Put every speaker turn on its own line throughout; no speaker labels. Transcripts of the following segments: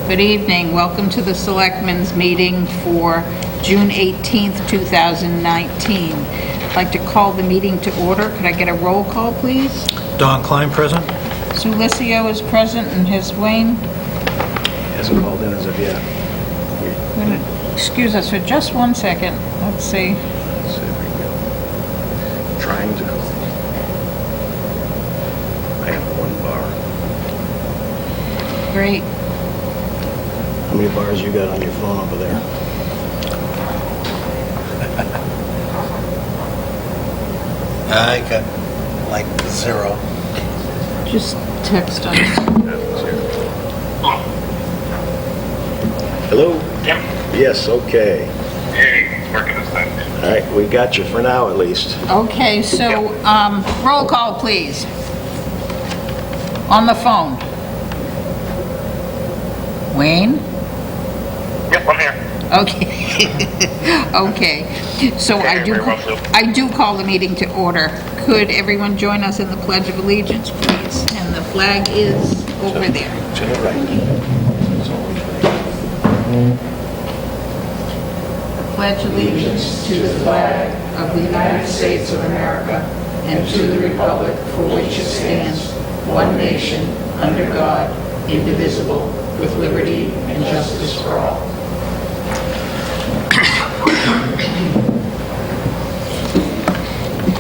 Good evening. Welcome to the Selectmen's meeting for June 18th, 2019. I'd like to call the meeting to order. Could I get a roll call, please?
Don Klein, present.
Sulicio is present, and has Wayne?
Hasn't called in as of yet.
Excuse us for just 1 second. Let's see.
Let's see if we can go. Trying to call. I have one bar.
Great.
How many bars you got on your phone over there?
I got like 0.
Just text us.
Hello?
Yep.
Yes, okay.
Hey, working this time.
All right, we got you for now at least.
Okay, so, roll call, please. On the phone. Wayne?
Yep, I'm here.
Okay. Okay. So
Okay, very well, Sue.
I do call the meeting to order. Could everyone join us in the Pledge of Allegiance, please? And the flag is over there.
To the right.
Pledge allegiance to the flag of the United States of America and to the republic for which it stands, one nation, under God, indivisible, with liberty and justice for all.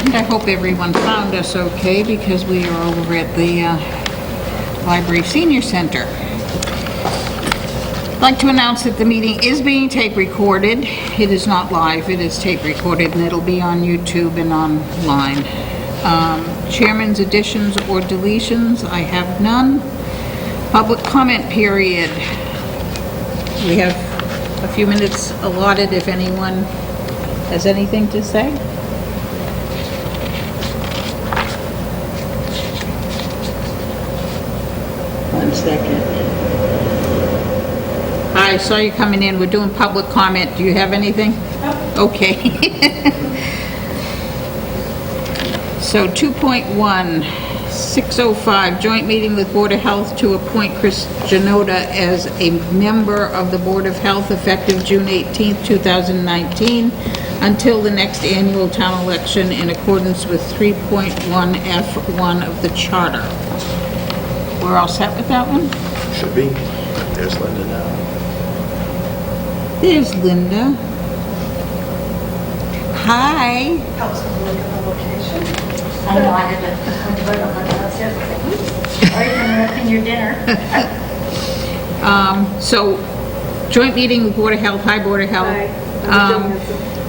And I hope everyone found us okay, because we are over at the Library Senior Center. I'd like to announce that the meeting is being tape recorded. It is not live, it is tape recorded, and it'll be on YouTube and online. Chairman's additions or deletions, I have none. Public comment period. We have a few minutes allotted if anyone has anything to say. One second. Hi, I saw you coming in. We're doing public comment. Do you have anything? No. Okay. So 2.1, 6:05, joint meeting with Board of Health to appoint Chris Janota as a member of the Board of Health effective June 18th, 2019, until the next annual town election in accordance with 3.1 F1 of the Charter. We're all set with that one?
Should be. There's Linda now.
There's Linda. Hi.
Helps with the look of the location. I know, I had to put it on the downstairs. Or you can wrap in your dinner.
So, joint meeting with Board of Health, hi Board of Health.
Hi.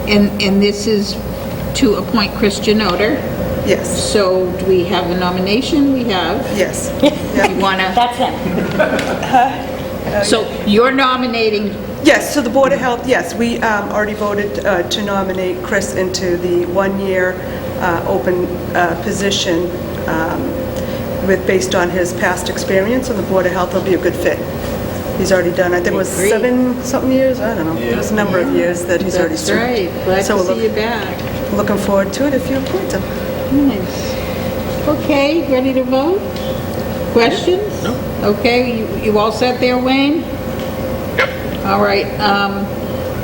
And this is to appoint Chris Janota.
Yes,
So, do we have a nomination? We have.
yes.
You wanna?
That's him.
So, you're nominating,
Yes, so the Board of Health, yes, we already voted to nominate Chris into the one-year open position based on his past experience, and the Board of Health will be a good fit. He's already done, I think it was
Great.
7-something years, I don't know. It was a number of years that he's already
that's
served.
right. Glad
So
to
we're
see you back.
looking forward to it if you appoint him.
Nice. Okay, ready to vote? Questions?
No.
Okay, you all set there, Wayne?
Yep.
All right,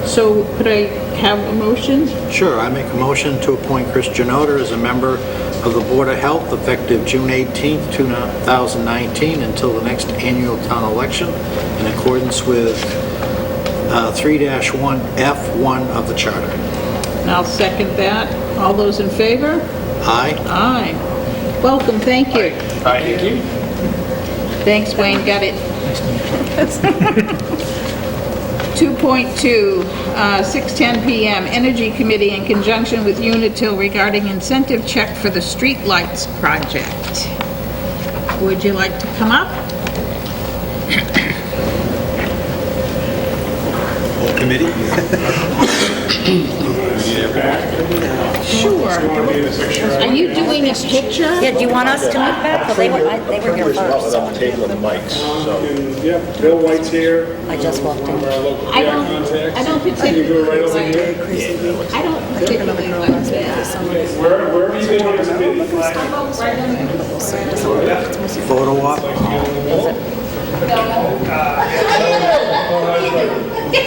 so could I have a motion?
Sure, I make a motion to appoint Chris Janota as a member of the Board of Health effective June 18th, 2019, until the next annual town election in accordance with 3-1 F1 of the Charter.
And I'll second that. All those in favor?
Aye.
Aye. Welcome, thank you.
Hi. Thank you.
Thanks, Wayne, got it. 2.2, 6:10 PM, Energy Committee in conjunction with Unitil regarding incentive check for the street lights project. Would you like to come up?
Full committee?
Sure. Are you doing a picture?
Yeah, do you want us to move back? Well, they were here first.
Without the table and the mics, so.
Yep, Bill White's here.
I just walked in.
Our local
I
PR
don't
contacts.
particularly
You do it right over
like
here.
that. I don't particularly like that.
Wherever you go, there's a big flag.
Photo op?
Take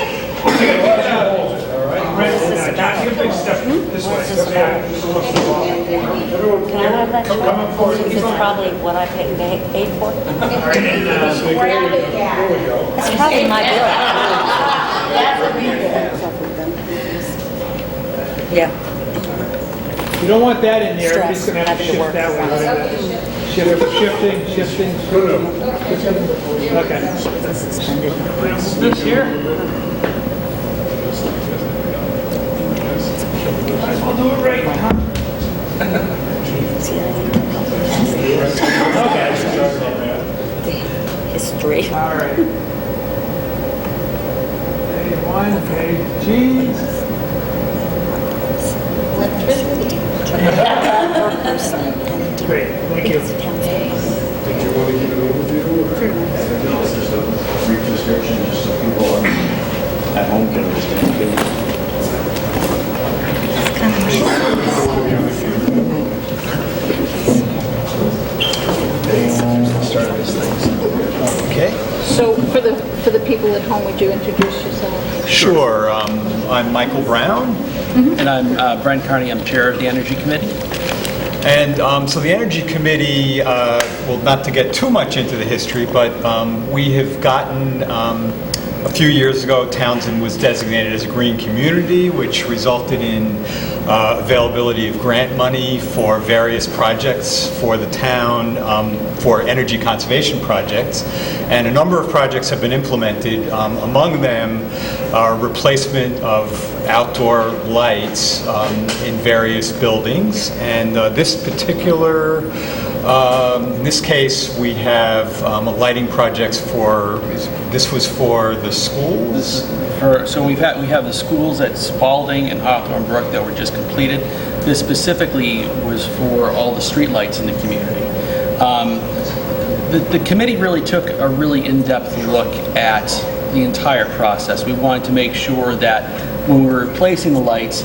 a big step this way. Step back, just a little step off. Everyone,
Can I have that?
come up forward.
Since it's probably what I paid for.
All right, and so there we go. There we go.
That's probably my bill. Yeah.
You don't want that in there,
Stress,
you're just gonna have to
having to
shift
work
that way. Shifting. Okay. This here? I'll do it right, huh?
History.
All right. Page 1, page G. Great, thank you.
Do you want to give an overview?
Just a brief description, just so people at home can understand.
Okay.
So for the people at home, would you introduce yourself?
Sure. I'm Michael Brown.
And I'm Brent Carney, I'm chair of the Energy Committee.
And so the Energy Committee, well, not to get too much into the history, but we have gotten, a few years ago, Townsend was designated as a green community, which resulted in availability of grant money for various projects for the town, for energy conservation projects. And a number of projects have been implemented. Among them are replacement of outdoor lights in various buildings. And this particular, in this case, we have lighting projects for, this was for the schools?
So we have the schools at Spalding and Hawthorne Brook that were just completed. This specifically was for all the streetlights in the community. The committee really took a really in-depth look at the entire process. We wanted to make sure that when we were replacing the lights,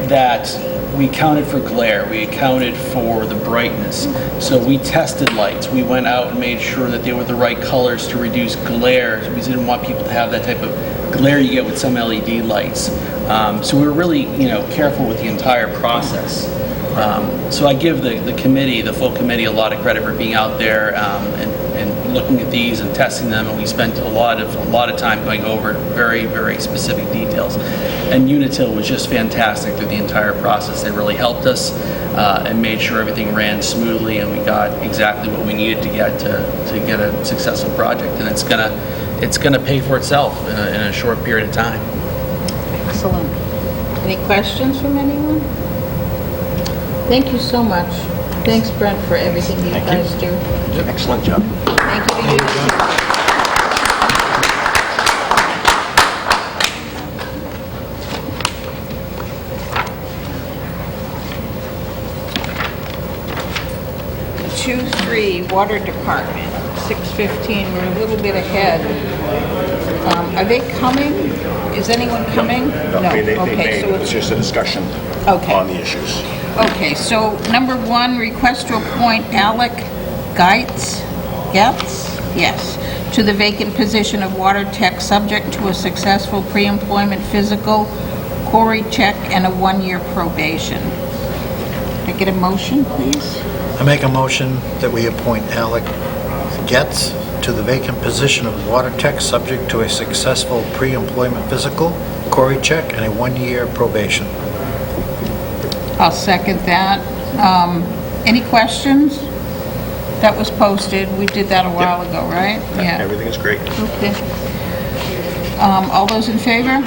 that we accounted for glare, we accounted for the brightness. So we tested lights. We went out and made sure that they were the right colors to reduce glare. We didn't want people to have that type of glare you get with some LED lights. So we were really, careful with the entire process. So I give the committee, the full committee, a lot of credit for being out there and looking at these and testing them. And we spent a lot of time going over very, very specific details. And Unitil was just fantastic through the entire process. They really helped us and made sure everything ran smoothly, and we got exactly what we needed to get a successful project. And it's gonna pay for itself in a short period of time.
Excellent. Any questions from anyone? Thank you so much. Thanks, Brent, for everything you guys do.
Excellent job.
Thank you to you. Water Department, 6:15. We're a little bit ahead. Are they coming? Is anyone coming?
No, they
Okay,
made,
so
it was just a discussion
Okay.
on the issues.
Okay, so number 1, request to appoint Alec Getz, yes, to the vacant position of water tech, subject to a successful pre-employment physical, Corey check, and a 1-year probation. Can I get a motion, please?
I make a motion that we appoint Alec Getz to the vacant position of water tech, subject to a successful pre-employment physical, Corey check, and a 1-year probation.
I'll second that. Any questions? That was posted. We did that a while ago, right? Yeah.
Everything is great.
Okay. All those in favor?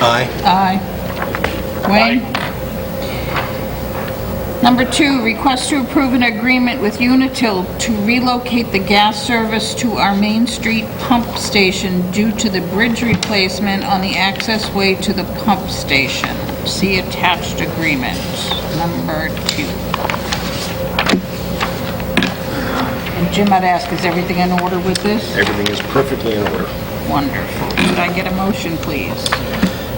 Aye.
Aye. Wayne? Number 2, request to approve an agreement with Unitil to relocate the gas service to our Main Street pump station due to the bridge replacement on the access way to the pump station. See attached agreement, number 2. And Jim, I'd ask, is everything in order with this?
Everything is perfectly in order.
Wonderful. Could I get a motion, please?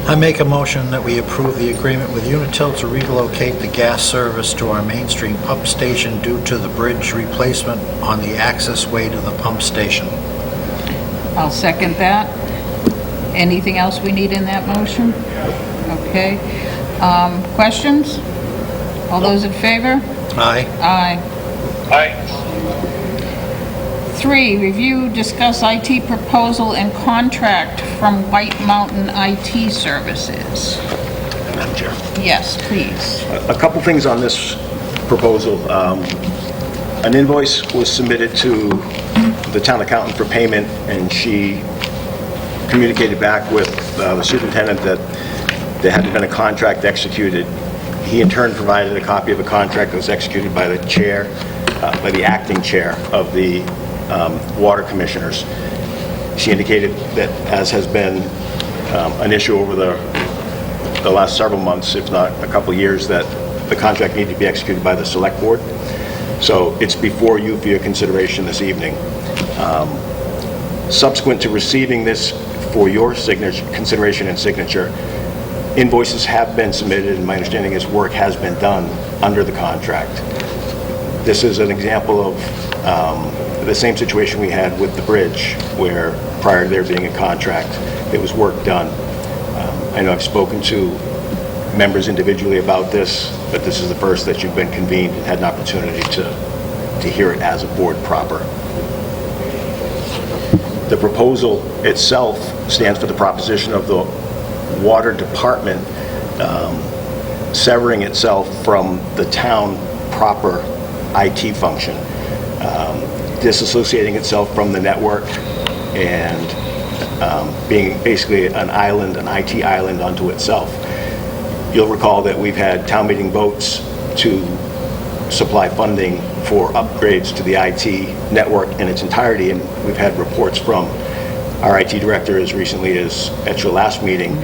I make a motion that we approve the agreement with Unitil to relocate the gas service to our Main Street pump station due to the bridge replacement on the access way to the pump station.
I'll second that. Anything else we need in that motion? Okay. Questions? All those in favor?
Aye.
Aye.
Aye.
3, review, discuss IT proposal and contract from White Mountain IT Services.
Madam Chair.
Yes, please.
A couple things on this proposal. An invoice was submitted to the town accountant for payment, and she communicated back with the superintendent that there hadn't been a contract executed. He in turn provided a copy of a contract that was executed by the chair, by the acting chair of the water commissioners. She indicated that, as has been an issue over the last several months, if not a couple years, that the contract needed to be executed by the select board. So it's before you for your consideration this evening. Subsequent to receiving this for your signature, consideration and signature, invoices have been submitted, and my understanding is work has been done under the contract. This is an example of the same situation we had with the bridge, where prior to there being a contract, there was work done. I know I've spoken to members individually about this, but this is the first that you've been convened and had an opportunity to hear it as a board proper. The proposal itself stands for the proposition of the water department severing itself from the town proper IT function, disassociating itself from the network and being basically an island, an IT island unto itself. You'll recall that we've had town meeting votes to supply funding for upgrades to the IT network in its entirety, and we've had reports from our IT director as recently as at your last meeting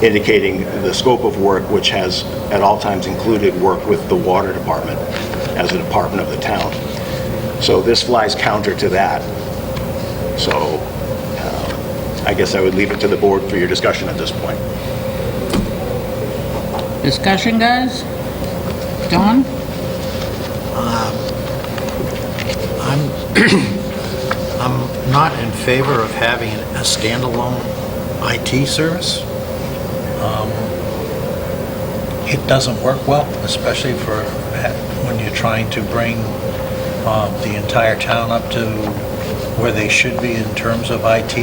indicating the scope of work, which has at all times included work with the water department as a department of the town. So this flies counter to that. So I guess I would leave it to the board for your discussion at this point.
Discussion, guys? Don?
I'm not in favor of having a standalone IT service. It doesn't work well, especially for when you're trying to bring the entire town up to where they should be in terms of IT.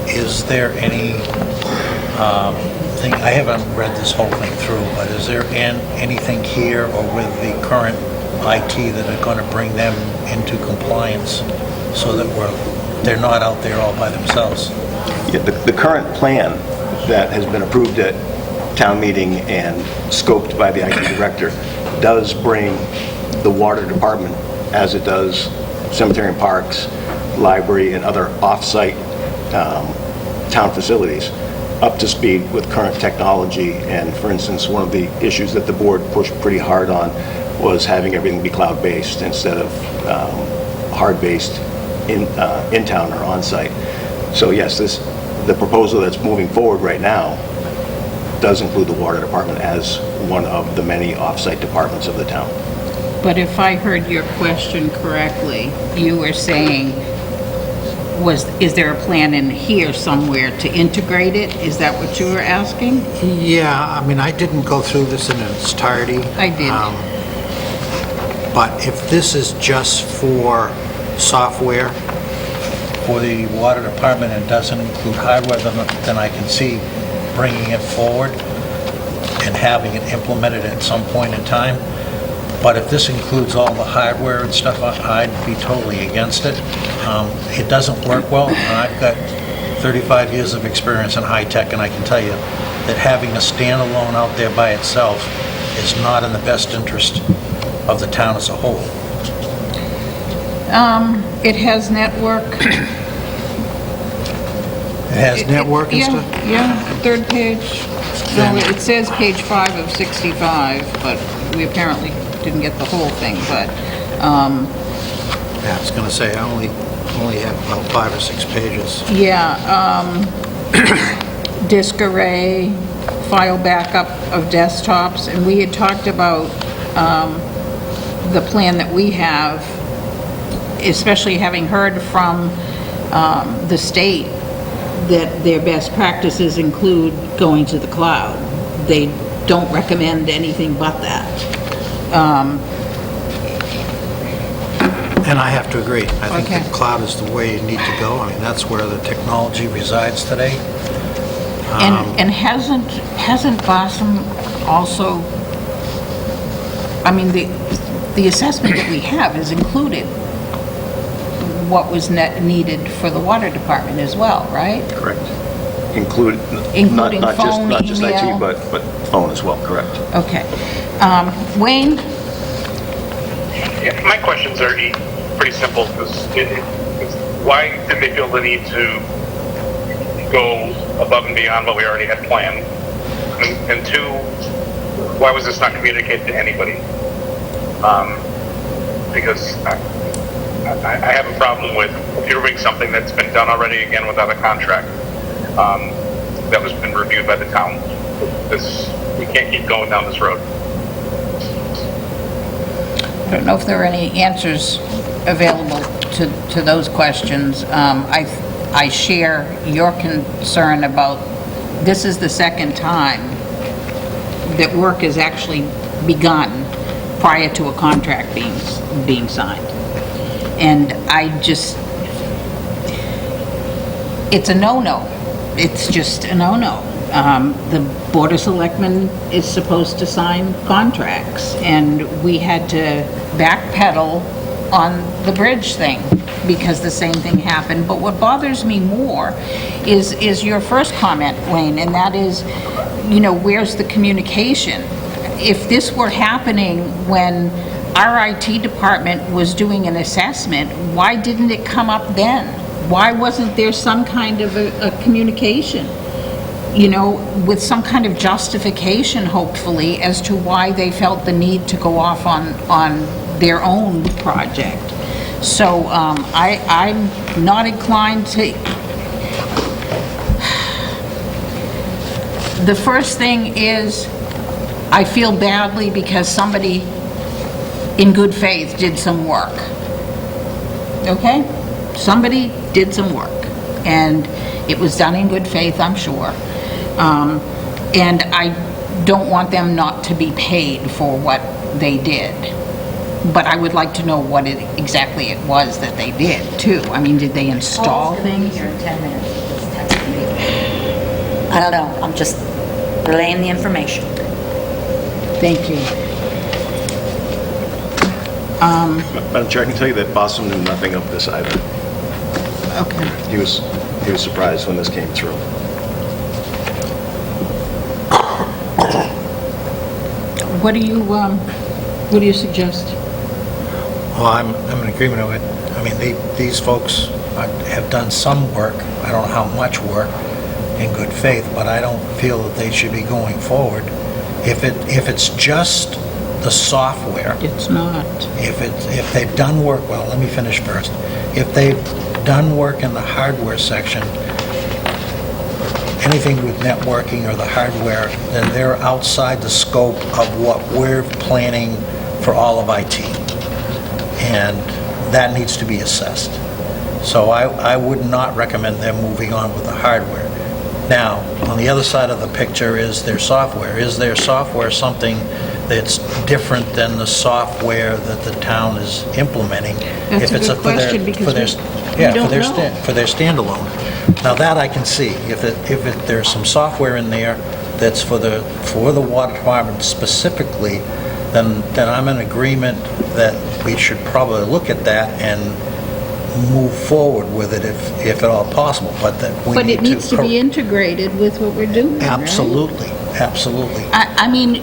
Is there any thing, I haven't read this whole thing through, but is there anything here or with the current IT that are going to bring them into compliance so that they're not out there all by themselves?
Yeah, the current plan that has been approved at town meeting and scoped by the IT director does bring the water department, as it does cemetery and parks, library, and other off-site town facilities, up to speed with current technology. And for instance, one of the issues that the board pushed pretty hard on was having everything be cloud-based instead of hard-based in town or on-site. So yes, the proposal that's moving forward right now does include the water department as one of the many off-site departments of the town.
But if I heard your question correctly, you were saying, is there a plan in here somewhere to integrate it? Is that what you were asking?
Yeah, I mean, I didn't go through this in its entirety.
I did.
But if this is just for software for the water department and doesn't include hardware, then I can see bringing it forward and having it implemented at some point in time. But if this includes all the hardware and stuff, I'd be totally against it. It doesn't work well, and I've got 35 years of experience in high tech, and I can tell you that having a standalone out there by itself is not in the best interest of the town as a whole.
It has network.
It has network and stuff?
Yeah, third page. No, it says page 5 of 65, but we apparently didn't get the whole thing, but,
Yeah, I was going to say, I only have about 5 or 6 pages.
yeah, disk array, file backup of desktops, and we had talked about the plan that we have, especially having heard from the state that their best practices include going to the cloud. They don't recommend anything but that.
And I have to agree. I think
Okay.
the cloud is the way you need to go. I mean, that's where the technology resides today.
And hasn't Boston also, I mean, the assessment that we have is included what was needed for the water department as well, right?
Correct. Including
Including phone,
not just
email.
IT, but phone as well, correct.
Okay. Wayne?
Yeah, my questions are pretty simple, because why did they feel the need to go above and beyond what we already had planned? And two, why was this not communicated to anybody? Because I have a problem with approving something that's been done already, again, without a contract, that was been reviewed by the town. We can't keep going down this road.
I don't know if there are any answers available to those questions. I share your concern about, this is the second time that work has actually begun prior to a contract being signed. And it's a no-no. It's just a no-no. The Board of Selectmen is supposed to sign contracts, and we had to backpedal on the bridge thing because the same thing happened. But what bothers me more is your first comment, Wayne, and that is, where's the communication? If this were happening when our IT department was doing an assessment, why didn't it come up then? Why wasn't there some kind of a communication? With some kind of justification, hopefully, as to why they felt the need to go off on their own project. So I'm not inclined to... The first thing is, I feel badly because somebody in good faith did some work. Okay? Somebody did some work. And it was done in good faith, I'm sure. And I don't want them not to be paid for what they did. But I would like to know what exactly it was that they did, too. I mean, did they install things?
Here in 10 minutes. Just text me. I don't know. I'm just relaying the information.
Thank you.
Madam Chair, I can tell you that Boston knew nothing of this either.
Okay.
He was surprised when this came through.
What do you suggest?
Well, I'm in agreement with it. I mean, these folks have done some work. I don't know how much work in good faith, but I don't feel that they should be going forward. If it's just the software,
It's not.
if they've done work, well, let me finish first. If they've done work in the hardware section, anything with networking or the hardware, then they're outside the scope of what we're planning for all of IT. And that needs to be assessed. So I would not recommend them moving on with the hardware. Now, on the other side of the picture is their software. Is their software something that's different than the software that the town is implementing?
That's a good question, because we don't know.
For their standalone. Now that I can see. If there's some software in there that's for the water department specifically, then I'm in agreement that we should probably look at that and move forward with it if at all possible. But that we
But
need
it needs to be integrated with what we're doing, right?
Absolutely, absolutely.
I mean,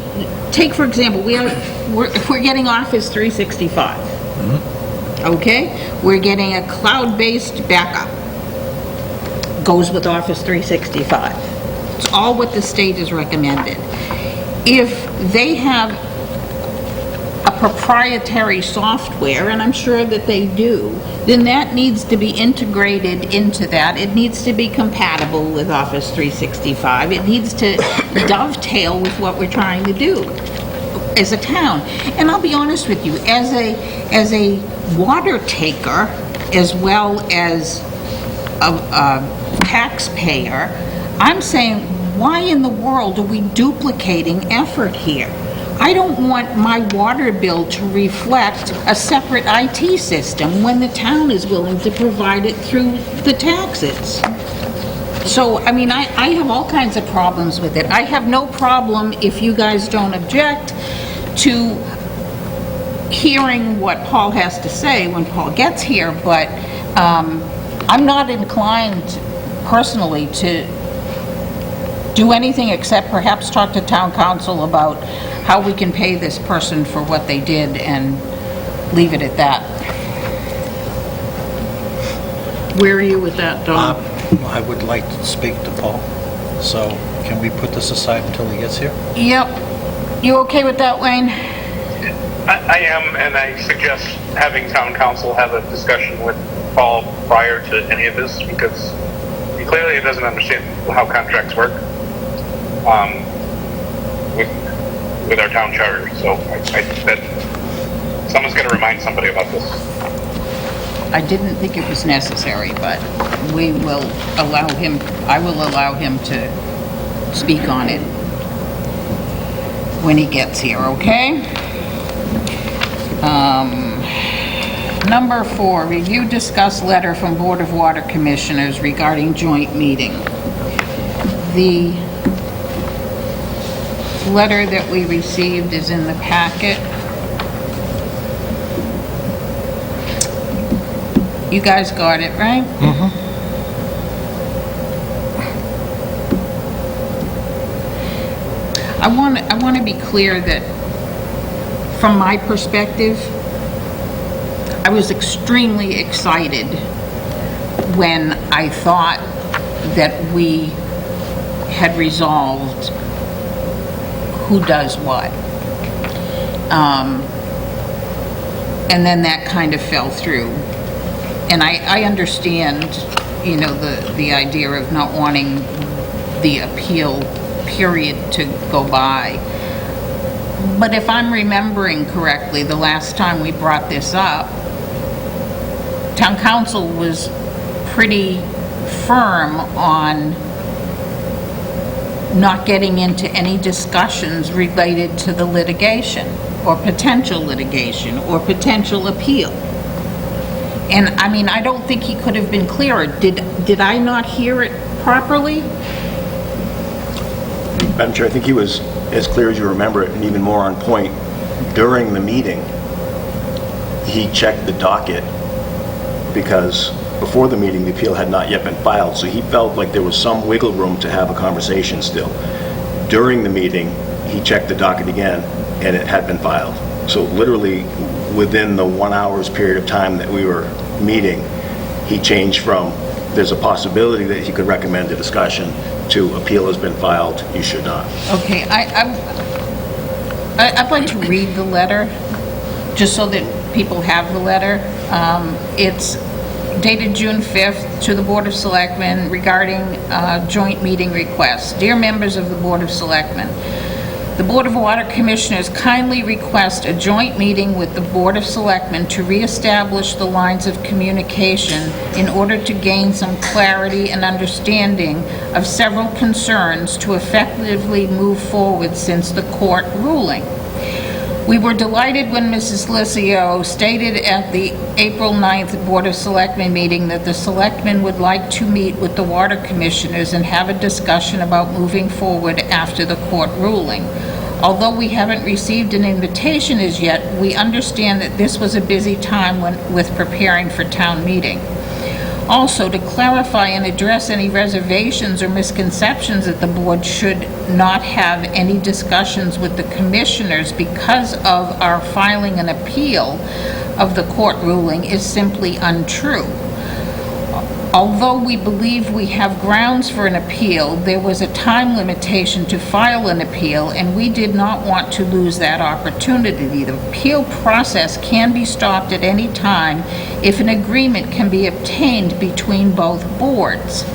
take for example, we're getting Office 365. Okay? We're getting a cloud-based backup. Goes with Office 365. It's all what the state has recommended. If they have a proprietary software, and I'm sure that they do, then that needs to be integrated into that. It needs to be compatible with Office 365. It needs to dovetail with what we're trying to do as a town. And I'll be honest with you, as a water taker, as well as a taxpayer, I'm saying, why in the world are we duplicating effort here? I don't want my water bill to reflect a separate IT system when the town is willing to provide it through the taxes. So, I mean, I have all kinds of problems with it. I have no problem, if you guys don't object, to hearing what Paul has to say when Paul gets here, but I'm not inclined personally to do anything except perhaps talk to town council about how we can pay this person for what they did and leave it at that. Where are you with that, Don?
I would like to speak to Paul, so can we put this aside until he gets here?
Yep. You okay with that, Wayne?
I am, and I suggest having town council have a discussion with Paul prior to any of this, because he clearly doesn't understand how contracts work with our town charter. So I think that someone's going to remind somebody about this.
I didn't think it was necessary, but we will allow him, I will allow him to speak on it when he gets here, okay? Number 4, review, discuss letter from Board of Water Commissioners regarding joint meeting. The letter that we received is in the packet. You guys got it, right?
Mm-hmm.
I want to be clear that from my perspective, I was extremely excited when I thought that we had resolved who does what. And then that kind of fell through. And I understand, you know, the idea of not wanting the appeal period to go by. But if I'm remembering correctly, the last time we brought this up, town council was pretty firm on not getting into any discussions related to the litigation or potential appeal. And I mean, I don't think he could have been clearer. Did I not hear it properly?
Madam Chair, I think he was as clear as you remember it, and even more on point. During the meeting, he checked the docket because before the meeting, the appeal had not yet been filed, so he felt like there was some wiggle room to have a conversation still. During the meeting, he checked the docket again, and it had been filed. So literally, within the 1 hour's period of time that we were meeting, he changed from there's a possibility that he could recommend a discussion to appeal has been filed, you should not.
Okay, I'd like to read the letter, just so that people have the letter. It's dated June 5th to the Board of Selectmen regarding joint meeting requests. Dear members of the Board of Selectmen, the Board of Water Commissioners kindly request a joint meeting with the Board of Selectmen to reestablish the lines of communication in order to gain some clarity and understanding of several concerns to effectively move forward since the court ruling. We were delighted when Mrs. Licio stated at the April 9th Board of Selectmen meeting that the Selectmen would like to meet with the Water Commissioners and have a discussion about moving forward after the court ruling. Although we haven't received an invitation as yet, we understand that this was a busy time with preparing for town meeting. Also, to clarify and address any reservations or misconceptions that the board should not have any discussions with the commissioners because of our filing an appeal of the court ruling is simply untrue. Although we believe we have grounds for an appeal, there was a time limitation to file an appeal, and we did not want to lose that opportunity. The appeal process can be stopped at any time if an agreement can be obtained between both boards.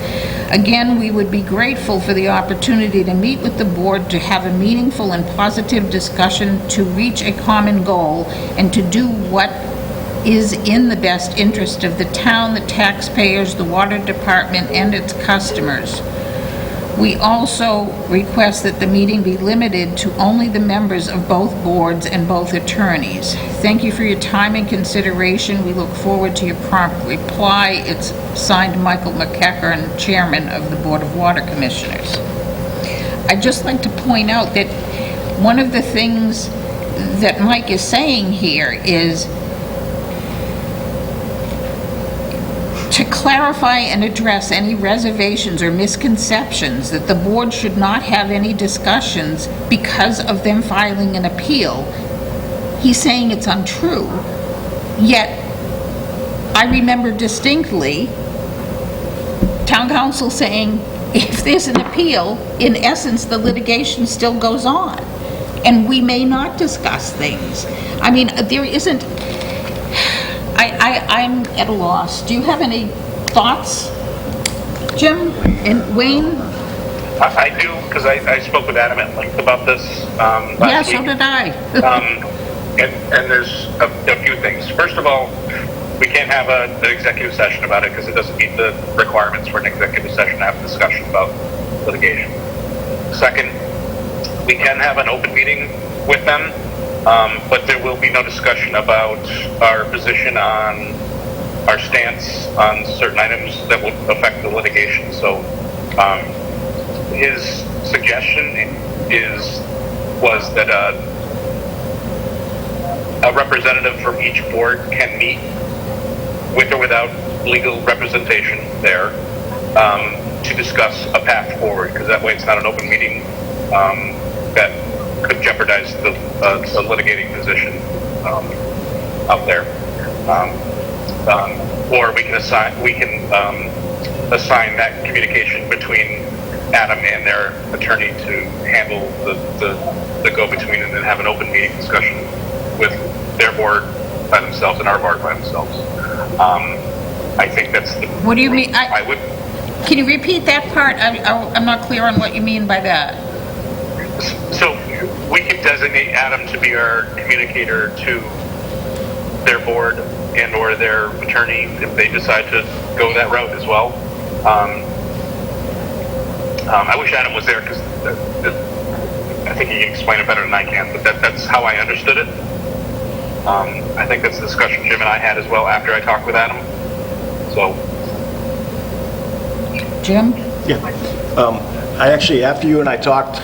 Again, we would be grateful for the opportunity to meet with the board to have a meaningful and positive discussion to reach a common goal and to do what is in the best interest of the town, the taxpayers, the water department, and its customers. We also request that the meeting be limited to only the members of both boards and both attorneys. Thank you for your time and consideration. We look forward to your prompt reply. It's signed Michael McEachern, Chairman of the Board of Water Commissioners. I'd just like to point out that one of the things that Mike is saying here is to clarify and address any reservations or misconceptions that the board should not have any discussions because of them filing an appeal. He's saying it's untrue, yet I remember distinctly town council saying if there's an appeal, in essence, the litigation still goes on, and we may not discuss things. I mean, there isn't... I'm at a loss. Do you have any thoughts, Jim and Wayne?
I do, because I spoke with Adam at length about this last week.
So did I.
And there's a few things. First of all, we can't have an executive session about it because it doesn't meet the requirements for an executive session to have a discussion about litigation. Second, we can have an open meeting with them, but there will be no discussion about our position on our stance on certain items that will affect the litigation. So his suggestion was that a representative from each board can meet with or without legal representation there to discuss a path forward, because that way it's not an open meeting that could jeopardize the litigating position out there. Or we can assign that communication between Adam and their attorney to handle the go-between, and then have an open meeting discussion with their board by themselves and our board by themselves. I think that's the...
What do you mean?
I would...
Can you repeat that part? I'm not clear on what you mean by that.
So we can designate Adam to be our communicator to their board and or their attorney if they decide to go that route as well. I wish Adam was there because I think he can explain it better than I can, but that's how I understood it. I think that's the discussion Jim and I had as well after I talked with Adam. So,
Jim?
Yeah. I actually, after you and I talked,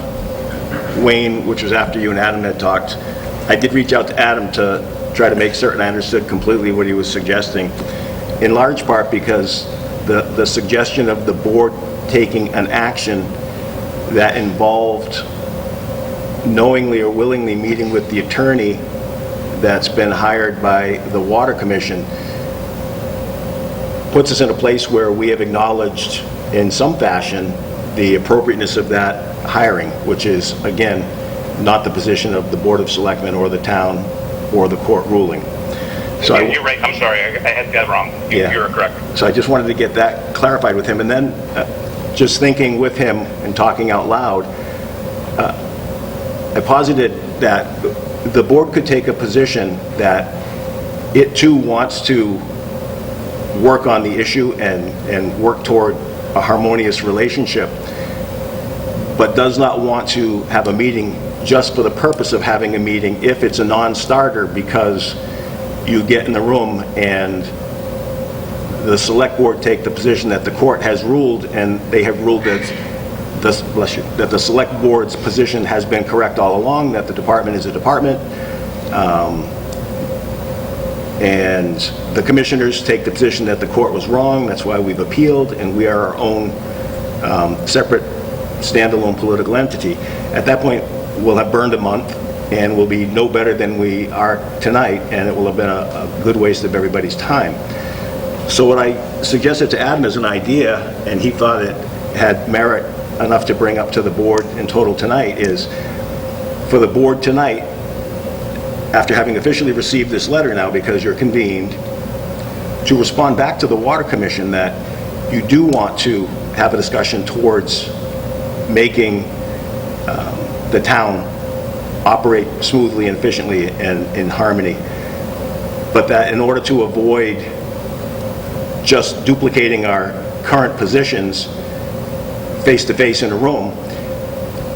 Wayne, which was after you and Adam had talked, I did reach out to Adam to try to make certain I understood completely what he was suggesting, in large part because the suggestion of the board taking an action that involved knowingly or willingly meeting with the attorney that's been hired by the Water Commission puts us in a place where we have acknowledged in some fashion the appropriateness of that hiring, which is, again, not the position of the Board of Selectmen or the town or the court ruling. So
you're right. I'm sorry. I had that wrong. You're correct.
So I just wanted to get that clarified with him. And then just thinking with him and talking out loud, I posited that the board could take a position that it too wants to work on the issue and work toward a harmonious relationship, but does not want to have a meeting just for the purpose of having a meeting if it's a non-starter, because you get in the room and the select board take the position that the court has ruled, and they have ruled that the select board's position has been correct all along, that the department is a department, and the commissioners take the position that the court was wrong. That's why we've appealed, and we are our own separate standalone political entity. At that point, we'll have burned a month and we'll be no better than we are tonight, and it will have been a good waste of everybody's time. So what I suggested to Adam as an idea, and he thought it had merit enough to bring up to the board in total tonight, is for the board tonight, after having officially received this letter now because you're convened, to respond back to the Water Commission that you do want to have a discussion towards making the town operate smoothly and efficiently and in harmony. but that in order to avoid just duplicating our current positions face-to-face in a room,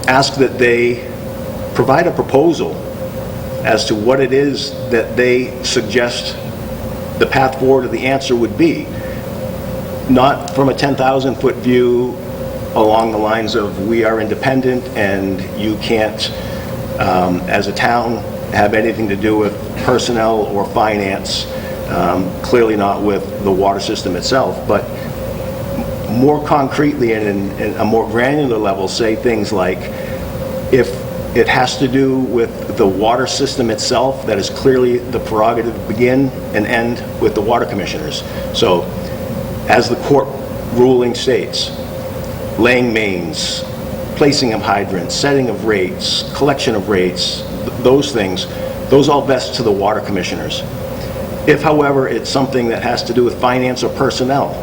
ask that they provide a proposal as to what it is that they suggest the path forward or the answer would be. Not from a 10,000-foot view along the lines of we are independent and you can't, as a town, have anything to do with personnel or finance, clearly not with the water system itself, but more concretely and in a more granular level, say things like, if it has to do with the water system itself, that is clearly the prerogative to begin and end with the water commissioners. So, as the court ruling states, laying mains, placing of hydrants, setting of rates, collection of rates, those things, those all vest to the water commissioners. If, however, it's something that has to do with finance or personnel,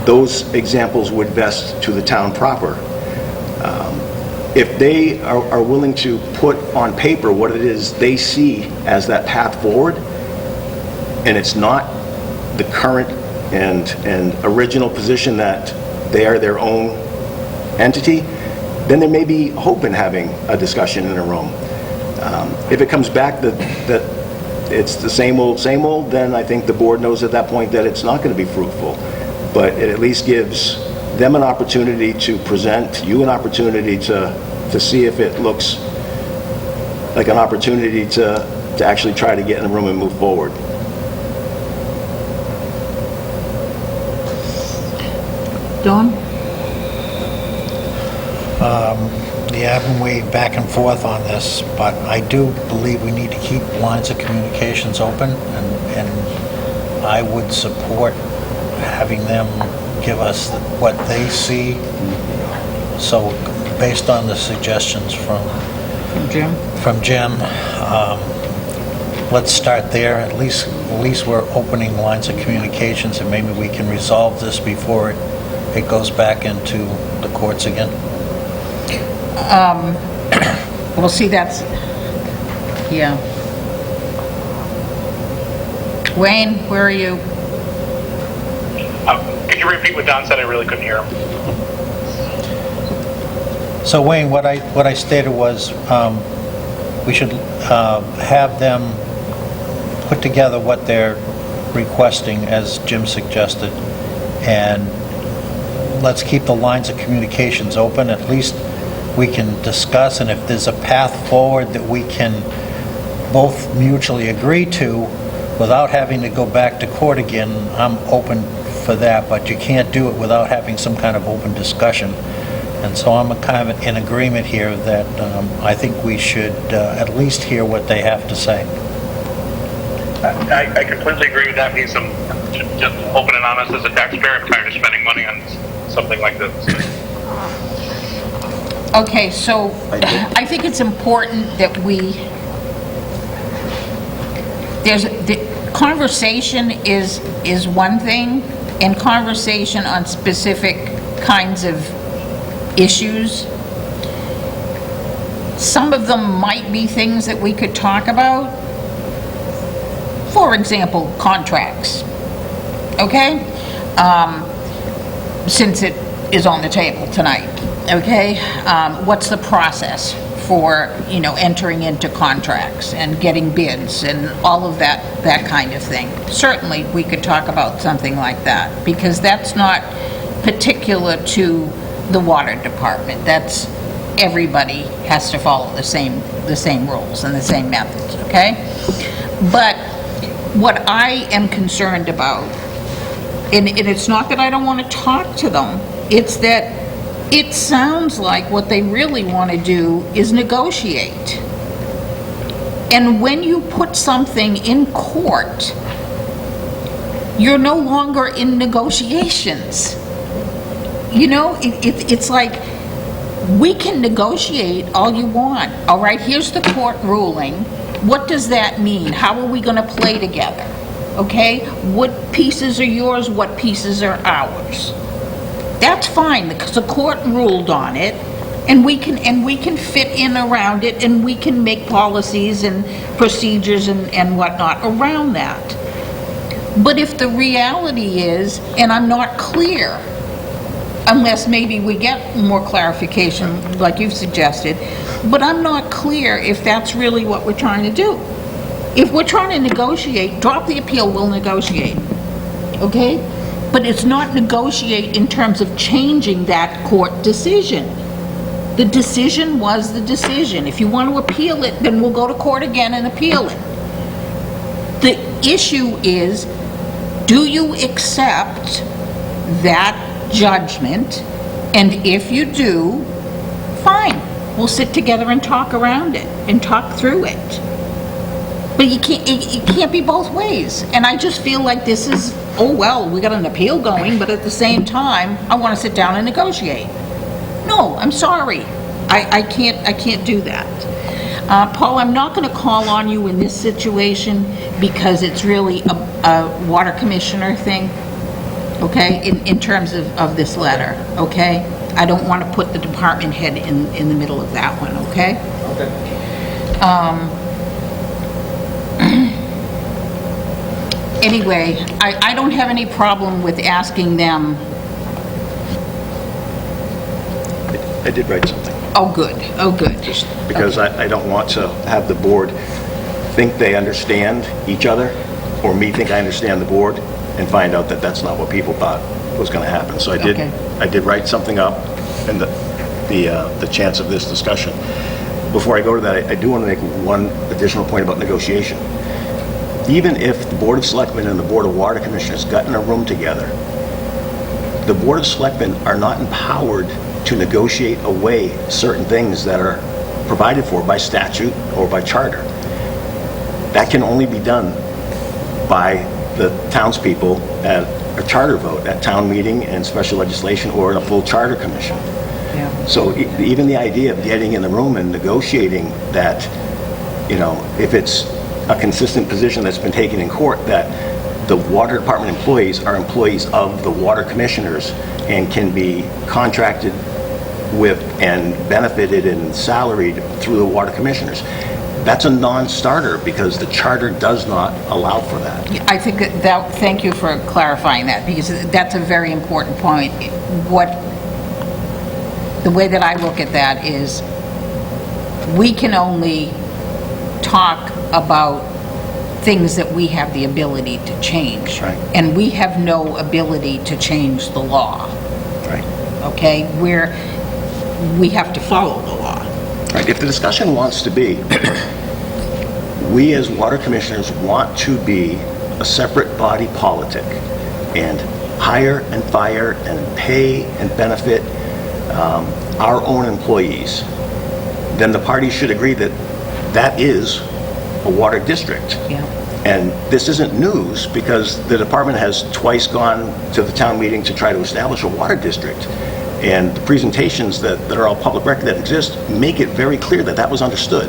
those examples would vest to the town proper. If they are willing to put on paper what it is they see as that path forward, and it's not the current and original position that they are their own entity, then there may be hope in having a discussion in a room. If it comes back that it's the same old, then I think the board knows at that point that it's not going to be fruitful. But it at least gives them an opportunity to present, you an opportunity to see if it looks like an opportunity to actually try to get in the room and move forward.
Don?
Yeah, I've been way back and forth on this, but I do believe we need to keep lines of communications open, and I would support having them give us what they see. So, based on the suggestions from Jim, let's start there. At least we're opening lines of communications, and maybe we can resolve this before it goes back into the courts again.
Well, see, that's, yeah. Wayne, where are you?
Could you repeat what Don said? I really couldn't hear him.
So Wayne, what I stated was we should have them put together what they're requesting, as Jim suggested, and let's keep the lines of communications open. At least we can discuss, and if there's a path forward that we can both mutually agree to without having to go back to court again, I'm open for that, but you can't do it without having some kind of open discussion. And so I'm kind of in agreement here that I think we should at least hear what they have to say.
I completely agree with that. He's just open and honest as a taxpayer. I'm tired of spending money on something like this.
Okay, so I think it's important that the conversation is one thing, and conversation on specific kinds of issues. Some of them might be things that we could talk about. For example, contracts. Okay? Since it is on the table tonight. Okay? What's the process for, entering into contracts and getting bids and all of that kind of thing? Certainly, we could talk about something like that, because that's not particular to the water department. That's everybody has to follow the same rules and the same methods, okay? But what I am concerned about, and it's not that I don't want to talk to them, it's that it sounds like what they really want to do is negotiate. And when you put something in court, you're no longer in negotiations. It's like, we can negotiate all you want. All right, here's the court ruling. What does that mean? How are we going to play together? Okay? What pieces are yours? What pieces are ours? That's fine, because the court ruled on it. And we can fit in around it, and we can make policies and procedures and whatnot around that. But if the reality is, and I'm not clear, unless maybe we get more clarification, like you've suggested, but I'm not clear if that's really what we're trying to do. If we're trying to negotiate, drop the appeal, we'll negotiate, okay? But it's not negotiate in terms of changing that court decision. The decision was the decision. If you want to appeal it, then we'll go to court again and appeal it. The issue is, do you accept that judgment? And if you do, fine. We'll sit together and talk around it and talk through it. But it can't be both ways. And I just feel like this is, oh well, we got an appeal going, but at the same time, I want to sit down and negotiate. No, I'm sorry. I can't do that. Paul, I'm not going to call on you in this situation because it's really a water commissioner thing, okay, in terms of this letter, okay? I don't want to put the department head in the middle of that one, okay? Anyway, I don't have any problem with asking them.
I did write something.
Oh, good. Oh, good.
Just because I don't want to have the board think they understand each other, or me think I understand the board, and find out that that's not what people thought was going to happen. So I did write something up in the chance of this discussion. Before I go to that, I do want to make one additional point about negotiation. Even if the Board of Selectmen and the Board of Water Commissioners got in a room together, the Board of Selectmen are not empowered to negotiate away certain things that are provided for by statute or by charter. That can only be done by the townspeople at a charter vote, at town meeting and special legislation, or in a full charter commission.
Yeah.
So even the idea of getting in the room and negotiating that, you know, if it's a consistent position that's been taken in court, that the water department employees are employees of the water commissioners and can be contracted with and benefited and salaried through the water commissioners. That's a non-starter because the charter does not allow for that.
I think thank you for clarifying that, because that's a very important point. The way that I look at that is, we can only talk about things that we have the ability to change.
Right.
And we have no ability to change the law.
Right.
Okay? We have to follow the law.
Right. If the discussion wants to be, we as water commissioners want to be a separate body politic and hire and fire and pay and benefit our own employees, then the parties should agree that that is a water district.
Yeah.
And this isn't news, because the department has twice gone to the town meeting to try to establish a water district. And the presentations that are all public record that exist make it very clear that that was understood,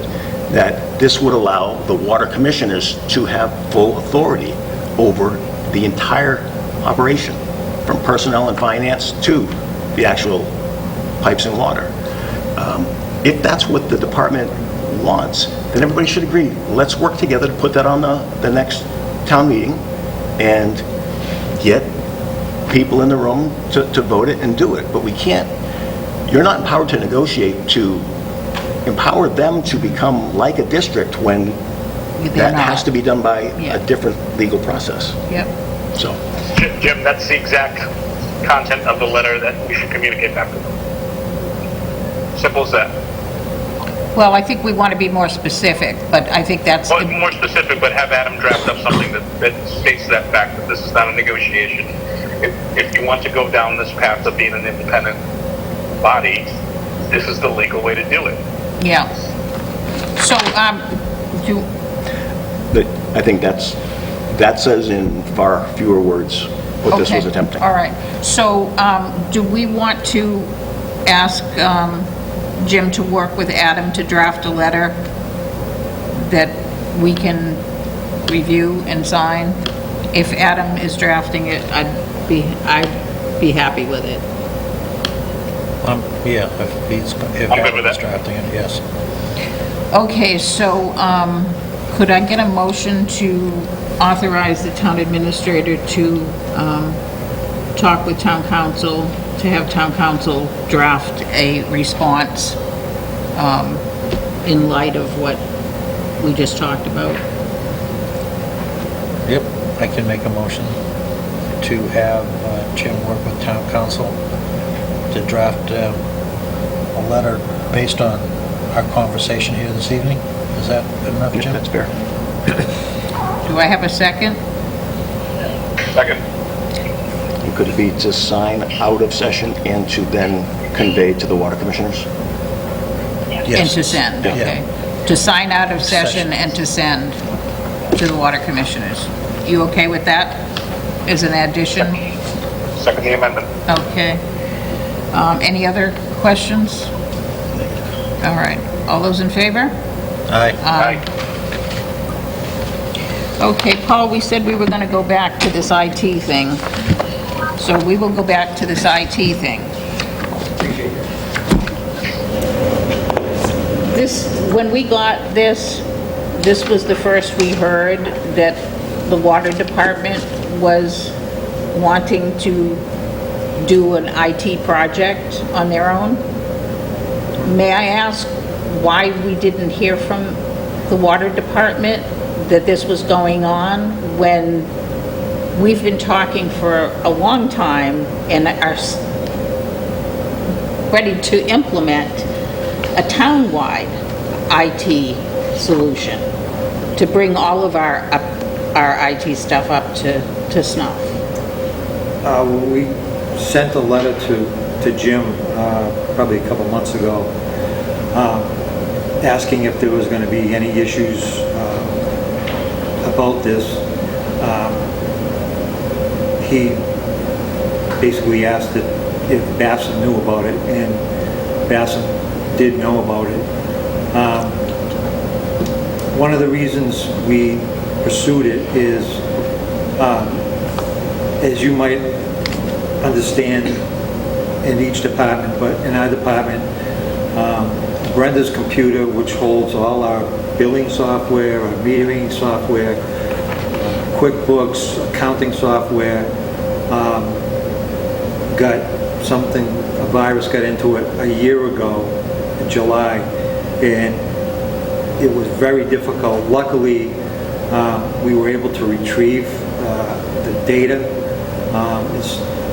that this would allow the water commissioners to have full authority over the entire operation, from personnel and finance to the actual pipes and water. If that's what the department wants, then everybody should agree. Let's work together to put that on the next town meeting and get people in the room to vote it and do it. But we can't, you're not empowered to negotiate to empower them to become like a district when that has to be done by a different legal process.
Yep.
So,
Jim, that's the exact content of the letter that we should communicate back to them. Simple as that.
Well, I think we want to be more specific, but I think that's...
Well, more specific, but have Adam draft up something that states that fact, that this is not a negotiation. If you want to go down this path of being an independent body, this is the legal way to do it.
Yeah. So,
I think that says in far fewer words what this was attempting.
All right. So, do we want to ask Jim to work with Adam to draft a letter that we can review and sign? If Adam is drafting it, I'd be happy with it.
Yeah, if
I'm good with
Adam's
that.
drafting it, yes.
Okay, so could I get a motion to authorize the town administrator to talk with town council, to have town council draft a response in light of what we just talked about?
Yep, I can make a motion to have Jim work with town council to draft a letter based on our conversation here this evening. Is that good enough, Jim?
That's fair.
Do I have a second?
Second.
And could it be to sign out of session and to then convey to the water commissioners?
And
Yes.
to send,
Yeah.
okay. To sign out of session and to send to the water commissioners. You okay with that as an addition?
Second the amendment.
Okay. Any other questions? All right. All those in favor?
Aye.
Aye.
Okay, Paul, we said we were going to go back to this IT thing. So we will go back to this IT thing. When we got this was the first we heard that the water department was wanting to do an IT project on their own. May I ask why we didn't hear from the water department that this was going on when we've been talking for a long time and are ready to implement a town-wide IT solution to bring all of our IT stuff up to snuff?
We sent a letter to Jim probably a couple months ago asking if there was going to be any issues about this. He basically asked if Bassam knew about it, and Bassam did know about it. One of the reasons we pursued it is, as you might understand in each department, but in our department, Brenda's computer, which holds all our billing software, our metering software, QuickBooks, accounting software, a virus got into it a year ago in July, and it was very difficult. Luckily, we were able to retrieve the data,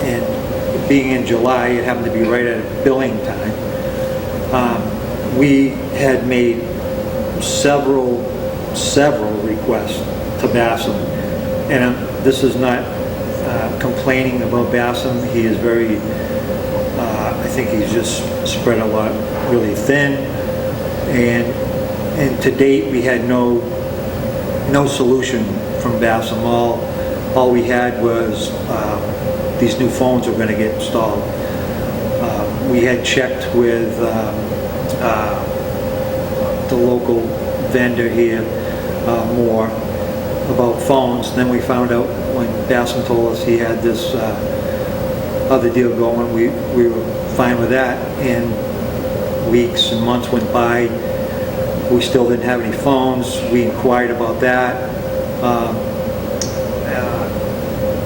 and being in July, it happened to be right at billing time. We had made several requests to Bassam, and this is not complaining about Bassam. He is very, I think he's just spread a lot really thin, and to date we had no solution from Bassam. All we had was these new phones were going to get installed. We had checked with the local vendor here more about phones. Then we found out when Bassam told us he had this other deal going, we were fine with that, and weeks and months went by. We still didn't have any phones. We inquired about that.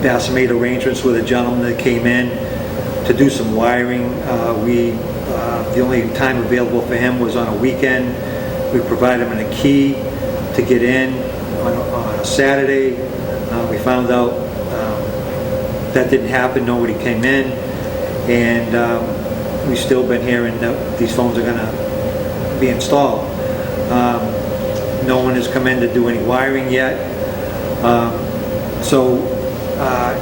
Bassam made arrangements with a gentleman that came in to do some wiring. The only time available for him was on a weekend. We provided him a key to get in on a Saturday. We found out that didn't happen. Nobody came in, and we've still been hearing that these phones are going to be installed. No one has come in to do any wiring yet. So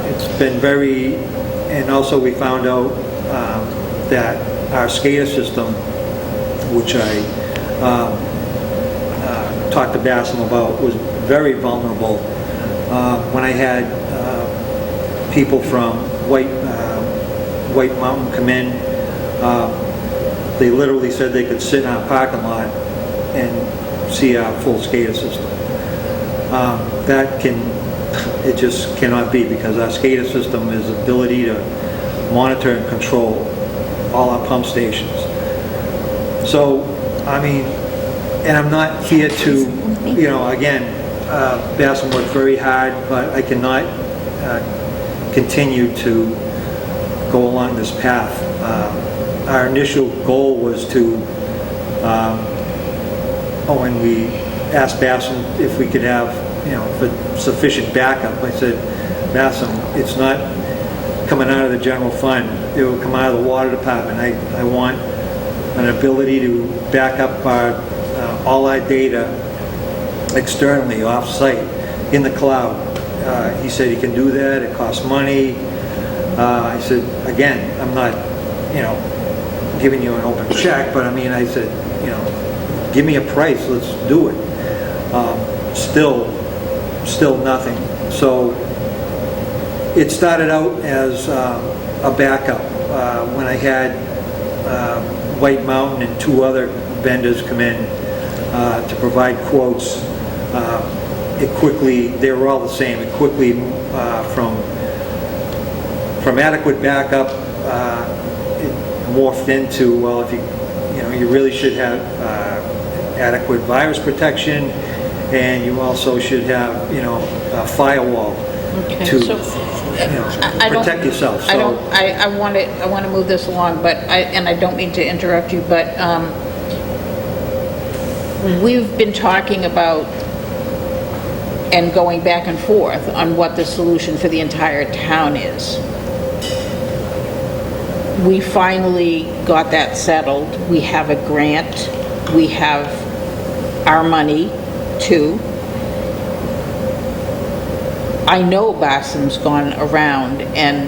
it's been very, and also we found out that our SCADA system, which I talked to Bassam about, was very vulnerable. When I had people from White Mountain come in, they literally said they could sit in our parking lot and see our full SCADA system. It just cannot be, because our SCADA system is ability to monitor and control all our pump stations. So, I mean, and I'm not here to, you know, again, Bassam worked very hard, but I cannot continue to go along this path. Our initial goal was to, when we asked Bassam if we could have, you know, for sufficient backup, I said, Bassam, it's not coming out of the general fund. It will come out of the water department. I want an ability to back up all our data externally, off-site, in the cloud. He said he can do that. It costs money. I said, again, I'm not, you know, giving you an open check, but I mean, I said, you know, give me a price. Let's do it. Still nothing. So it started out as a backup. When I had White Mountain and 2 other vendors come in to provide quotes, they were all the same. It quickly, from adequate backup, it morphed into, well, if you really should have adequate virus protection, and you also should have, you know, a firewall to, protect yourself. So,
I want to move this along, but I don't mean to interrupt you, but we've been talking about and going back and forth on what the solution for the entire town is. We finally got that settled. We have a grant. We have our money, too. I know Bassam's gone around and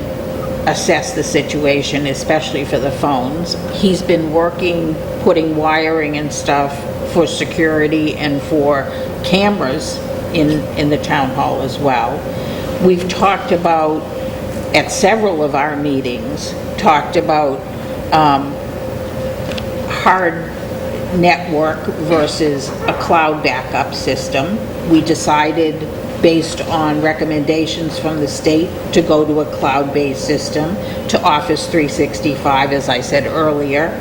assessed the situation, especially for the phones. He's been working, putting wiring and stuff for security and for cameras in the town hall as well. We've talked about, at several of our meetings, talked about hard network versus a cloud backup system. We decided, based on recommendations from the state, to go to a cloud-based system, to Office 365, as I said earlier.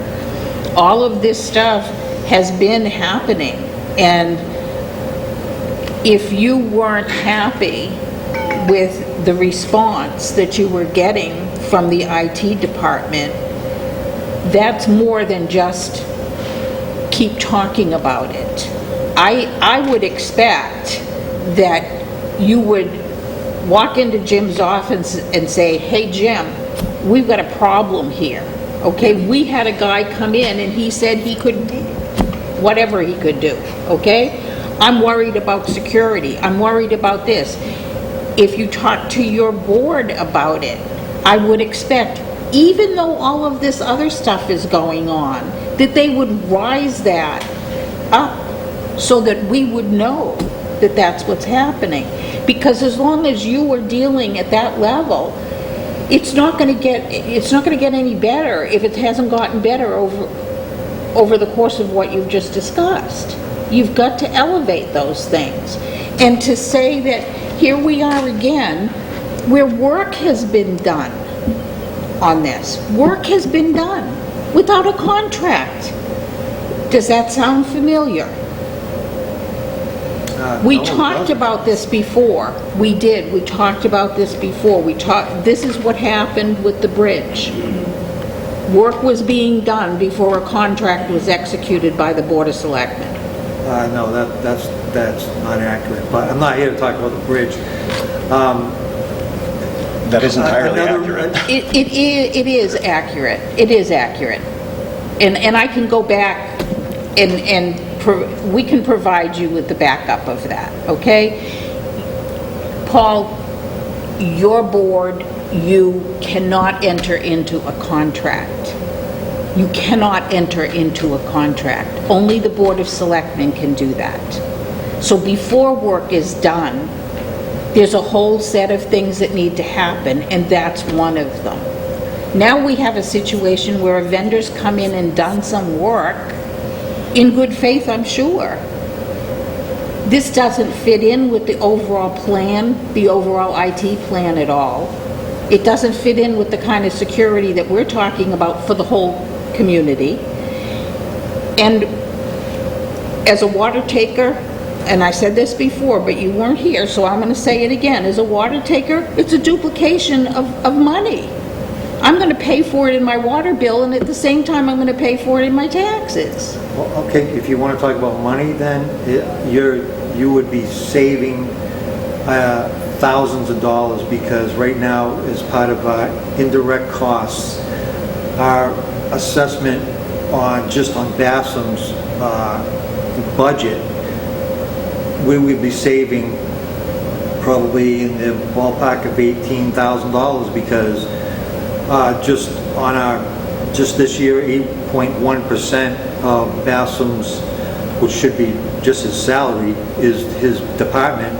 All of this stuff has been happening, and if you weren't happy with the response that you were getting from the IT department, that's more than just keep talking about it. I would expect that you would walk into Jim's office and say, hey Jim, we've got a problem here, okay? We had a guy come in and he said he could, whatever he could do, okay? I'm worried about security, I'm worried about this. If you talk to your board about it, I would expect, even though all of this other stuff is going on, that they would rise that up so that we would know that that's what's happening. Because as long as you are dealing at that level, it's not going to get any better if it hasn't gotten better over the course of what you've just discussed. You've got to elevate those things. And to say that here we are again, where work has been done on this. Work has been done without a contract. Does that sound familiar? We talked about this before. We did. We talked about this before. This is what happened with the bridge. Work was being done before a contract was executed by the Board of Selectmen.
No, that's not accurate. But I'm not here to talk about the bridge.
That is entirely accurate.
It is accurate. It is accurate. And I can go back and we can provide you with the backup of that, okay? Paul, your board, you cannot enter into a contract. You cannot enter into a contract. Only the Board of Selectmen can do that. So before work is done, there's a whole set of things that need to happen, and that's one of them. Now we have a situation where a vendor's come in and done some work, in good faith, I'm sure. This doesn't fit in with the overall plan, the overall IT plan at all. It doesn't fit in with the kind of security that we're talking about for the whole community. And as a water taker, and I said this before, but you weren't here, so I'm going to say it again. As a water taker, it's a duplication of money. I'm going to pay for it in my water bill, and at the same time, I'm going to pay for it in my taxes.
Well, okay, if you want to talk about money, then you would be saving thousands of dollars, because right now, as part of our indirect costs, our assessment on Bassam's budget, we would be saving probably in the ballpark of $18,000, because just this year, 8.1% of Bassam's, which should be just his salary, is his department,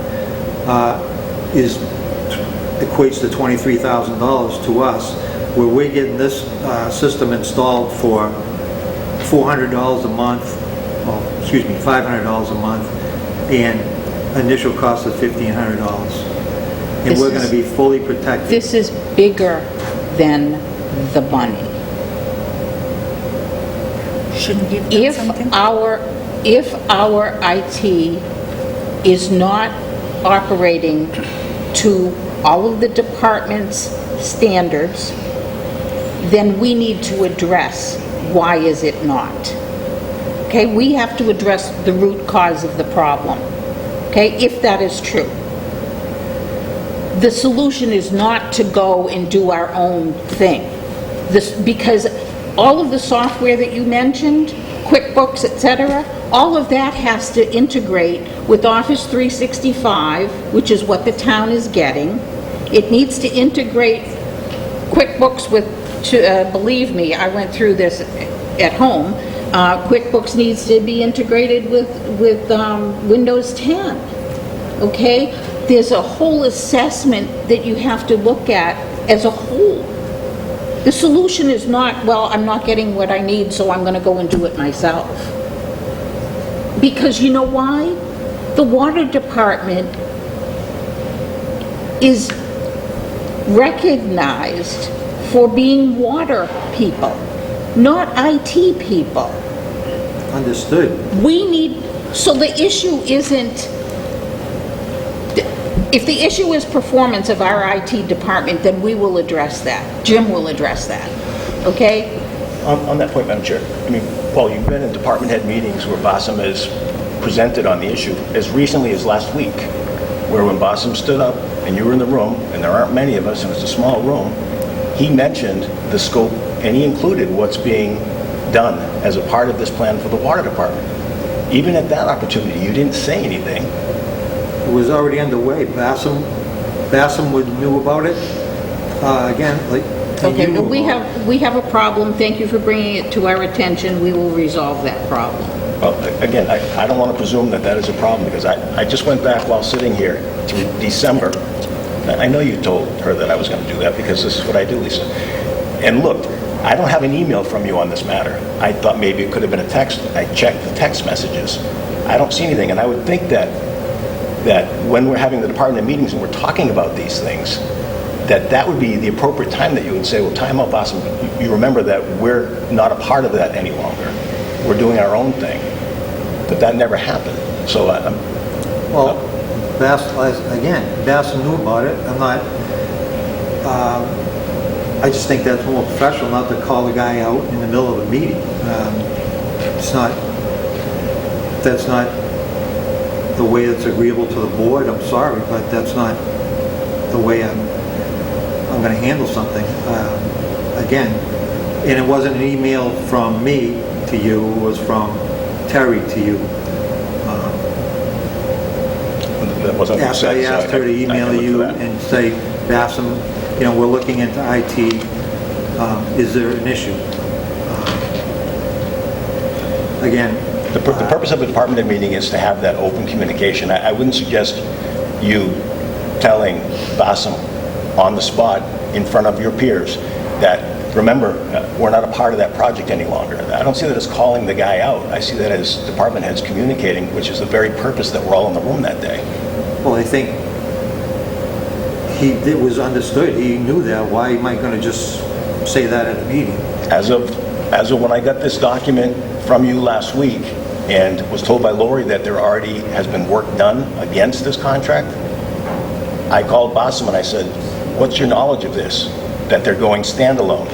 equates to $23,000 to us, where we're getting this system installed for $400 a month, $500 a month, and initial cost of $1,500. And we're going to be fully protected.
This is bigger than the money.
Shouldn't give them
If
something?
if our IT is not operating to all of the department's standards, then we need to address why is it not. Okay, we have to address the root cause of the problem. Okay, if that is true. The solution is not to go and do our own thing. Because all of the software that you mentioned, QuickBooks, etc., all of that has to integrate with Office 365, which is what the town is getting. It needs to integrate QuickBooks with, believe me, I went through this at home. QuickBooks needs to be integrated with Windows 10. Okay? There's a whole assessment that you have to look at as a whole. The solution is not, well, I'm not getting what I need, so I'm going to go and do it myself. Because you know why? The water department is recognized for being water people, not IT people.
Understood.
So the issue isn't, if the issue is performance of our IT department, then we will address that. Jim will address that, okay?
On that point, Madam Chair, I mean, Paul, you've been in department head meetings where Bassam has presented on the issue as recently as last week, where when Bassam stood up and you were in the room, and there aren't many of us, and it's a small room, he mentioned the scope, and he included what's being done as a part of this plan for the water department. Even at that opportunity, you didn't say anything.
It was already underway. Bassam knew about it. Again, like.
Okay, well, we have a problem. Thank you for bringing it to our attention. We will resolve that problem.
Well, again, I don't want to presume that that is a problem, because I just went back while sitting here to December. I know you told her that I was going to do that, because this is what I do, Lisa. And look, I don't have an email from you on this matter. I thought maybe it could have been a text. I checked the text messages. I don't see anything, and I would think that when we're having the department meetings and we're talking about these things, that would be the appropriate time that you would say, well, time out, Bassam. You remember that we're not a part of that any longer. We're doing our own thing. But that never happened. So,
Bassam knew about it. I just think that's more professional not to call the guy out in the middle of a meeting. That's not the way that's agreeable to the board. I'm sorry, but that's not the way I'm going to handle something. Again, and it wasn't an email from me to you, it was from Terry to you.
that wasn't what you said.
I asked her to email you and say, Bassam, we're looking into IT. Is there an issue? Again,
The purpose of the department head meeting is to have that open communication. I wouldn't suggest you telling Bassam on the spot in front of your peers that, remember, we're not a part of that project any longer. I don't see that as calling the guy out. I see that as department heads communicating, which is the very purpose that we're all in the room that day.
well, I think it was understood, he knew that, why am I gonna just say that at a meeting?
As of when I got this document from you last week and was told by Lori that there already has been work done against this contract, I called Bossum and I said, what's your knowledge of this, that they're going standalone?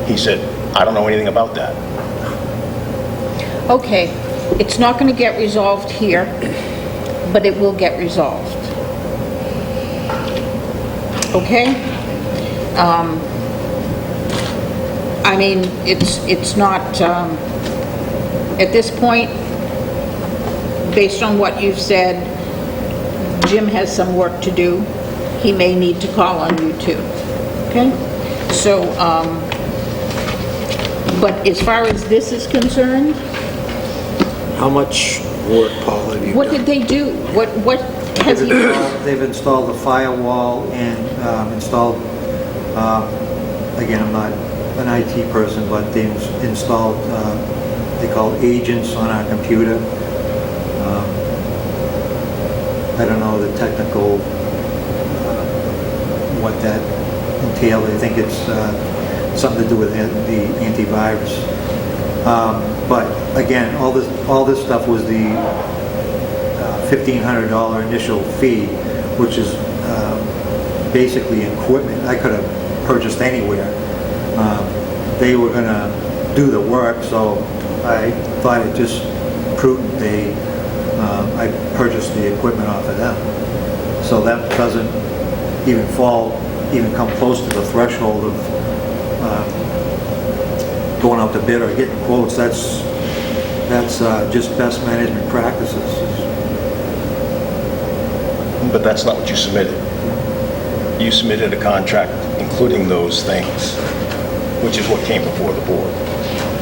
He said, I don't know anything about that.
Okay, it's not going to get resolved here, but it will get resolved. Okay? I mean, it's not, at this point, based on what you've said, Jim has some work to do. He may need to call on you too. Okay? So, but as far as this is concerned,
How much work, Paul, have you done?
what did they do? What has he done?
They've installed a firewall and installed, again, I'm not an IT person, but they installed, they call agents on our computer. I don't know the technical, what that entailed. I think it's something to do with the antivirus. But again, all this stuff was the $1,500 initial fee, which is basically equipment I could have purchased anywhere. They were going to do the work, so I thought it just prudent I purchased the equipment off of them. So that doesn't even come close to the threshold of going out to bid or getting quotes. That's just best management practices.
But that's not what you submitted. You submitted a contract including those things, which is what came before the board.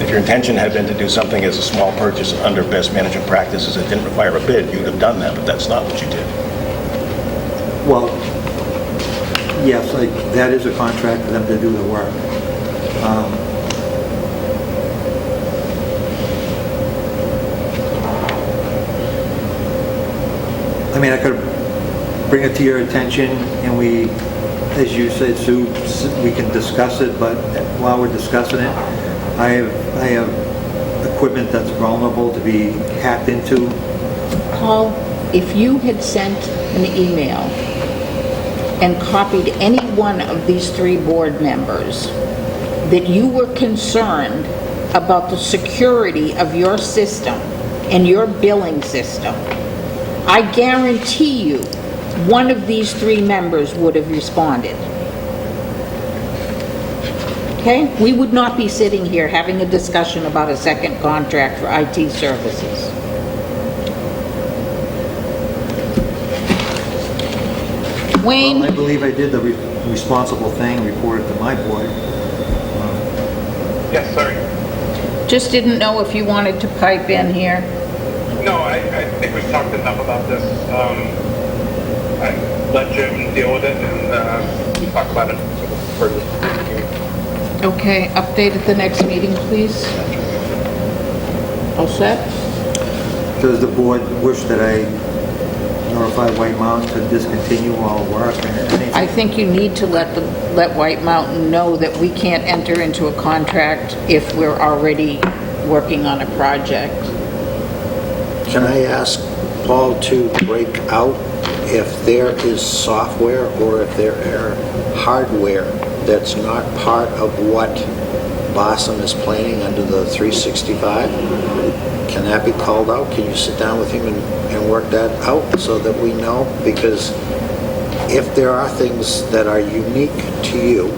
If your intention had been to do something as a small purchase under best management practices that didn't require a bid, you'd have done that, but that's not what you did.
Well, yes, that is a contract for them to do the work. I mean, I could bring it to your attention and we, as you said, Sue, we can discuss it, but while we're discussing it, I have equipment that's vulnerable to be hacked into.
Paul, if you had sent an email and copied any one of these 3 board members that you were concerned about the security of your system and your billing system, I guarantee you one of these 3 members would have responded. Okay? We would not be sitting here having a discussion about a second contract for IT services. Wayne?
Well, I believe I did the responsible thing, reported to my board.
Yes, sorry.
Just didn't know if you wanted to pipe in here.
No, I think we've talked enough about this. I let Jim deal with it and we'll talk about it further.
Okay, update at the next meeting, please. All set?
Does the board wish that I notify White Mountain to discontinue all work and anything?
I think you need to let White Mountain know that we can't enter into a contract if we're already working on a project.
Can I ask Paul to break out if there is software or if there are hardware that's not part of what Bossum is planning under the 365? Can that be called out? Can you sit down with him and work that out so that we know? Because if there are things that are unique to you,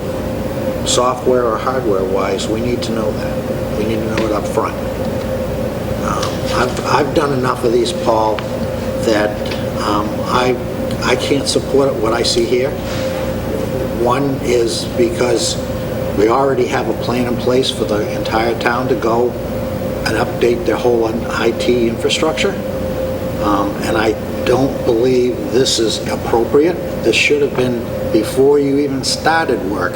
software or hardware-wise, we need to know that. We need to know it up front. I've done enough of these, Paul, that I can't support what I see here. One is because we already have a plan in place for the entire town to go and update their whole IT infrastructure. And I don't believe this is appropriate. This should have been, before you even started work,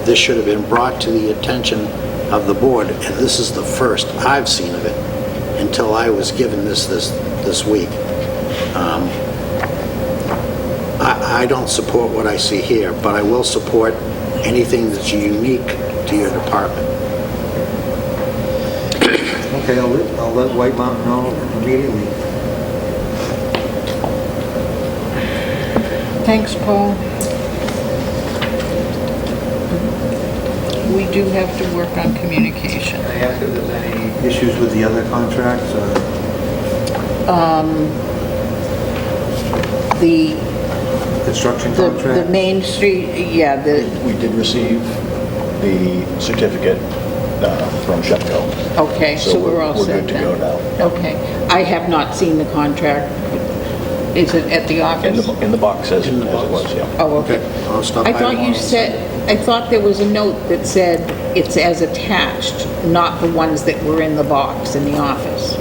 this should have been brought to the attention of the board. And this is the first I've seen of it until I was given this week. I don't support what I see here, but I will support anything that's unique to your department.
Okay, I'll let White Mountain know immediately.
Thanks, Paul. We do have to work on communication.
Can I ask if there's any issues with the other contracts, or?
The
Construction
The
contract?
Main Street, yeah,
We did receive the certificate from SHEPCO.
okay, so we're all set
We're good to
then.
go now.
Okay. I have not seen the contract. Is it at the
In
office?
the box as it was, yeah.
Oh, okay.
I'll stop
I
by
thought you
tomorrow.
said, I thought there was a note that said it's as attached, not the ones that were in the box in the office.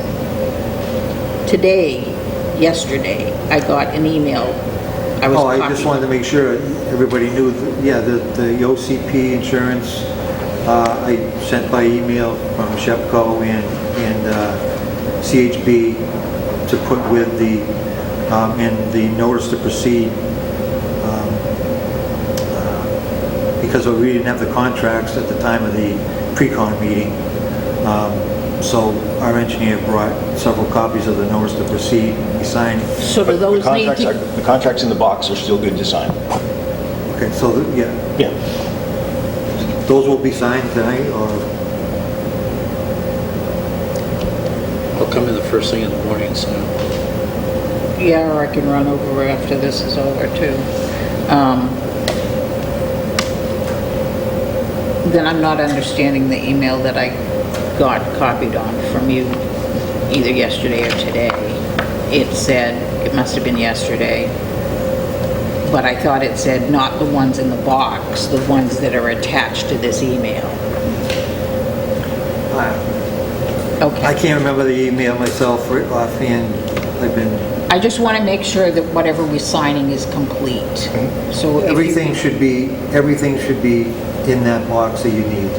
Today, yesterday, I got an email. I was
Oh, I just
copied.
wanted to make sure everybody knew, yeah, the OCP insurance, I sent by email from SHEPCO and CHB to put with the, in the notice to proceed, because we didn't have the contracts at the time of the pre-con meeting. So our engineer brought several copies of the notice to proceed. We signed.
So do those need to...
The contracts in the box are still good to sign.
Okay, so, yeah,
Yeah.
those will be signed tonight, or?
I'll come in the first thing in the morning, so.
Yeah, or I can run over after this is over, too. Then I'm not understanding the email that I got copied on from you either yesterday or today. It said, it must have been yesterday, but I thought it said not the ones in the box, the ones that are attached to this email.
I
Okay.
can't remember the email myself offhand. I've been,
I just want to make sure that whatever we're signing is complete. So if you-
everything should be in that box that you need.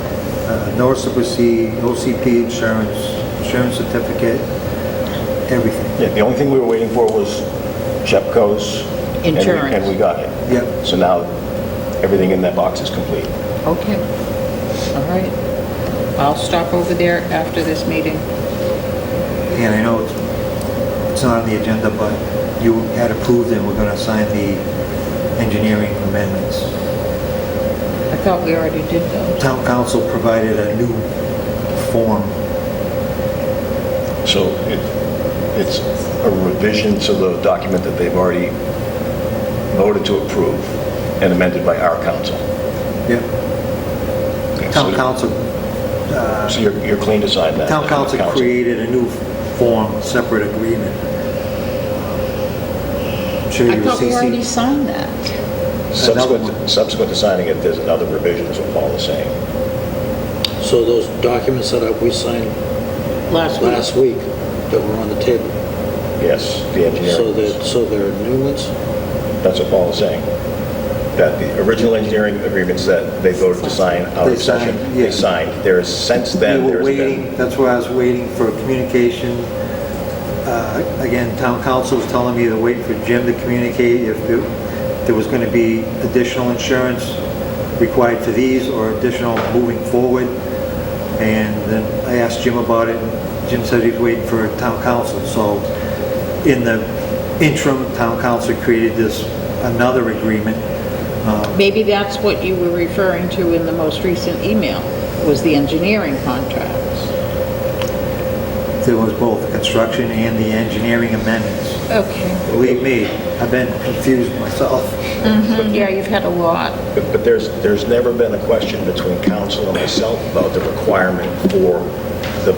Notice to proceed, OCP insurance certificate, everything.
Yeah, the only thing we were waiting for was SHEPCO's.
Insurance.
And we got it.
Yep.
So now, everything in that box is complete.
Okay, all right. I'll stop over there after this meeting.
And I know it's not on the agenda, but you had approved and we're going to sign the engineering amendments.
I thought we already did those.
Town council provided a new form.
So it's a revision to the document that they've already voted to approve and amended by our council.
Yep.
Okay,
Town
so-
council,
So you're clean to sign that?
town council created a new form, separate agreement. I'm sure
I
you
thought we already
received.
signed that.
Subsequent to signing it, there's another revision, is what Paul is saying.
So those documents that we signed last week that were on the table,
Yes, the engineering.
so they're new ones?
That's what Paul is saying. That the original engineering agreements that they voted to sign out
They
of session,
signed,
they
yeah.
signed. There is, since
We
then,
were
there's
waiting,
been...
that's why I was waiting for communication. Again, town council was telling me to wait for Jim to communicate if there was going to be additional insurance required for these or additional moving forward. And then I asked Jim about it, and Jim said he's waiting for town council. So in the interim, town council created another agreement.
Maybe that's what you were referring to in the most recent email, was the engineering contracts.
There was both the construction and the engineering amendments.
Okay.
Believe me, I've been confused myself.
Yeah, you've had a lot.
But there's never been a question between council and myself about the requirement for the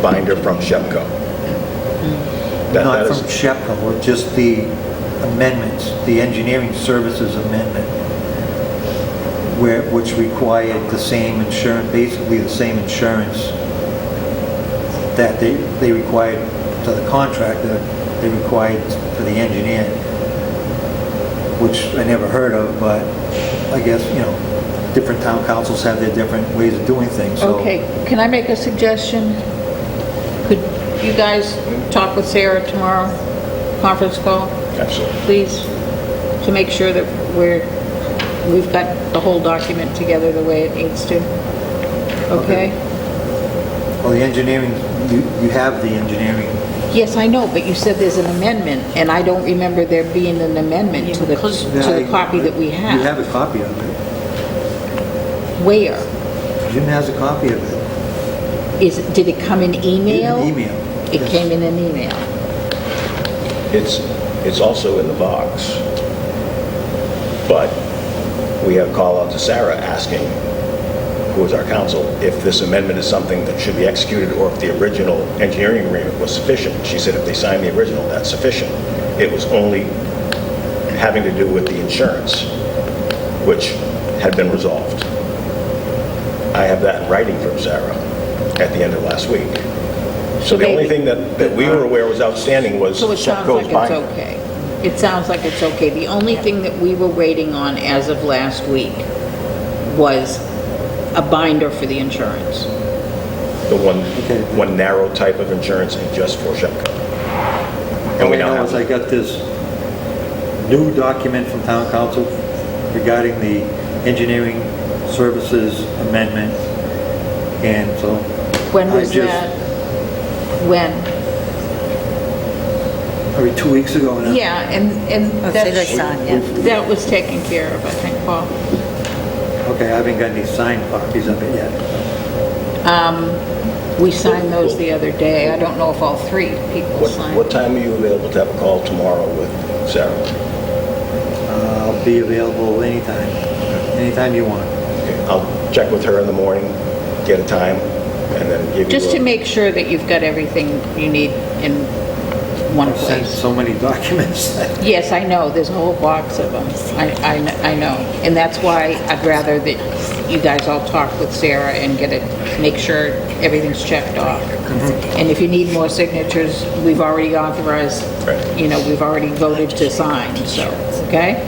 binder from SHEPCO.
Not from SHEPCO, just the amendments, the engineering services amendment, which required the same insurance, basically the same insurance that they required to the contractor, they required for the engineer, which I never heard of, but I guess, different town councils have their different ways of doing things, so.
Okay, can I make a suggestion? Could you guys talk with Sarah tomorrow, conference call,
Absolutely.
please? to make sure that we've got the whole document together the way it needs to. Okay?
Well, the engineering, you have the engineering.
Yes, I know, but you said there's an amendment, and I don't remember there being an amendment to the copy that we have.
You have a copy of it.
Where?
Jim has a copy of it.
Did it come in email?
In email.
It
Yes.
came in an email.
It's also in the box, but we have called out to Sarah asking, who is our counsel, if this amendment is something that should be executed or if the original engineering agreement was sufficient. She said if they signed the original, that's sufficient. It was only having to do with the insurance, which had been resolved. I have that in writing from Sarah at the end of last week. So the only thing that we were aware was outstanding was
So it sounds like it's okay. It sounds like it's okay. The only thing that we were waiting on as of last week was a binder for the insurance.
The one narrow type of insurance and just for Shepco. And we
All I
now
know
have
is I got this new document from town council regarding the engineering services amendment, and so.
When was
I just-
that? When?
Probably 2 weeks ago now.
Yeah, and that was taken care of, I think, Paul.
Okay, I haven't got any signed copies of it yet.
We signed those the other day. I don't know if all three people signed.
What time are you available to have a call tomorrow with Sarah?
I'll be available anytime you want.
Okay, I'll check with her in the morning, get a time, and then give you...
Just to make sure that you've got everything you need in one
I've sent
place.
so many documents.
Yes, I know, there's a whole box of them. I know. And that's why I'd rather that you guys all talk with Sarah and make sure everything's checked off. And if you need more signatures, we've already authorized, we've already voted to sign, so, okay?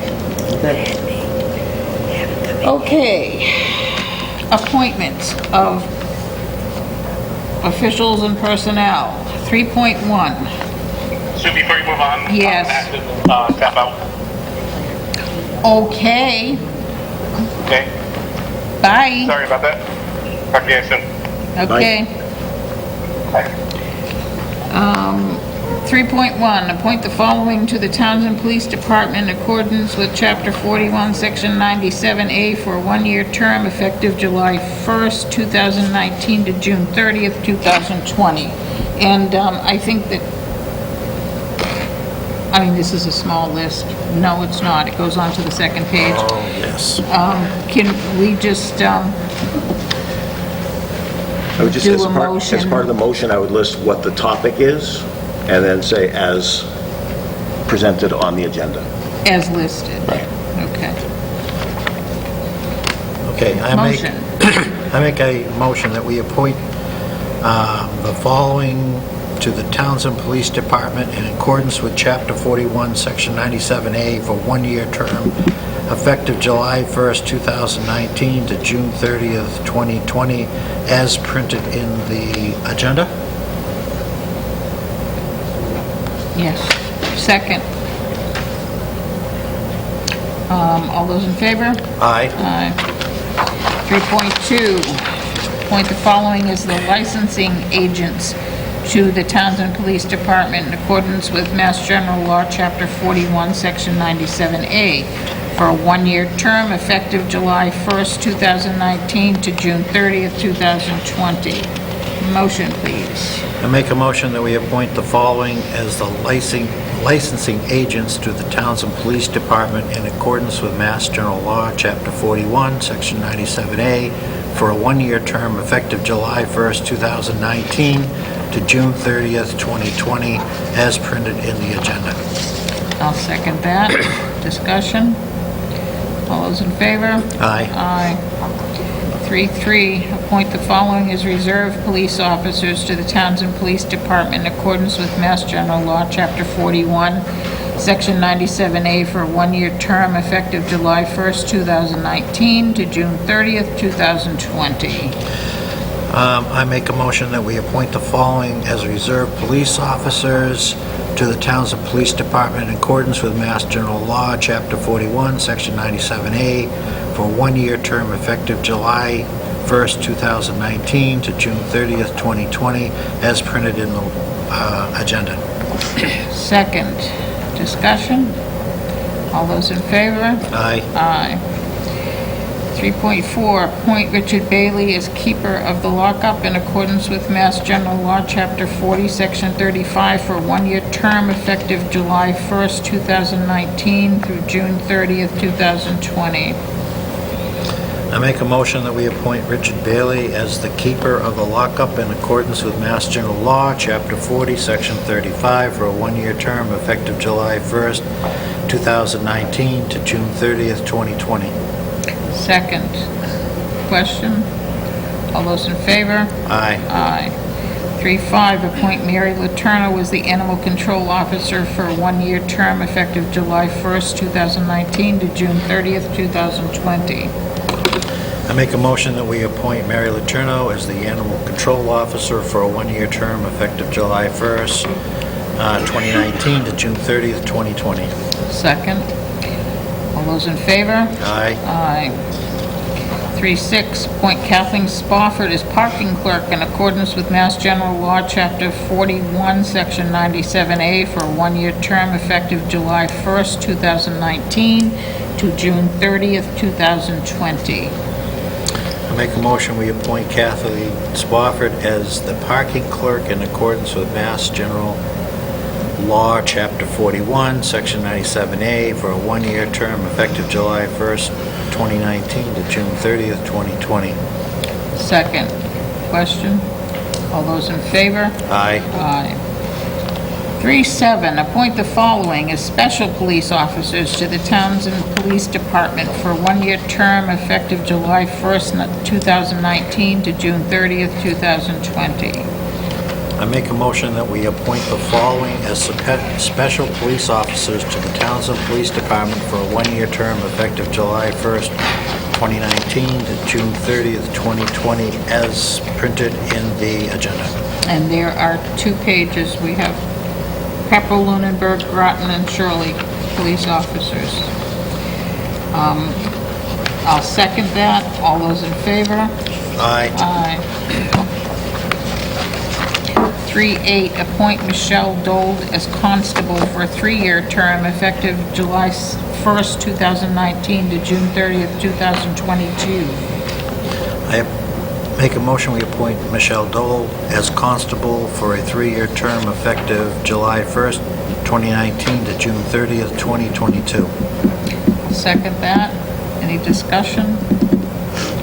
Okay. Appointments of officials and personnel, 3.1.
So before you move on,
Yes.
I have to step out.
Okay,
Okay,
bye.
sorry about that. Talk to you guys soon.
Okay.
Bye.
3.1, appoint the following to the Townsend Police Department in accordance with Chapter 41, Section 97A for a one-year term effective July 1st, 2019 to June 30th, 2020. And I think that, this is a small list. No, it's not. It goes on to the second page.
Oh, yes.
Can we just
I would just,
do
as
a
part
motion?
of the motion, I would list what the topic is, and then say as presented on the agenda.
As listed.
Right.
Okay.
Okay, I make a motion that we appoint the following to the Townsend Police Department in accordance with Chapter 41, Section 97A for one-year term, effective July 1st, 2019 to June 30th, 2020, as printed in the agenda.
Yes. Second. All those in favor?
Aye.
Aye. 3.2, appoint the following as the licensing agents to the Townsend Police Department in accordance with Mass General Law, Chapter 41, Section 97A, for a one-year term effective July 1st, 2019 to June 30th, 2020. Motion, please.
I make a motion that we appoint the following as the licensing agents to the Townsend Police Department in accordance with Mass General Law, Chapter 41, Section 97A, for a one-year term effective July 1st, 2019 to June 30th, 2020, as printed in the agenda.
I'll second that. Discussion? All those in favor?
Aye.
Aye. 3.3, appoint the following as reserve police officers to the Townsend Police Department in accordance with Mass General Law, Chapter 41, Section 97A for a one-year term effective July 1st, 2019 to June 30th, 2020.
I make a motion that we appoint the following as reserve police officers to the Townsend Police Department in accordance with Mass General Law, Chapter 41, Section 97A, for a one-year term effective July 1st, 2019 to June 30th, 2020, as printed in the agenda.
Second. Discussion? All those in favor?
Aye.
Aye. 3.4, appoint Richard Bailey as keeper of the lockup in accordance with Mass General Law, Chapter 40, Section 35, for a one-year term effective July 1st, 2019 through June 30th, 2020.
I make a motion that we appoint Richard Bailey as the keeper of the lockup in accordance with Mass General Law, Chapter 40, Section 35, for a one-year term effective July 1st, 2019 to June 30th, 2020.
Second. Question? All those in favor?
Aye.
Aye. 3.5, appoint Mary Letourneau as the Animal Control Officer for a one-year term effective July 1st, 2019 to June 30th, 2020.
I make a motion that we appoint Mary Letourneau as the Animal Control Officer for a one-year term effective July 1st, 2019 to June 30th, 2020.
Second. All those in favor?
Aye.
Aye. 3.6, appoint Kathleen Spofford as parking clerk in accordance with Mass General Law, Chapter 41, Section 97A, for a one-year term effective July 1st, 2019 to June 30th, 2020.
I make a motion we appoint Kathleen Spofford as the parking clerk in accordance with Mass General Law, Chapter 41, Section 97A, for a one-year term effective July 1st, 2019 to June 30th, 2020.
Second. Question? All those in favor?
Aye.
Aye. 3.7, appoint the following as special police officers to the Townsend Police Department for a one-year term effective July 1st, 2019 to June 30th, 2020.
I make a motion that we appoint the following as special police officers to the Townsend Police Department for a one-year term effective July 1st, 2019 to June 30th, 2020, as printed in the agenda.
And there are 2 pages. We have Pepper, Lunenburg, Groton, and Shirley police officers. I'll second that. All those in favor?
Aye.
Aye. 3.8, appoint Michelle Dold as constable for a 3-year term effective July 1st, 2019 to June 30th, 2022.
I make a motion we appoint Michelle Dole as constable for a 3-year term effective July 1st, 2019 to June 30th, 2022.
Second that. Any discussion?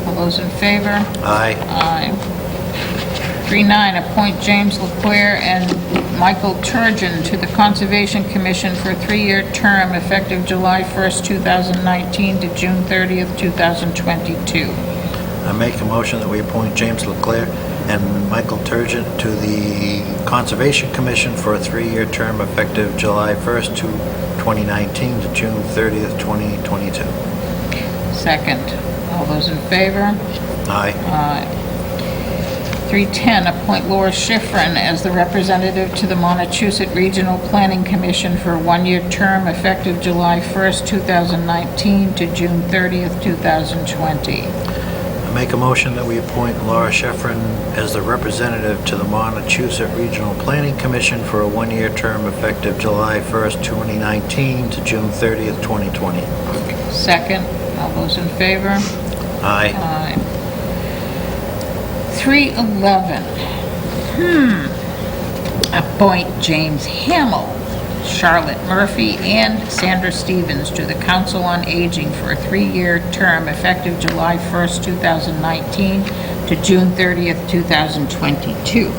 All those in favor?
Aye.
Aye. 3.9, appoint James Leclerc and Michael Turgeon to the Conservation Commission for a 3-year term effective July 1st, 2019 to June 30th, 2022.
I make a motion that we appoint James Leclerc and Michael Turgeon to the Conservation Commission for a 3-year term effective July 1st, 2019 to June 30th, 2022.
Second. All those in favor?
Aye.
Aye. 3.10, appoint Laura Schifrin as the representative to the Montechusett Regional Planning Commission for a 1-year term effective July 1st, 2019 to June 30th, 2020.
I make a motion that we appoint Laura Schifrin as the representative to the Montechusett Regional Planning Commission for a 1-year term effective July 1st, 2019 to June 30th, 2020.
Second. All those in favor?
Aye.
Aye. 3.11, appoint James Hamill, Charlotte Murphy, and Sandra Stevens to the Council on Aging for a 3-year term effective July 1st, 2019 to June 30th, 2022.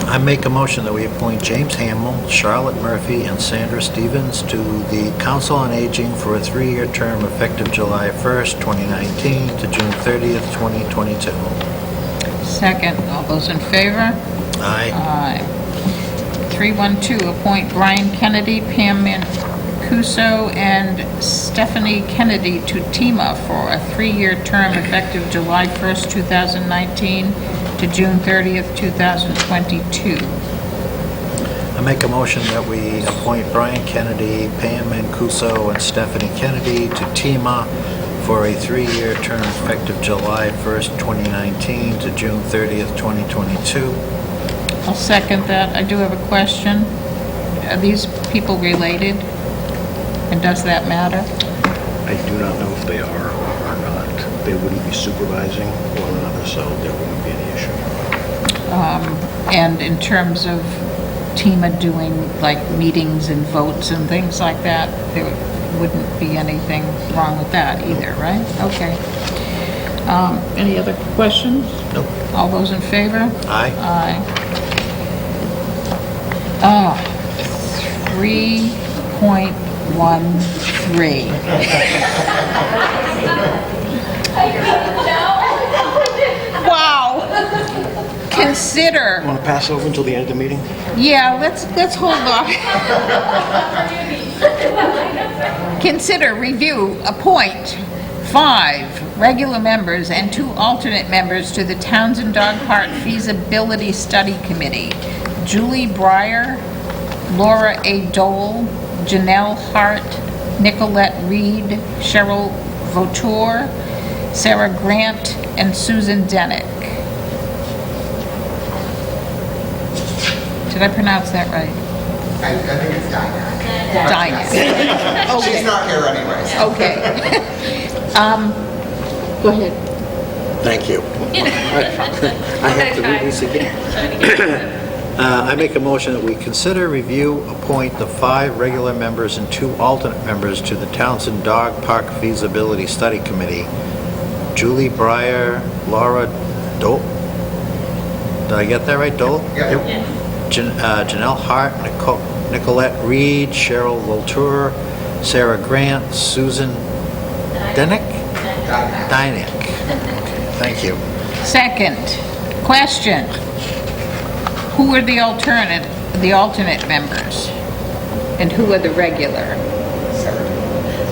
I make a motion that we appoint James Hamill, Charlotte Murphy, and Sandra Stevens to the Council on Aging for a 3-year term effective July 1st, 2019 to June 30th, 2022.
Second. All those in favor?
Aye.
Aye. 3.12, appoint Brian Kennedy, Pam Mancuso, and Stephanie Kennedy to TEMA for a 3-year term effective July 1st, 2019 to June 30th, 2022.
I make a motion that we appoint Brian Kennedy, Pam Mancuso, and Stephanie Kennedy to TEMA for a 3-year term effective July 1st, 2019 to June 30th, 2022.
I'll second that. I do have a question. Are these people related? And does that matter?
I do not know if they are or not. They wouldn't be supervising one another, so there wouldn't be any issue.
And in terms of TEMA doing like meetings and votes and things like that, there wouldn't be anything wrong with that either, right? Okay. Any other questions?
Nope.
All those in favor?
Aye.
Aye. 3.13. Wow. Consider.
Want to pass over until the end of the meeting?
Yeah, let's hold off. Consider, review, appoint 5 regular members and 2 alternate members to the Townsend Dog Park Feasibility Study Committee. Julie Breyer, Laura A. Dole, Janelle Hart, Nicolette Reed, Cheryl Vautour, Sarah Grant, and Susan Denick. Did I pronounce that right?
I think it's Dinah.
Dinah. Okay.
She's not here anyway. So.
Okay. Go ahead.
Thank you. I have to read this again. I make a motion that we consider, review, appoint the 5 regular members and 2 alternate members to the Townsend Dog Park Feasibility Study Committee. Julie Breyer, Laura Dole. Did I get that right, Dole?
Yep.
Janelle Hart, Nicolette Reed, Cheryl Voltour, Sarah Grant, Susan Denick? Dinick. Thank you.
Second, question. Who are the alternate members? And who are the regular?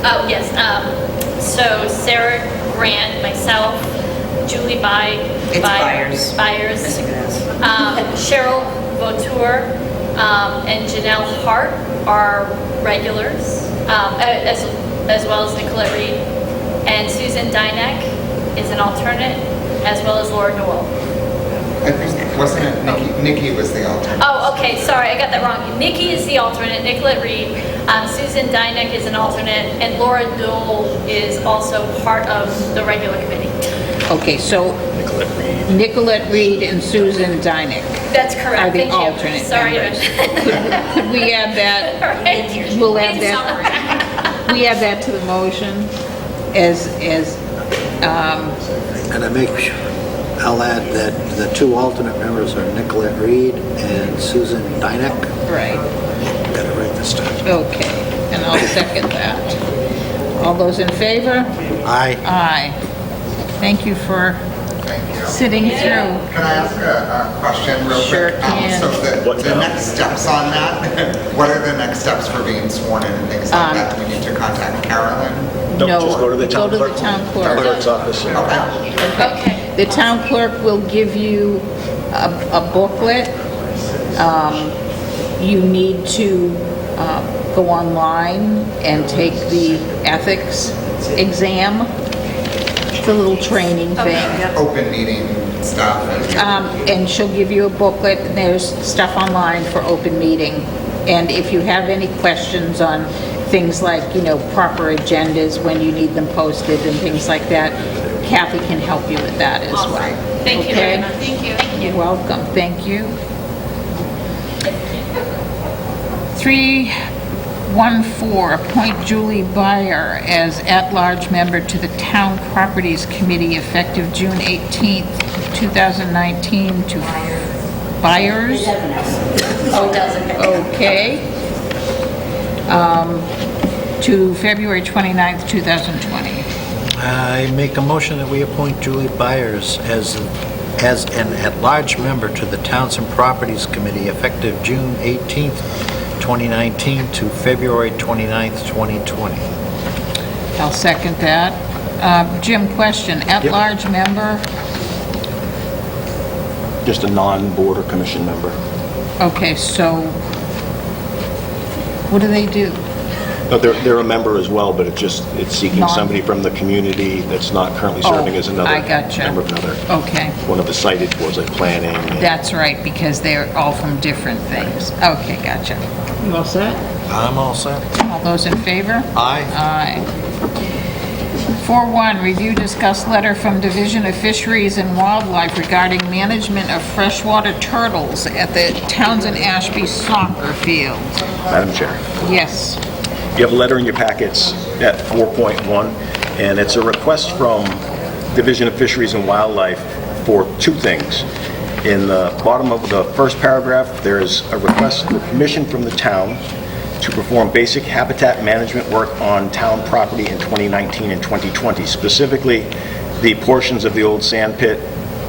Oh, yes. So Sarah Grant, myself, Julie Byers, Cheryl Vautour, and Janelle Hart are regulars, as well as Nicolette Reed. And Susan Dyneck is an alternate, as well as Laura Dole.
I think, wasn't it Nikki? Nikki was the alternate.
Oh, okay, sorry, I got that wrong. Nikki is the alternate, Nicolette Reed. Susan Dyneck is an alternate, and Laura Dole is also part of the regular committee.
Okay, so Nicolette Reed and Susan Dyneck
That's correct.
are the
Thank you.
alternate
Sorry.
members. Could we add that?
Right.
We'll add that. We add that to the motion as
And I'll add that the 2 alternate members are Nicolette Reed and Susan Dyneck.
right.
Gotta write this down.
Okay, and I'll second that. All those in favor?
Aye.
Aye. Thank you for
Thank you.
sitting through.
Can I ask a question real
Sure
quick?
can.
So the next steps on that, what are the next steps for being sworn in and things like that? Do we need to contact Carolyn?
No,
just go to the town clerk.
town clerk.
Clerk's office.
Okay.
The town clerk will give you a booklet. You need to go online and take the ethics exam. It's a little training thing.
Open meeting stuff?
And she'll give you a booklet, and there's stuff online for open meeting. And if you have any questions on things like, proper agendas, when you need them posted and things like that, Kathy can help you with that as well.
Thank you very much. Thank you.
You're welcome, thank you. 314, appoint Julie Byer as at-large member to the Town Properties Committee effective June 18th, 2019 to Byers. Okay. To February 29th, 2020.
I make a motion that we appoint Julie Byers as an at-large member to the Townsend Properties Committee effective June 18th, 2019 to February 29th, 2020.
I'll second that. Jim, question, at-large member?
Just a non-board or commission member.
Okay, so What do they do?
No, they're a member as well, but it's seeking somebody from the community that's not currently serving as another
I gotcha.
member of another.
Okay.
One of the cited was like planning.
That's right, because they're all from different things. Okay, gotcha. You all set?
I'm all set.
All those in favor?
Aye.
Aye. 4.1, review discuss letter from Division of Fisheries and Wildlife regarding management of freshwater turtles at the Townsend Ashby soccer field.
Madam Chair.
Yes.
You have a letter in your packets at 4.1, and it's a request from Division of Fisheries and Wildlife for two things. In the bottom of the first paragraph, there is a request for permission from the town to perform basic habitat management work on town property in 2019 and 2020, specifically the portions of the old sand pit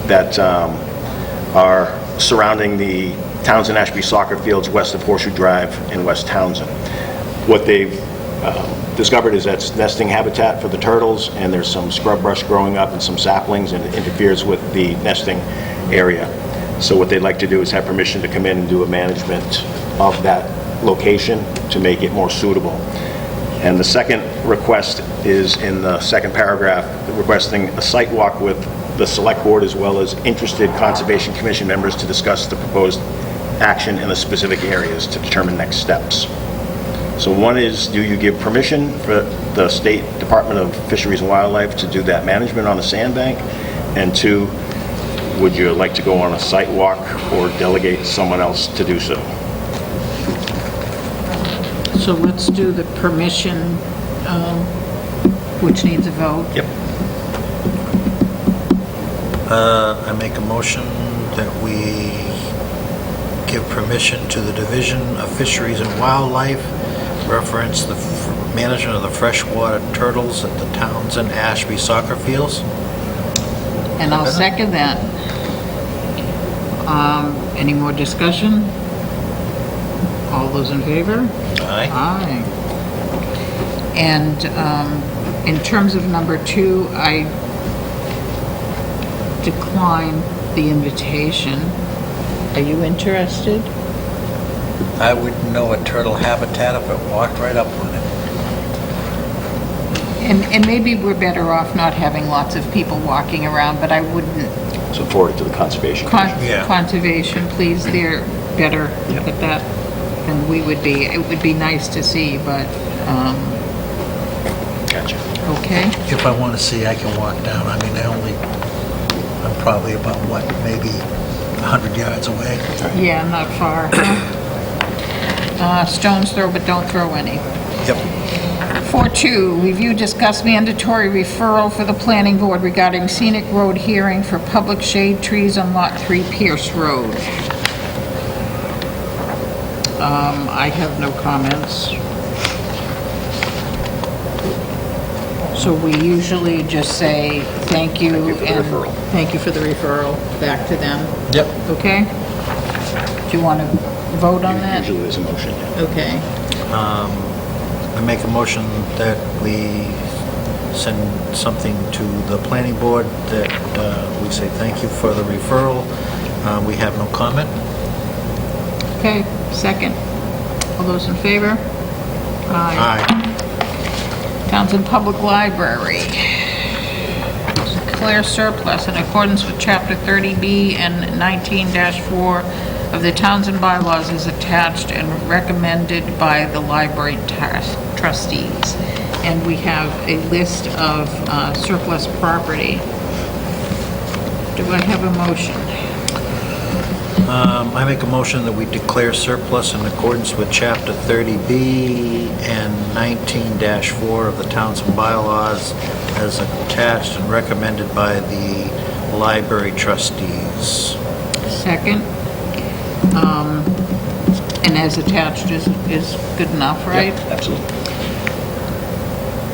that are surrounding the Townsend Ashby soccer fields west of Horseshoe Drive in West Townsend. What they've discovered is that's nesting habitat for the turtles, and there's some scrub brush growing up and some saplings, and it interferes with the nesting area. So what they'd like to do is have permission to come in and do a management of that location to make it more suitable. And the second request is in the second paragraph, requesting a site walk with the Select Board as well as interested Conservation Commission members to discuss the proposed action in the specific areas to determine next steps. So one is, do you give permission for the State Department of Fisheries and Wildlife to do that management on the sandbank? And two, would you like to go on a site walk or delegate someone else to do so?
So let's do the permission, which needs a vote.
Yep.
I make a motion that we give permission to the Division of Fisheries and Wildlife, reference the management of the freshwater turtles at the Townsend Ashby soccer fields.
And I'll second that. Any more discussion? All those in favor?
Aye.
Aye. And in terms of number 2, I decline the invitation. Are you interested?
I wouldn't know a turtle habitat if it walked right up on it.
And maybe we're better off not having lots of people walking around, but I wouldn't.
So forward it to the Conservation Commission.
Yeah.
Conservation, please, they're better at that than we would be. It would be nice to see, but,
Gotcha.
okay.
If I want to see, I can walk down. I mean, I'm probably about, what, maybe 100 yards away.
Yeah, not far. Stones throw, but don't throw any.
Yep.
4.2, review, discuss mandatory referral for the planning board regarding scenic road hearing for public shade trees on Lot 3 Pierce Road. I have no comments. So we usually just say thank you and thank you for the referral back to them.
Yep.
Okay? Do you want to vote on that?
Usually there's a motion.
Okay.
I make a motion that we send something to the planning board that we say thank you for the referral. We have no comment.
Okay, second. All those in favor?
Aye.
Townsend Public Library. Declare surplus in accordance with Chapter 30B and 19-4 of the Townsend bylaws is attached and recommended by the library trustees. And we have a list of surplus property. Do I have a motion?
I make a motion that we declare surplus in accordance with Chapter 30B and 19-4 of the Townsend bylaws as attached and recommended by the library trustees.
Second. And as attached is good enough, right?
Yep, absolutely.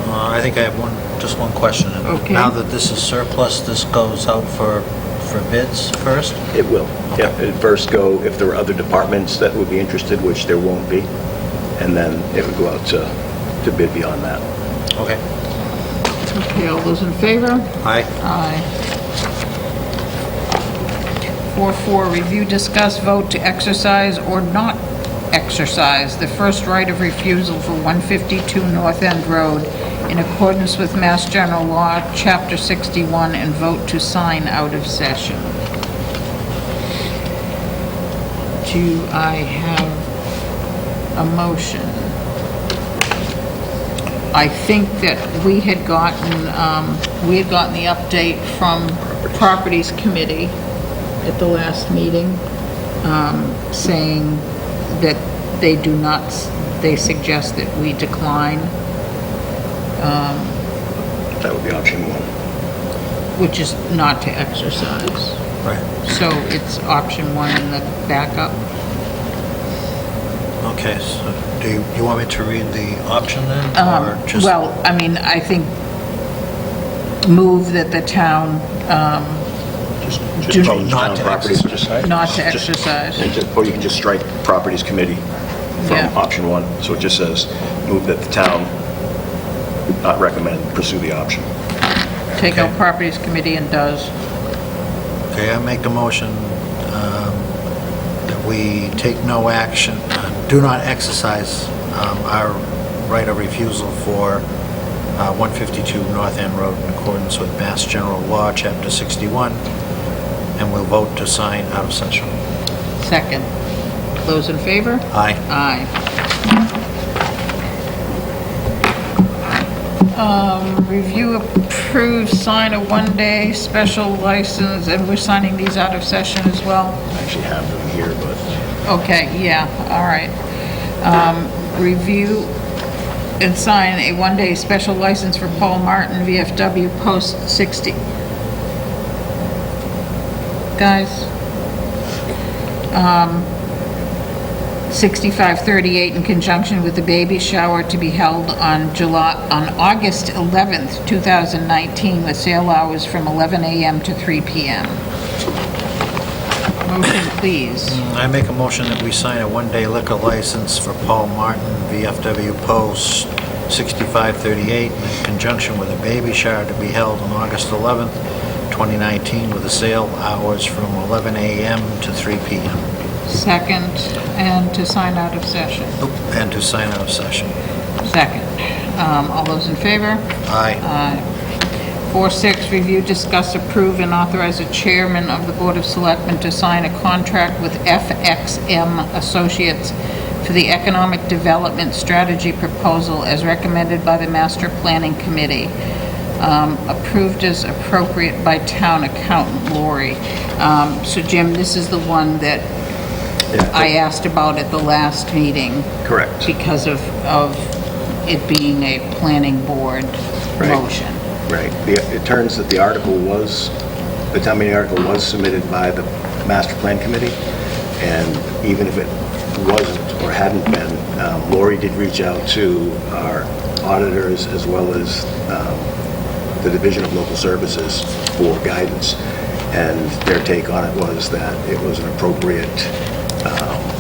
I think I have just one question.
Okay.
Now that this is surplus, this goes out for bids first?
It will. Yeah, it'd first go if there were other departments that would be interested, which there won't be, and then it would go out to bid beyond that.
Okay.
Okay, all those in favor?
Aye.
Aye. 4.4, review, discuss, vote to exercise or not exercise the first right of refusal for 152 North End Road in accordance with Mass General Law, Chapter 61, and vote to sign out of session. Do I have a motion? I think that we had gotten the update from Properties Committee at the last meeting, saying that they suggest that we decline.
That would be option 1.
Which is not to exercise.
Right.
So it's option 1 in the backup.
Okay, so do you want me to read the option then? Or just?
Well, I mean, I think move that the town
Just
Do-
change
Not
town
to
properties.
exercise.
not to exercise.
Or you can just strike Properties Committee from
Yeah.
option 1. So it just says, move that the town not recommend pursue the option.
Take out
Okay.
Properties Committee and does.
Okay, I make a motion that we take no action, do not exercise our right of refusal for 152 North End Road in accordance with Mass General Law, Chapter 61, and we'll vote to sign out of session.
Second. Those in favor?
Aye.
Aye. Review, approve, sign a one-day special license, and we're signing these out of session as well?
I actually have them here, but
Okay, yeah, all right. Review and sign a one-day special license for Paul Martin, VFW, Post 60. Guys, 6538 in conjunction with the baby shower to be held on August 11th, 2019, with sale hours from 11 a.m. to 3 p.m. Motion, please.
I make a motion that we sign a one-day liquor license for Paul Martin, VFW Post 6538, in conjunction with a baby shower to be held on August 11th, 2019, with the sale hours from 11 a.m. to 3 p.m.
Second, and to sign out of session.
And to sign out of session.
Second. All those in favor?
Aye.
Aye. 4.6, review, discuss, approve, and authorize a chairman of the Board of Selectmen to sign a contract with FXM Associates for the Economic Development Strategy Proposal as recommended by the Master Planning Committee. Approved as appropriate by Town Accountant Lori. So Jim, this is the one that I asked about at the last meeting.
correct.
Because of it being a planning board
Right.
motion.
Right. It turns that the town meeting article was submitted by the Master Plan Committee, and even if it wasn't or hadn't been, Lori did reach out to our auditors as well as the Division of Local Services for guidance, and their take on it was that it was an appropriate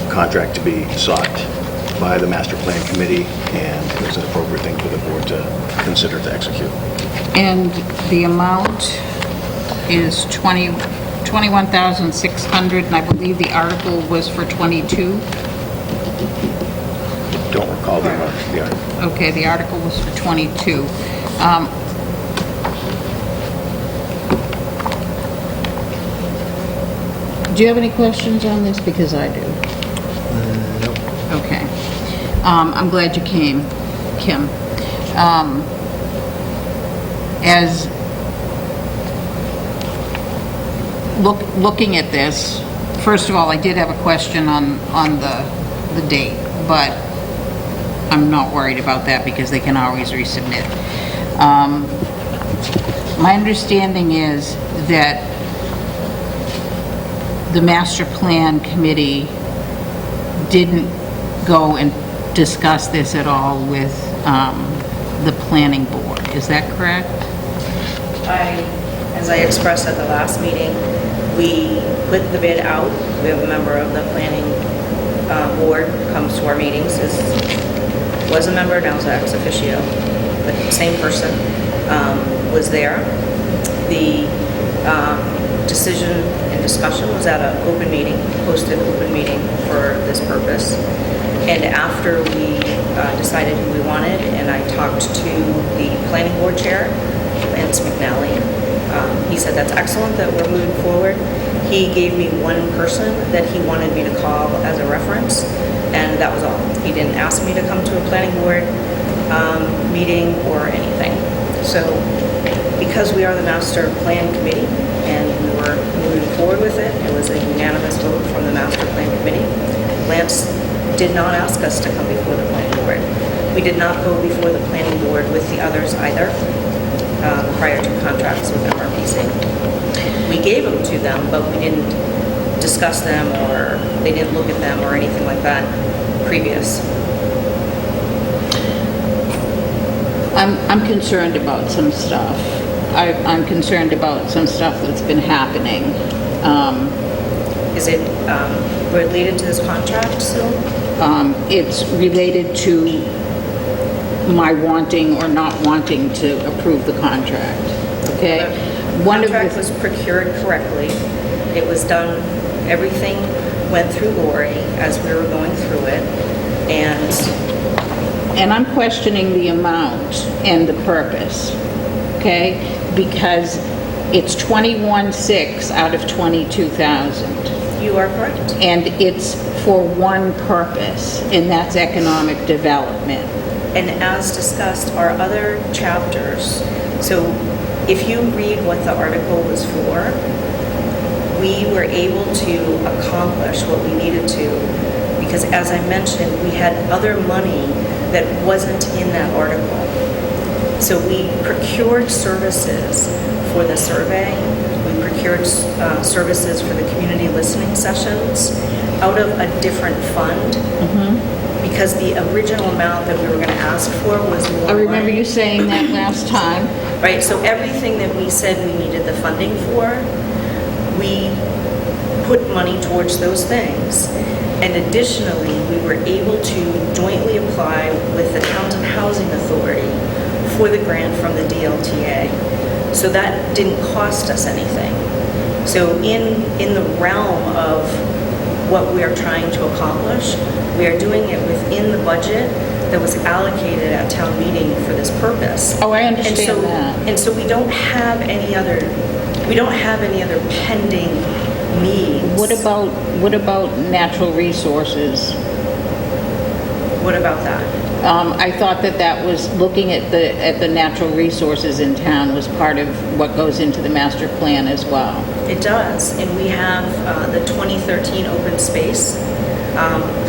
contract to be sought by the Master Plan Committee, and it was an appropriate thing for the board to consider to execute.
And the amount is $21,600, and I believe the article was for 22?
Don't recall the amount of the article.
Okay, the article was for 22. Do you have any questions on this? Because I do.
No.
Okay. I'm glad you came, Kim. As looking at this, first of all, I did have a question on the date, but I'm not worried about that because they can always resubmit. My understanding is that the Master Plan Committee didn't go and discuss this at all with the Planning Board. Is that correct?
As I expressed at the last meeting, we put the bid out. We have a member of the planning board comes to our meetings, was a member, now is an ex officio, but same person was there. The decision and discussion was at an open meeting, posted open meeting for this purpose. And after we decided who we wanted, and I talked to the planning board chair, Lance McNally, he said that's excellent that we're moving forward. He gave me one person that he wanted me to call as a reference, and that was all. He didn't ask me to come to a planning board meeting or anything. So because we are the master plan committee and we were moving forward with it, it was a unanimous vote from the master plan committee. Lance did not ask us to come before the planning board. We did not go before the planning board with the others either, prior to contracts with MRPC. We gave them to them, but we didn't discuss them, or they didn't look at them or anything like that previous.
I'm concerned about some stuff. I'm concerned about some stuff that's been happening.
Is it related to this contract still?
It's related to my wanting or not wanting to approve the contract, okay?
The contract was procured correctly. It was done, everything went through Lori as we were going through it,
and I'm questioning the amount and the purpose, okay? Because it's 21,600 out of 22,000.
You are correct.
And it's for one purpose, and that's economic development.
And as discussed, our other chapters, so if you read what the article was for, we were able to accomplish what we needed to, because as I mentioned, we had other money that wasn't in that article. So we procured services for the survey, we procured services for the community listening sessions out of a different fund, because the original amount that we were going to ask for was more.
I remember you saying that last time.
Right, so everything that we said we needed the funding for, we put money towards those things. And additionally, we were able to jointly apply with the Townsend Housing Authority for the grant from the DLTA. So that didn't cost us anything. So in the realm of what we are trying to accomplish, we are doing it within the budget that was allocated at town meeting for this purpose.
Oh, I understand that.
And so we don't have any other pending needs.
What about natural resources?
What about that?
I thought that was looking at the natural resources in town was part of what goes into the master plan as well.
It does, and we have the 2013 open space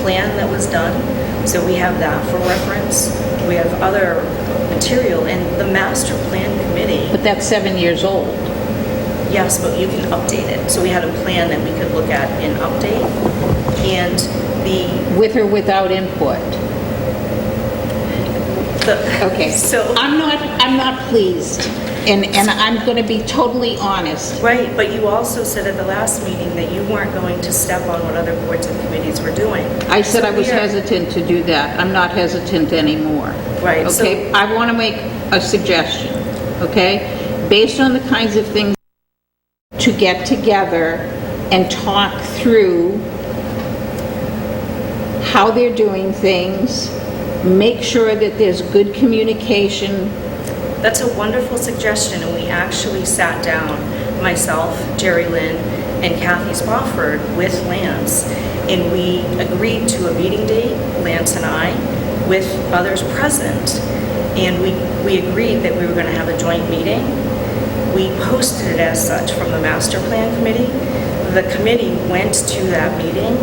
plan that was done, so we have that for reference. We have other material, and the master plan committee.
But that's 7 years old.
Yes, but you can update it. So we had a plan that we could look at and update, and the
with or without input. Okay,
so
I'm not pleased, and I'm going to be totally honest.
Right, but you also said at the last meeting that you weren't going to step on what other boards and committees were doing.
I said I was hesitant to do that. I'm not hesitant anymore.
Right.
Okay, I want to make a suggestion, okay? Based on the kinds of things to get together and talk through how they're doing things, make sure that there's good communication.
That's a wonderful suggestion, and we actually sat down, myself, Jerry Lynn, and Kathy Spofford with Lance, and we agreed to a meeting date, Lance and I, with others present, and we agreed that we were going to have a joint meeting. We posted it as such from the master plan committee. The committee went to that meeting,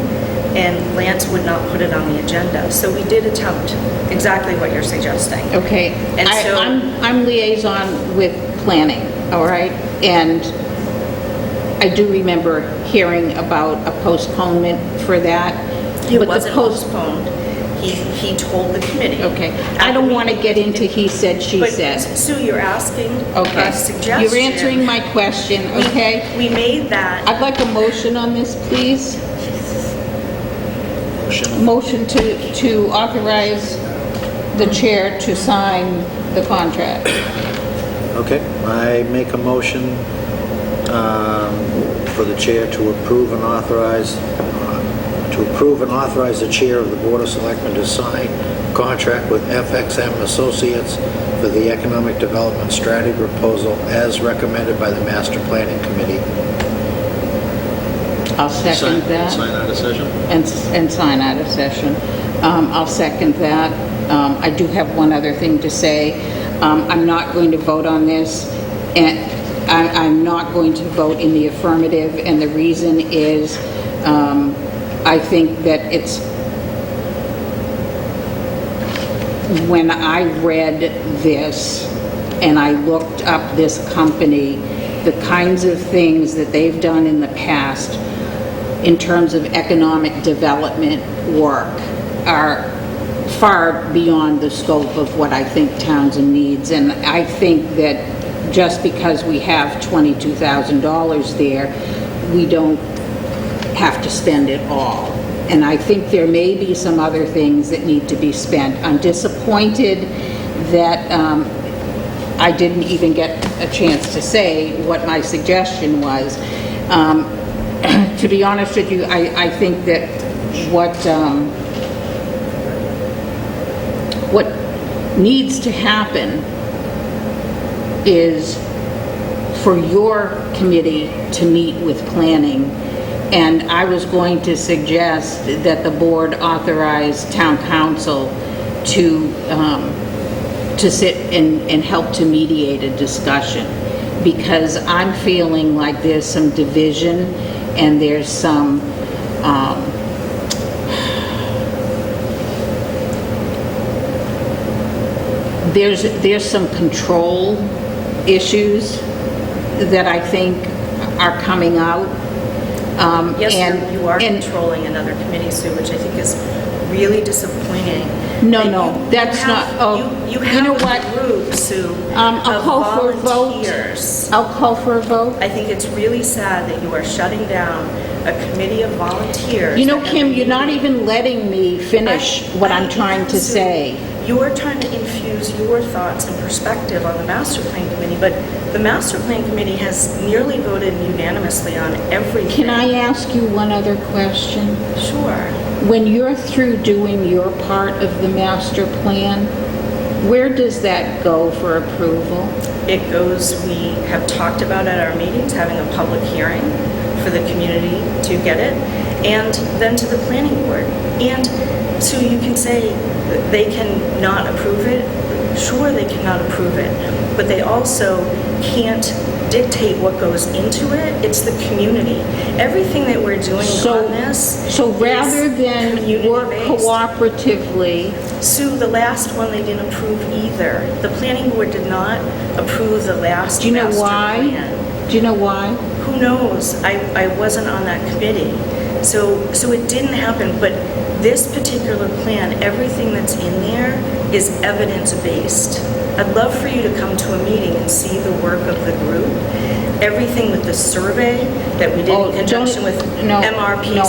and Lance would not put it on the agenda. So we did attempt exactly what you're suggesting.
Okay,
and so
I'm liaison with planning, all right? And I do remember hearing about a postponement for that.
It wasn't postponed. He told the committee.
Okay, I don't want to get into he said, she said.
Sue, you're asking
okay.
a suggestion.
You're answering my question, okay?
We made that.
I'd like a motion on this, please. Motion to authorize the chair to sign the contract.
Okay, I make a motion for the chair to approve and authorize the chair of the Board of Selectmen to sign contract with FXM Associates for the Economic Development Strategy Proposal as recommended by the Master Planning Committee.
I'll second that.
Sign out of session?
And sign out of session. I'll second that. I do have one other thing to say. I'm not going to vote on this, and I'm not going to vote in the affirmative, and the reason is I think that it's, when I read this and I looked up this company, the kinds of things that they've done in the past in terms of economic development work are far beyond the scope of what I think Townsend needs. And I think that just because we have $22,000 there, we don't have to spend it all. And I think there may be some other things that need to be spent. I'm disappointed that I didn't even get a chance to say what my suggestion was. To be honest with you, I think that what needs to happen is for your committee to meet with planning, and I was going to suggest that the board authorize town council to sit and help to mediate a discussion, because I'm feeling like there's some division and there's some there's some control issues that I think are coming out.
Yes, you are controlling another committee, Sue, which I think is really disappointing.
No, that's not. Oh,
you have
you know what?
a group, Sue,
I'll
of
call for a vote.
volunteers.
I'll call for a vote.
I think it's really sad that you are shutting down a committee of volunteers.
You know, Kim, you're not even letting me finish what I'm trying to say.
You are trying to infuse your thoughts and perspective on the Master Plan Committee, but the Master Plan Committee has nearly voted unanimously on everything.
Can I ask you one other question?
Sure.
When you're through doing your part of the master plan, where does that go for approval?
It goes, we have talked about at our meetings, having a public hearing for the community to get it, and then to the planning board. And so you can say that they can not approve it. Sure, they cannot approve it, but they also can't dictate what goes into it. It's the community. Everything that we're doing on this.
So rather than work cooperatively.
Sue, the last one they didn't approve either. The planning board did not approve the last master plan.
Do you know why? Do you know why?
Who knows? I wasn't on that committee. So it didn't happen, but this particular plan, everything that's in there is evidence-based. I'd love for you to come to a meeting and see the work of the group. Everything with the survey that we did in conjunction with MRPC.
No,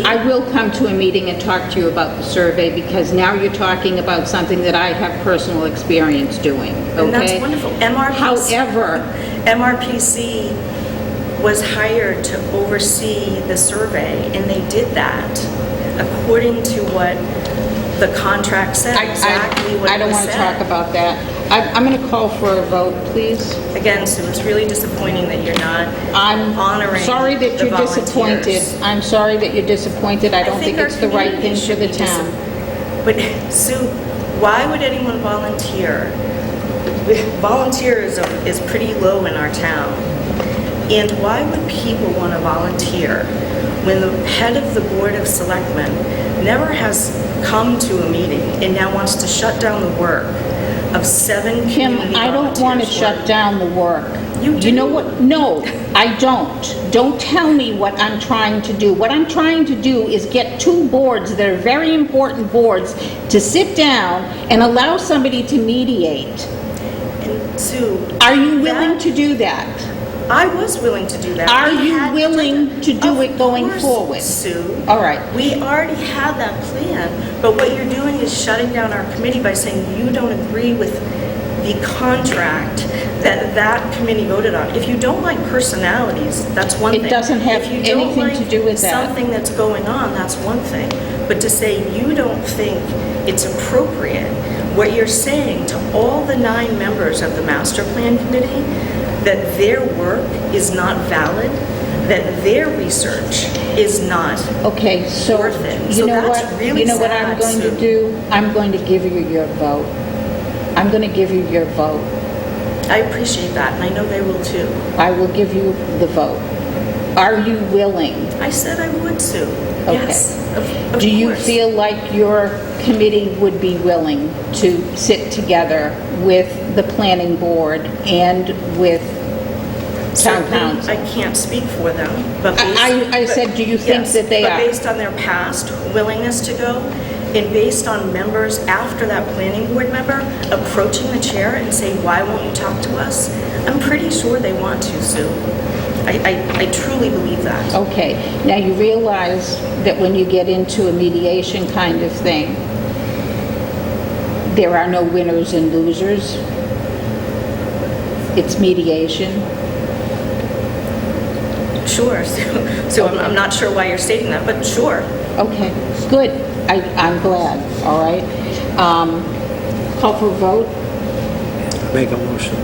I will come to a meeting and talk to you about the survey, because now you're talking about something that I have personal experience doing, okay?
And that's wonderful.
However,
MRPC was hired to oversee the survey, and they did that according to what the contract said, exactly what it was said.
I don't want to talk about that. I'm going to call for a vote, please.
Again, Sue, it's really disappointing that you're not honoring
I'm sorry that
the
you're disappointed.
volunteers.
I'm sorry that you're disappointed. I don't think it's the right thing for the town.
But Sue, why would anyone volunteer? Volunteer is pretty low in our town. And why would people want to volunteer when the head of the Board of Selectmen never has come to a meeting and now wants to shut down the work of 7
Kim,
community
I don't want to shut down the work.
You do.
You know what? No, I don't. Don't tell me what I'm trying to do. What I'm trying to do is get 2 boards that are very important boards to sit down and allow somebody to mediate.
And Sue,
are you willing to do that?
I was willing to do that.
Are you willing to do it going forward?
Sue.
All right.
We already had that plan, but what you're doing is shutting down our committee by saying you don't agree with the contract that committee voted on. If you don't like personalities, that's one thing.
It doesn't have
If you don't
anything
like
to do with that.
something that's going on, that's one thing. But to say you don't think it's appropriate, what you're saying to all the 9 members of the master plan committee, that their work is not valid, that their research is not
Okay, so
worth it.
you
So
know
that's
what?
really
You know what I'm
sad,
going to
Sue.
do? I'm going to give you your vote. I'm going to give you your vote.
I appreciate that, and I know they will too.
I will give you the vote. Are you willing?
I said I would, Sue.
Okay.
Yes, of
Do you
course.
feel like your committee would be willing to sit together with the planning board and with town
Certainly,
council?
I can't speak for them, but
I said, do you think
yes,
that they
but
are?
based on their past willingness to go, and based on members after that planning board member approaching the chair and saying, why won't you talk to us? I'm pretty sure they want to, Sue. I truly believe that.
Okay, now you realize that when you get into a mediation kind of thing, there are no winners and losers. It's mediation.
Sure, so I'm not sure why you're stating that, but sure.
Okay, good. I'm glad, all right. Call for a vote?
Make a motion.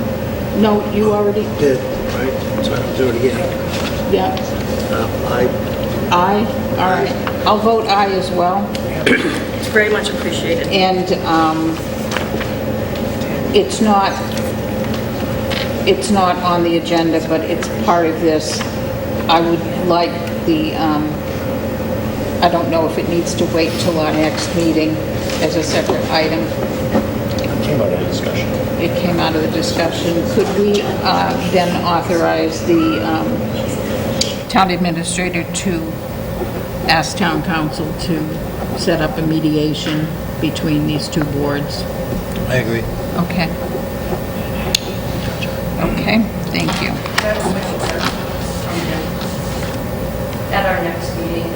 No, you already,
Did, right? So I'll do it again.
yeah.
Aye.
Aye, all right. I'll vote aye as well.
It's very much appreciated.
And it's not on the agenda, but it's part of this. I would like the, I don't know if it needs to wait till our next meeting as a separate item.
It came out of the discussion.
It came out of the discussion. Could we then authorize the town administrator to ask town council to set up a mediation between these 2 boards?
I agree.
Okay. Okay, thank you.
At our next meeting.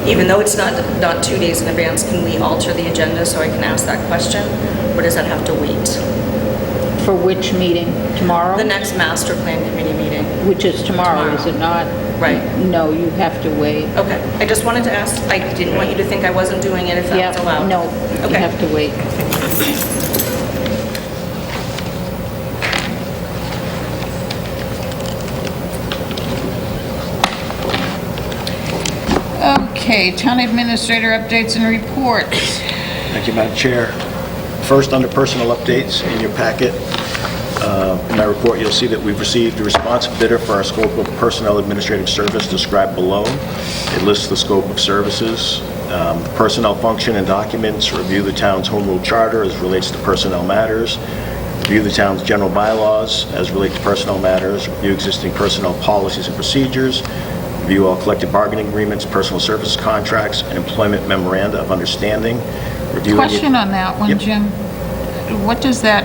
Even though it's not 2 days in advance, can we alter the agenda so I can ask that question? Or does that have to wait?
For which meeting? Tomorrow?
The next master plan committee meeting.
Which is tomorrow, is it not?
Right.
No, you have to wait.
Okay, I just wanted to ask, I didn't want you to think I wasn't doing it if that was allowed.
No, you
Okay.
have to wait. Okay, town administrator updates and reports.
Thank you, Madam Chair. First, under personal updates in your packet, in my report, you'll see that we've received a responsive bidder for our scope of personnel administrative service described below. It lists the scope of services, personnel function and documents, review the town's home rule charter as relates to personnel matters, review the town's general bylaws as relate to personnel matters, review existing personnel policies and procedures, review all collective bargaining agreements, personal services contracts, and employment memoranda of understanding. Review any-
Question on that one,
Yep.
Jim. What does that,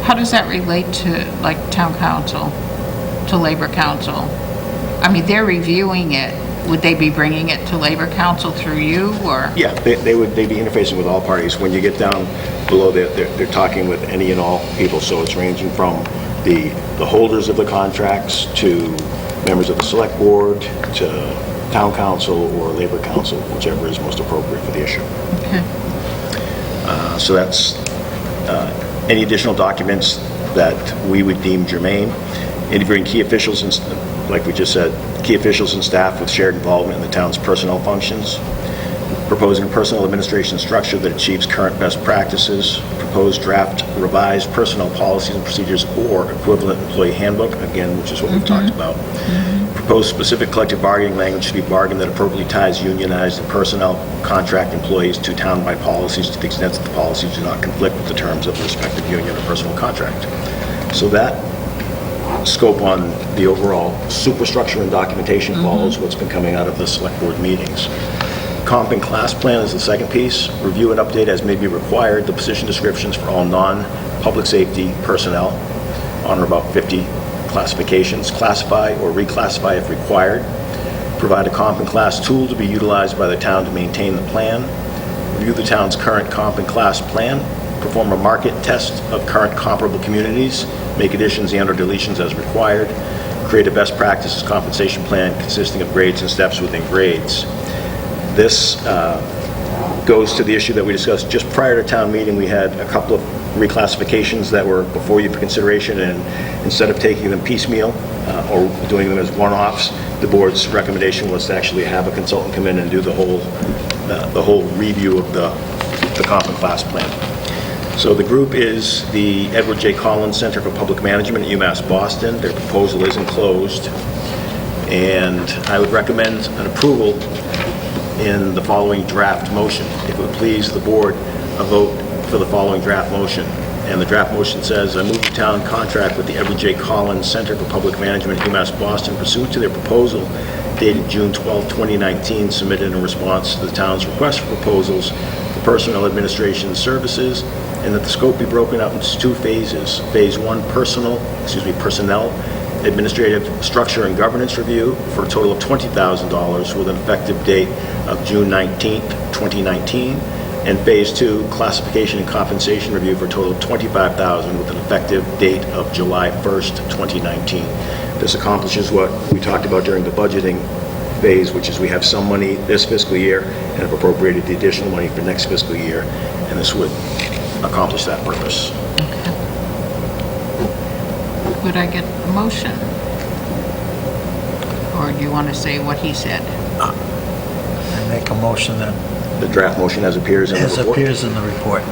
how does that relate to, like, town council, to labor council? I mean, they're reviewing it. Would they be bringing it to labor council through you, or?
Yeah, they'd be interfacing with all parties. When you get down below, they're talking with any and all people, so it's ranging from the holders of the contracts to members of the select board to town council or labor council, whichever is most appropriate for the issue.
Okay.
So that's any additional documents that we would deem germane. Interviewing key officials, and like we just said, key officials and staff with shared involvement in the town's personnel functions. Proposing a personnel administration structure that achieves current best practices. Proposed draft revised personnel policies and procedures or equivalent employee handbook, again, which is what we've talked about. Proposed specific collective bargaining language to be bargained that appropriately ties unionized and personnel contract employees to town-wide policies to the extent that the policies do not conflict with the terms of the respective union or personal contract. So that scope on the overall superstructure and documentation follows what's been coming out of the select board meetings. Comp and class plan is the second piece. Review and update as may be required the position descriptions for all non-public safety personnel on or about 50 classifications. Classify or reclassify if required. Provide a comp and class tool to be utilized by the town to maintain the plan. Review the town's current comp and class plan. perform a market test of current comparable communities, make additions and or deletions as required, create a best practices compensation plan consisting of grades and steps within grades. This goes to the issue that we discussed just prior to town meeting. We had a couple of reclassifications that were before you for consideration, and instead of taking them piecemeal or doing them as one-offs, the board's recommendation was to actually have a consultant come in and do the whole review of the comp and class plan. So the group is the Edward J. Collins Center for Public Management at UMass Boston. Their proposal is enclosed, and I would recommend an approval in the following draft motion. If it would please the board, a vote for the following draft motion. And the draft motion says, I move the town contract with the Edward J. Collins Center for Public Management at UMass Boston pursuant to their proposal dated June 12, 2019, submitted in response to the town's request for proposals for personnel administration services, and that the scope be broken up into two phases. Phase 1, personnel administrative structure and governance review for a total of $20,000 with an effective date of June 19th, 2019. And Phase 2, classification and compensation review for a total of $25,000 with an effective date of July 1st, 2019. This accomplishes what we talked about during the budgeting phase, which is we have some money this fiscal year and have appropriated the additional money for next fiscal year, and this would accomplish that purpose.
Would I get a motion? Or do you want to say what he said?
I make a motion that
The draft motion as appears in the report.
appears in the report.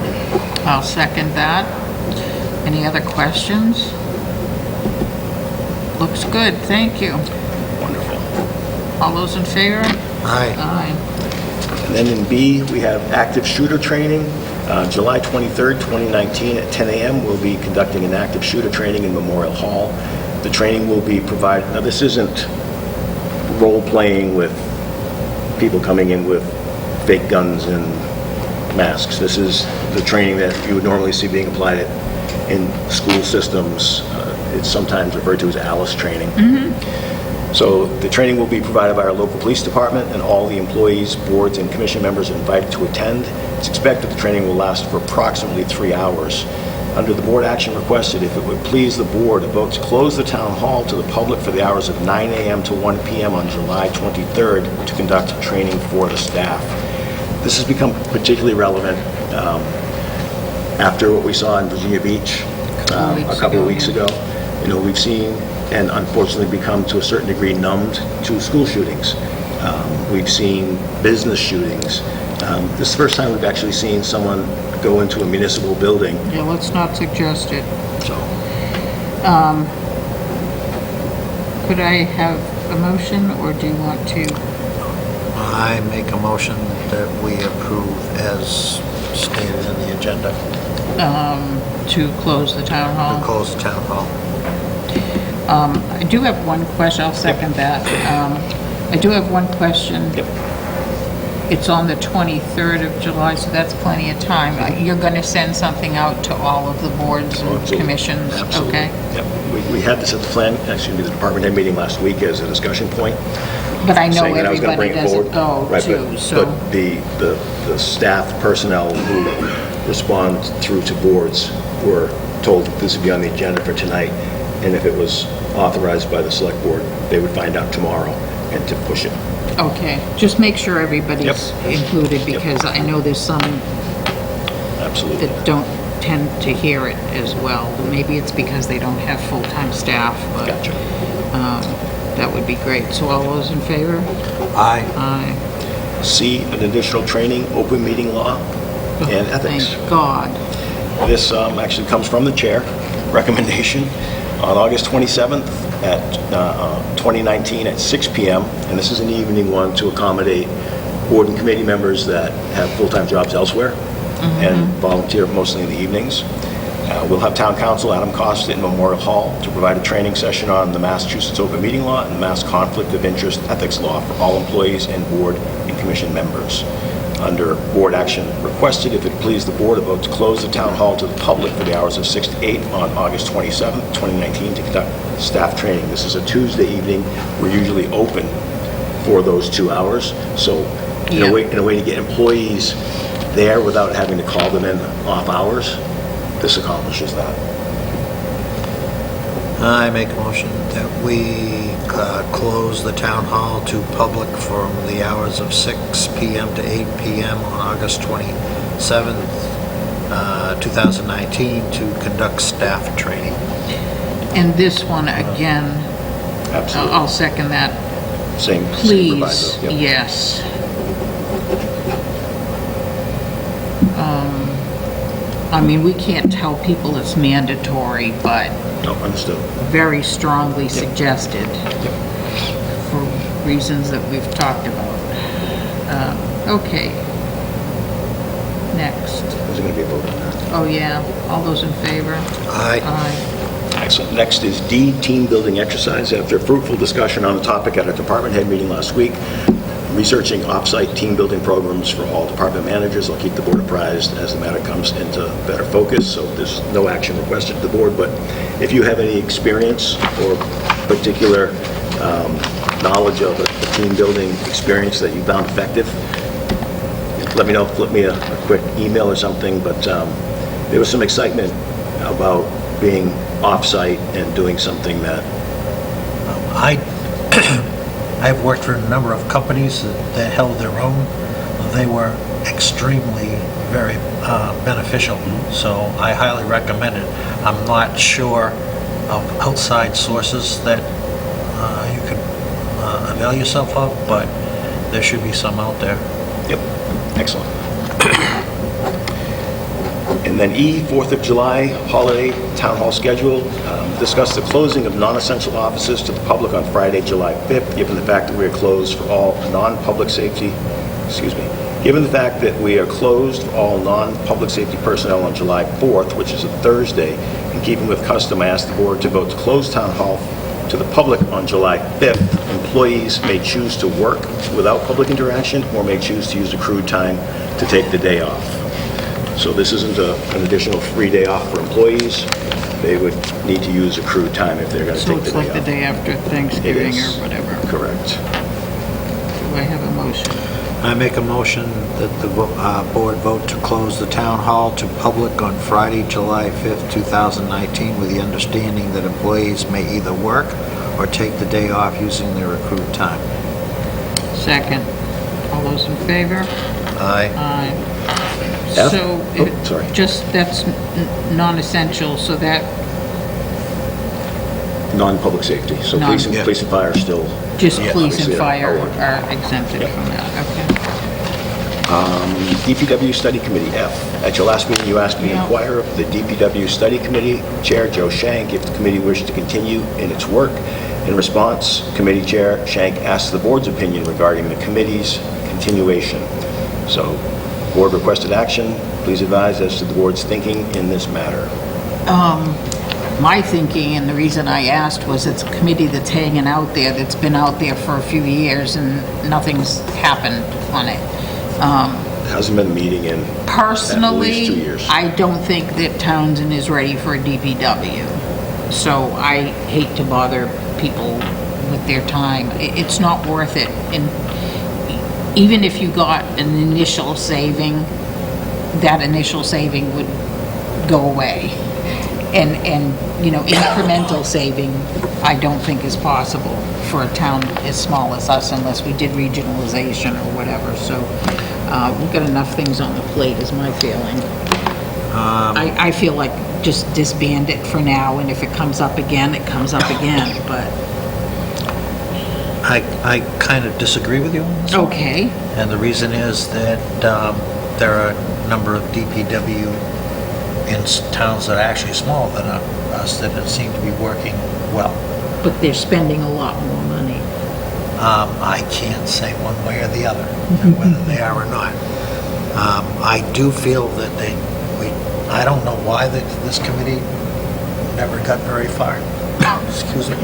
I'll second that. Any other questions? Looks good, thank you.
Wonderful.
All those in favor?
Aye.
Aye.
And then in B, we have active shooter training. July 23rd, 2019 at 10 a.m. We'll be conducting an active shooter training in Memorial Hall. The training will be provided, now this isn't role-playing with people coming in with fake guns and masks. This is the training that you would normally see being applied in school systems. It's sometimes referred to as ALICE training. So the training will be provided by our local police department, and all the employees, boards, and commission members are invited to attend. It's expected the training will last for approximately 3 hours. Under the board action requested, if it would please the board, a vote to close the town hall to the public for the hours of 9 a.m. to 1 p.m. on July 23rd to conduct training for the staff. This has become particularly relevant after what we saw in Virginia Beach a couple of weeks ago. You know, we've seen and unfortunately become to a certain degree numbed to school shootings. We've seen business shootings. This is the first time we've actually seen someone go into a municipal building.
Yeah, let's not suggest it.
So,
could I have a motion, or do you want to?
I make a motion that we approve as stated in the agenda.
To close the town hall?
To close the town hall.
I do have one question, I'll second that. I do have one question. It's on the 23rd of July, so that's plenty of time. You're going to send something out to all of the boards and
Absolutely.
commissions?
Absolutely.
Okay.
Yep. We had this at the plan, actually, the department head meeting last week as a discussion point.
But I know
saying that I was gonna
everybody
bring it
doesn't
forward.
go
Right,
too, so.
But the staff personnel who respond through to boards were told that this would be on the agenda for tonight, and if it was authorized by the select board, they would find out tomorrow and to push it.
Okay, just make sure everybody's included, because I know there's some
Absolutely.
that don't tend to hear it as well. Maybe it's because they don't have full-time staff, but that would be great. So all those in favor?
Aye.
Aye.
C, an additional training, open meeting law and ethics.
Thank God.
This actually comes from the chair, recommendation, on August 27th at 2019 at 6 p.m. And this is an evening one to accommodate board and committee members that have full-time jobs elsewhere and volunteer mostly in the evenings. We'll have town council Adam Costa in Memorial Hall to provide a training session on the Massachusetts open meeting law and the Mass Conflict of Interest ethics law for all employees and board and commission members. Under board action requested, if it please the board, a vote to close the town hall to the public for the hours of 6 to 8 on August 27th, 2019 to conduct staff training. This is a Tuesday evening. We're usually open for those 2 hours. So in a way to get employees there without having to call them in off hours, this accomplishes that.
I make a motion that we close the town hall to public from the hours of 6 PM to 8 PM on August 27th, 2019, to conduct staff training.
And this one, again,
Absolutely.
I'll second that.
Same
Please,
proviso, yep.
yes. I mean, we can't tell people it's mandatory, but
No, understood.
very strongly suggested for reasons that we've talked about. Okay. Next.
There's going to be a vote on that.
Oh, yeah. All those in favor?
Aye.
Aye.
Excellent. Next is D, team building exercise. After a fruitful discussion on the topic at a department head meeting last week, researching off-site team building programs for all department managers. I'll keep the board apprised as the matter comes into better focus, so there's no action requested to the board, but if you have any experience or particular knowledge of a team building experience that you found effective, let me know, flip me a quick email or something, but there was some excitement about being off-site and doing something that
I've worked for a number of companies that held their own. They were extremely very beneficial, so I highly recommend it. I'm not sure of outside sources that you could avail yourself of, but there should be some out there.
Yep, excellent. And then E, 4th of July, holiday town hall schedule. Discuss the closing of non-essential offices to the public on Friday, July 5th, given the fact that we are closed for all non-public safety, given the fact that we are closed for all non-public safety personnel on July 4th, which is a Thursday, in keeping with custom, I ask the board to vote to close town hall to the public on July 5th. Employees may choose to work without public interaction or may choose to use accrued time to take the day off. So this isn't an additional free day off for employees. They would need to use accrued time if they're going to
So
take the
it's
day off.
like the day after Thanksgiving
It
or
is.
whatever.
Correct.
Do I have a motion?
I make a motion that the board vote to close the town hall to public on Friday, July 5th, 2019, with the understanding that employees may either work or take the day off using their accrued time.
Second. All those in favor?
Aye.
Aye.
F?
So,
Oh, sorry.
just, that's non-essential, so that,
Non-public safety, so police and fire are still...
just
Yeah,
police
obviously
and fire
are-
are exempted from that, okay.
DPW Study Committee, F. At your last meeting, you asked me to
Yeah.
inquire of the DPW Study Committee Chair, Joe Shank, if the committee wished to continue in its work. In response, Committee Chair Shank asked the board's opinion regarding the committee's continuation. So, board requested action. Please advise as to the board's thinking in this matter.
My thinking, and the reason I asked, was it's a committee that's hanging out there, that's been out there for a few years, and nothing's happened on it.
Hasn't been meeting in at least 2
Personally,
years.
I don't think that Townsend is ready for a DPW. So I hate to bother people with their time. It's not worth it. And even if you got an initial saving, that initial saving would go away. And you know, incremental saving, I don't think is possible for a town as small as us unless we did regionalization or whatever. So we've got enough things on the plate is my feeling. I feel like just disband it for now, and if it comes up again, it comes up again, but...
I kind of disagree with you on this one.
Okay.
And the reason is that there are a number of DPW in towns that are actually smaller than us that seem to be working well.
But they're spending a lot more money.
I can't say one way or the other, whether they are or not. I do feel that I don't know why this committee never got very far. Excuse me.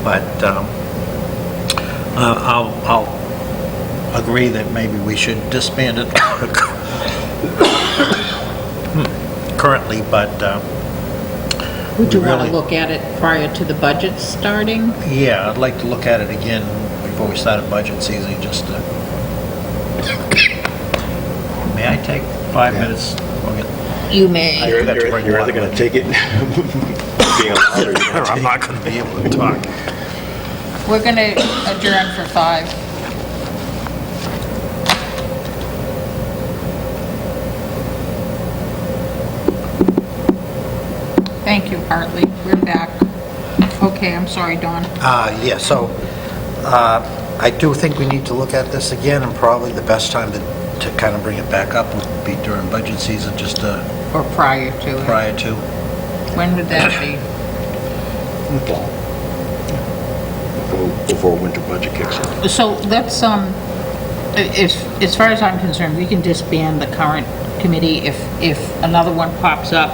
But I'll agree that maybe we should disband it currently, but
Would you want
really-
to look at it prior to the budget starting?
yeah, I'd like to look at it again before we start a budget season, just to May I take 5 minutes?
You may.
You're either going to take it being allowed, or you're gonna
I'm not going to be able to talk.
We're going to adjourn for 5. Thank you, Hartley. We're back. Okay, I'm sorry, Dawn.
Yeah, so I do think we need to look at this again, and probably the best time to kind of bring it back up would be during budget season, just
Or prior to it.
prior to.
When would that be?
before winter budget kicks in.
So let's, as far as I'm concerned, we can disband the current committee if another one pops up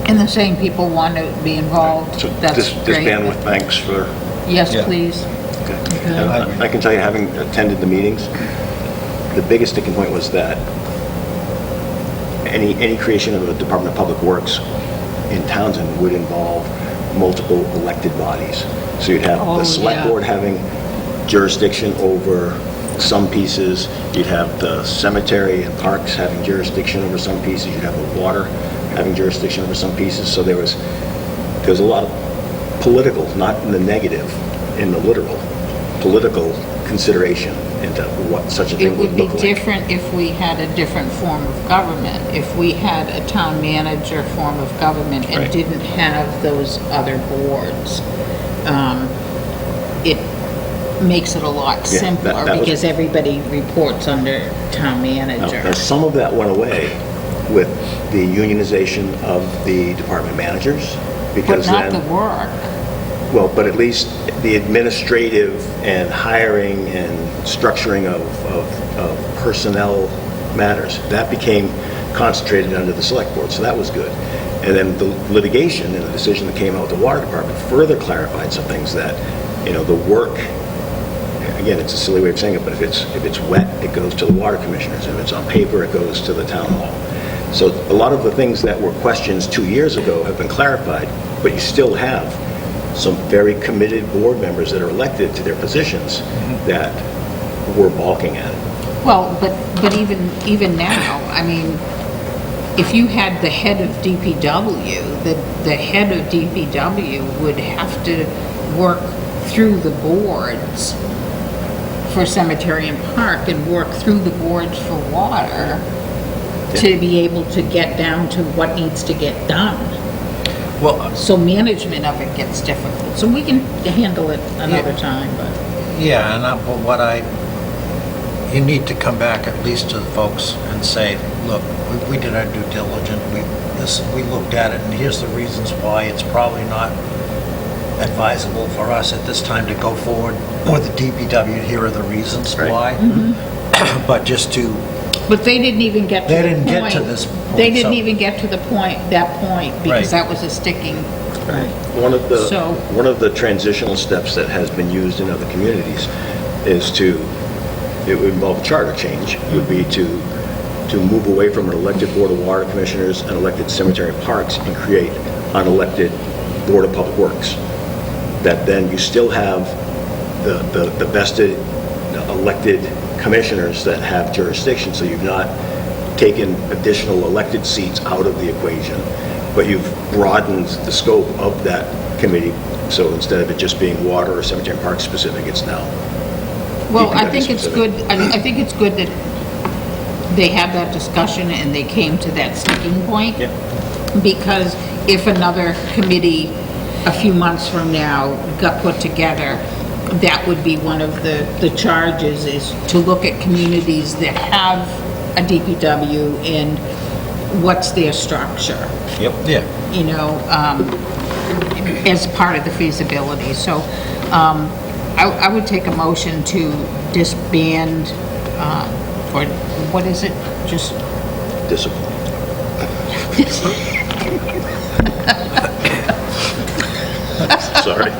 and the same people want to be involved.
So
That's great.
disband with thanks for...
Yes,
Yeah.
please.
Okay. And I can tell you, having attended the meetings, the biggest sticking point was that any creation of a Department of Public Works in Townsend would involve multiple elected bodies. So you'd have the select board having jurisdiction over some pieces, you'd have the cemetery and parks having jurisdiction over some pieces, you'd have the water having jurisdiction over some pieces. So there was a lot of political, not in the negative, in the literal, political consideration into what such a thing would look like.
It would be different if we had a different form of government. If we had a town manager form of government and didn't have those other boards, it makes it a lot simpler because everybody reports under town manager.
Now, some of that went away with the unionization of the department managers, because
but not
then,
the work.
well, but at least the administrative and hiring and structuring of personnel matters, that became concentrated under the select board, so that was good. And then the litigation and the decision that came out with the water department further clarified some things that, the work, again, it's a silly way of saying it, but if it's wet, it goes to the water commissioners. If it's on paper, it goes to the town hall. So a lot of the things that were questions 2 years ago have been clarified, but you still have some very committed board members that are elected to their positions that were balking at it.
Well, but even now, I mean, if you had the head of DPW, the head of DPW would have to work through the boards for cemetery and park and work through the boards for water to be able to get down to what needs to get done.
Well,
so management of it gets difficult. So we can handle it another time, but.
Yeah, you need to come back at least to the folks and say, look, we did our due diligence, we looked at it, and here's the reasons why it's probably not advisable for us at this time to go forward with the DPW. Here are the reasons why. But just to...
But they didn't even get to the point.
They didn't get to this point.
They didn't even get to that point, because that was a sticking...
One of the transitional steps that has been used in other communities is it would involve a charter change. It would be to move away from an elected board of water commissioners and elected cemetery and parks and create an elected board of public works. That then you still have the vested elected commissioners that have jurisdiction, so you've not taken additional elected seats out of the equation, but you've broadened the scope of that committee. So instead of it just being water or cemetery and park specific, it's now.
Well, I think it's good. I think it's good that they had that discussion and they came to that sticking point. Because if another committee a few months from now got put together, that would be one of the charges, is to look at communities that have a DPW and what's their structure. As part of the feasibility. So I would take a motion to disband, or what is it? Just
discipline. Sorry.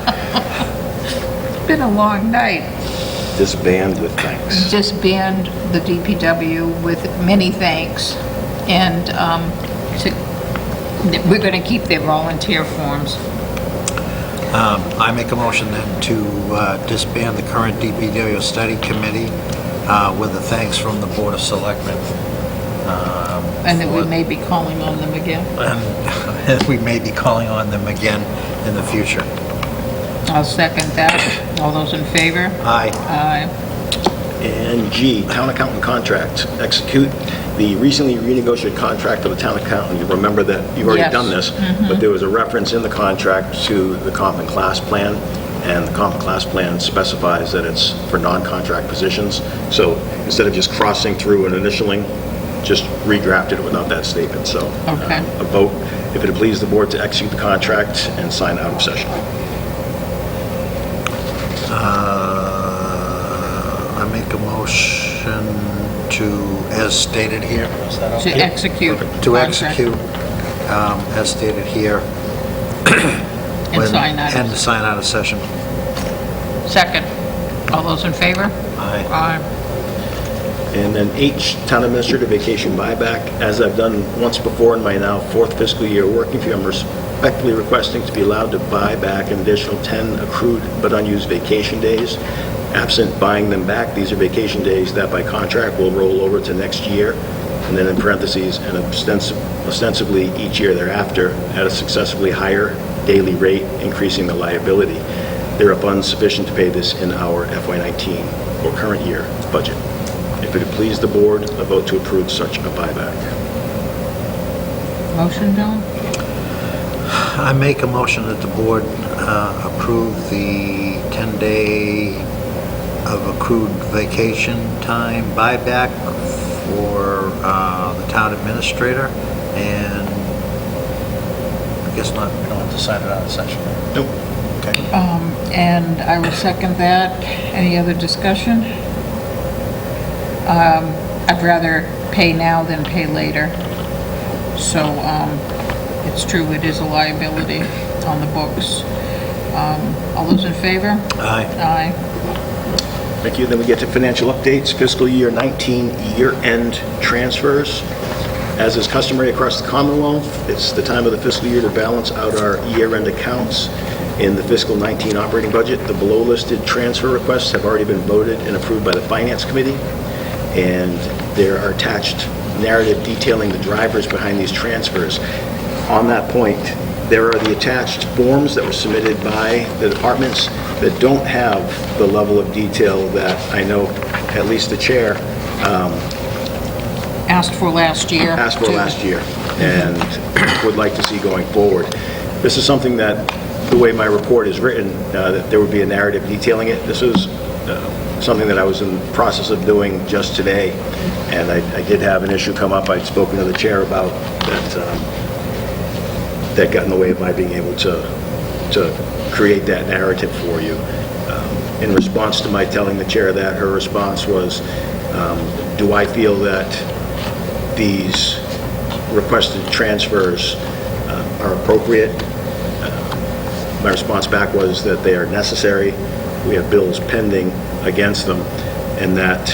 It's been a long night.
Disband with thanks.
Disband the DPW with many thanks, and we're going to keep their volunteer forms.
I make a motion then to disband the current DPW study committee with a thanks from the Board of Selectmen.
And that we may be calling on them again.
And we may be calling on them again in the future.
I'll second that. All those in favor?
Aye.
Aye.
And G, town accountant contract. Execute the recently renegotiated contract of the town accountant. You remember that you've already
Yes.
done this, but there was a reference in the contract to the comp and class plan, and the comp and class plan specifies that it's for non-contract positions. So instead of just crossing through and initialing, just redrafted it without that statement. So
Okay.
a vote, if it please the board, to execute the contract and sign out of session.
I make a motion to, as stated here. Is that
To
okay?
execute.
To
contract.
execute, as stated here.
And sign out.
And sign out of session.
Second. All those in favor?
Aye.
Aye.
And then H, town administrator vacation buyback. As I've done once before in my now 4th fiscal year working for you, I'm respectfully requesting to be allowed to buy back an additional 10 accrued but unused vacation days. Absent buying them back, these are vacation days that by contract will roll over to next year, and then in parentheses, and ostensibly each year thereafter at a successively higher daily rate, increasing the liability. There are funds sufficient to pay this in our FY19 or current year budget. If it would please the board, a vote to approve such a buyback.
Motion, John?
I make a motion that the board approve the 10-day of accrued vacation time buyback for the town administrator, and I guess not, we don't have to sign it out of session.
Nope.
Okay.
And I will second that. Any other discussion? I'd rather pay now than pay later. So, it's true, it is a liability on the books. All those in favor?
Aye.
Aye.
Thank you. Then we get to financial updates, fiscal year 19 year-end transfers. As is customary across the Commonwealth, it's the time of the fiscal year to balance out our year-end accounts in the fiscal 19 operating budget. The below-listed transfer requests have already been voted and approved by the Finance Committee, and there are attached narrative detailing the drivers behind these transfers. On that point, there are the attached forms that were submitted by the departments that don't have the level of detail that I know at least the chair
Asked for last year.
and would like to see going forward. This is something that, the way my report is written, that there would be a narrative detailing it. This is something that I was in the process of doing just today, and I did have an issue come up. I'd spoken to the chair about that got in the way of my being able to create that narrative for you. In response to my telling the chair that, her response was, do I feel that these requested transfers are appropriate? My response back was that they are necessary. We have bills pending against them, and that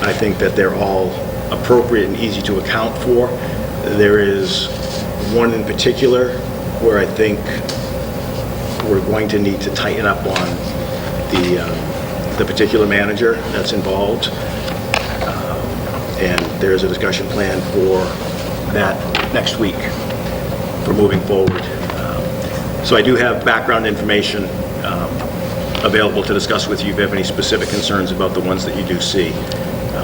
I think that they're all appropriate and easy to account for. There is one in particular where I think we're going to need to tighten up on the particular manager that's involved, and there's a discussion plan for that next week for moving forward. So I do have background information available to discuss with you if you have any specific concerns about the ones that you do see.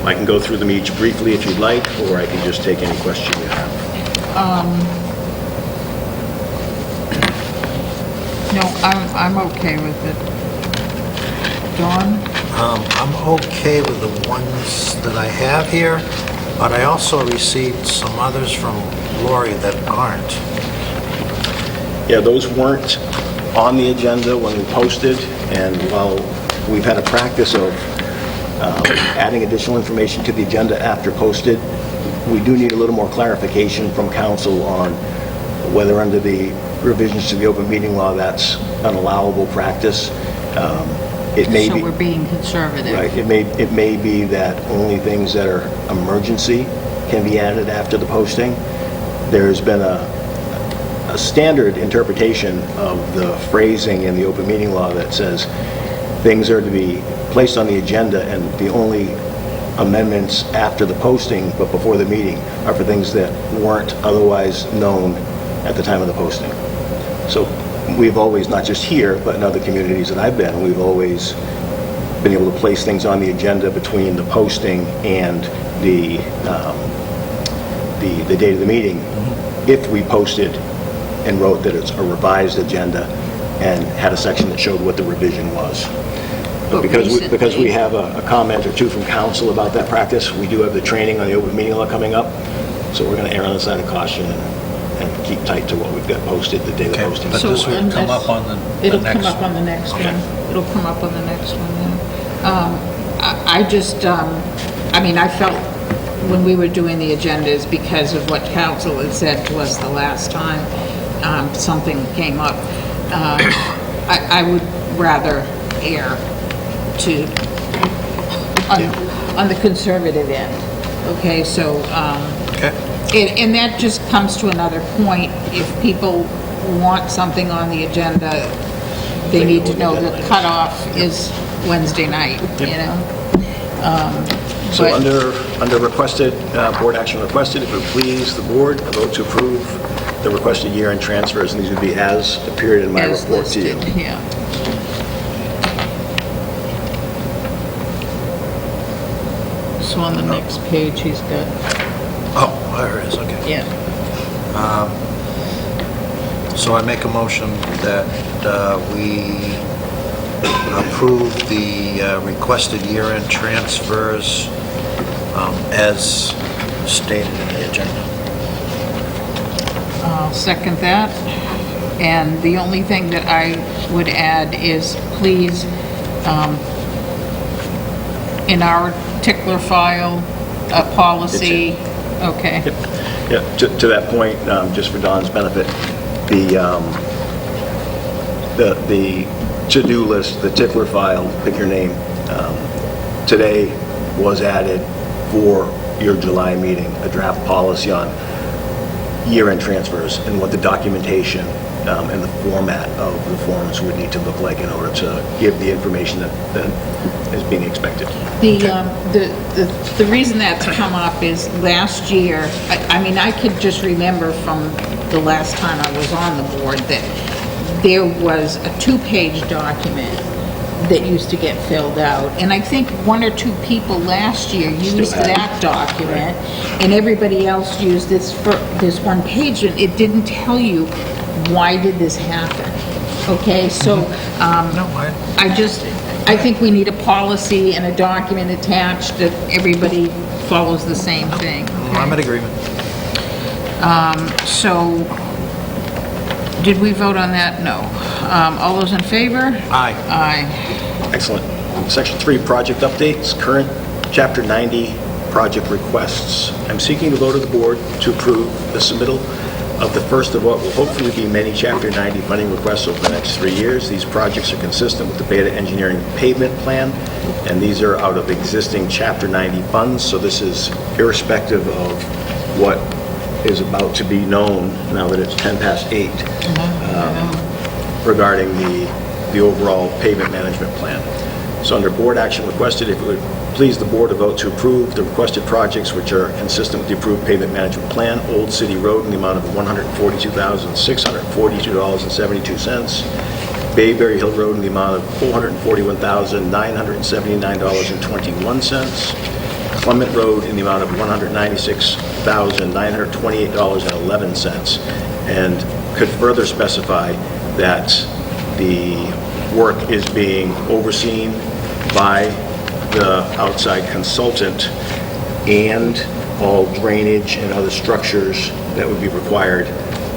I can go through them each briefly if you'd like, or I can just take any question you have.
No, I'm okay with it. Dawn?
I'm okay with the ones that I have here, but I also received some others from Lori that aren't.
Yeah, those weren't on the agenda when we posted, and while we've had a practice of adding additional information to the agenda after posted, we do need a little more clarification from council on whether under the revisions to the open meeting law that's an allowable practice. It may
So
be,
we're being conservative.
right, it may be that only things that are emergency can be added after the posting. There's been a standard interpretation of the phrasing in the open meeting law that says things are to be placed on the agenda, and the only amendments after the posting, but before the meeting, are for things that weren't otherwise known at the time of the posting. So we've always, not just here, but in other communities that I've been, we've always been able to place things on the agenda between the posting and the date of the meeting, if we posted and wrote that it's a revised agenda and had a section that showed what the revision was. But because we have a comment or two from council about that practice, we do have the training on the open meeting law coming up, so we're going to err on the side of caution and keep tight to what we've got posted the day of the posting.
But this would come up on the next...
It'll come up on the next one. It'll come up on the next one, yeah. I just, I mean, I felt when we were doing the agendas, because of what council had said to us the last time, something came up. I would rather err on the conservative end. Okay, so, and that just comes to another point. If people want something on the agenda, they need to know the cutoff is Wednesday night, you know?
So under requested, board action requested, if it would please the board, a vote to approve the requested year-end transfers, and these would be as appeared in my report to you.
Yeah. So on the next page, he's got...
Oh, there it is, okay.
Yeah.
So I make a motion that we approve the requested year-end transfers as stated in the agenda.
I'll second that. And the only thing that I would add is, please, in our tickler file, a policy, okay.
Yeah, to that point, just for Don's benefit, the to-do list, the tickler file, pick your name, today was added for your July meeting, a draft policy on year-end transfers and what the documentation and the format of the forms would need to look like in order to give the information that is being expected.
The reason that's come up is last year, I mean, I could just remember from the last time I was on the board that there was a 2-page document that used to get filled out. And I think 1 or 2 people last year used that document, and everybody else used this 1 page, and it didn't tell you why did this happen. Okay, so I think we need a policy and a document attached that everybody follows the same thing. Okay?
I'm in agreement.
So, did we vote on that? No. All those in favor?
Aye.
Aye.
Excellent. Section 3, project updates, current Chapter 90 project requests. I'm seeking the vote of the board to approve the submittal of the first of what will hopefully be many Chapter 90 funding requests over the next 3 years. These projects are consistent with the Beta Engineering Pavement Plan, and these are out of existing Chapter 90 funds, so this is irrespective of what is about to be known, now that it's 10 past 8, regarding the overall pavement management plan. So under board action requested, if it would please the board to vote to approve the requested projects which are consistent with the approved pavement management plan. Old City Road in the amount of $142,642.72. Bayberry Hill Road in the amount of $441,979.21. Clement Road in the amount of $196,928.11. And could further specify that the work is being overseen by the outside consultant, and all drainage and other structures that would be required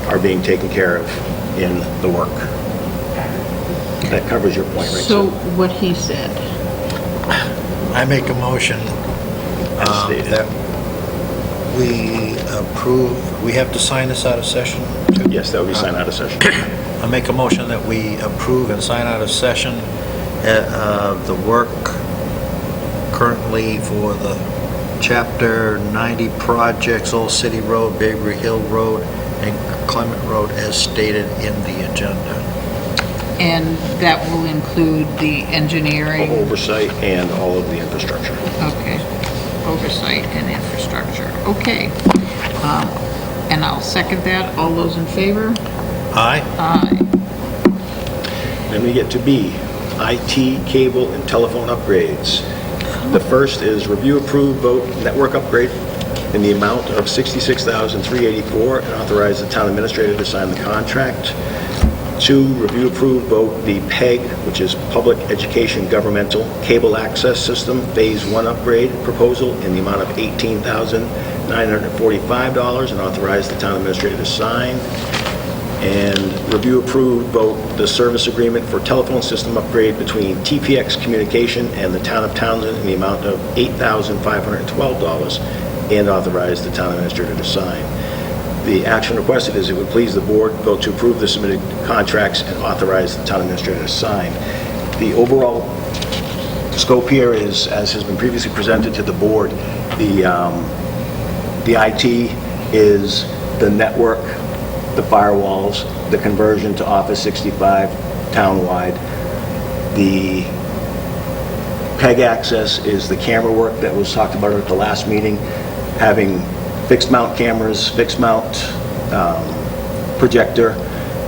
are being taken care of in the work. That covers your point, right?
So what he said.
I make a motion that we approve, we have to sign this out of session?
Yes, that would be signed out of session.
I make a motion that we approve and sign out of session the work currently for the Chapter 90 projects, Old City Road, Bayberry Hill Road, and Clement Road as stated in the agenda.
And that will include the engineering?
Oversight and all of the infrastructure.
Okay. Oversight and Infrastructure. Okay. And I'll second that. All those in favor?
Aye.
Aye.
Then we get to B, IT, cable, and telephone upgrades. The first is review, approve, vote network upgrade in the amount of $66,384 and authorize the town administrator to sign the contract. 2, review, approve, vote the PEG, which is Public Education Governmental Cable Access System Phase 1 upgrade proposal in the amount of $18,945 and authorize the town administrator to sign. And review, approve, vote the service agreement for telephone system upgrade between TPX Communication and the town of Townsend in the amount of $8,512 and authorize the town administrator to sign. The action requested is it would please the board vote to approve the submitted contracts and authorize the town administrator to sign. The overall scope here is, as has been previously presented to the board, the IT is the network, the firewalls, the conversion to Office 65 townwide. The PEG access is the camera work that was talked about at the last meeting, having fixed mount cameras, fixed mount projector,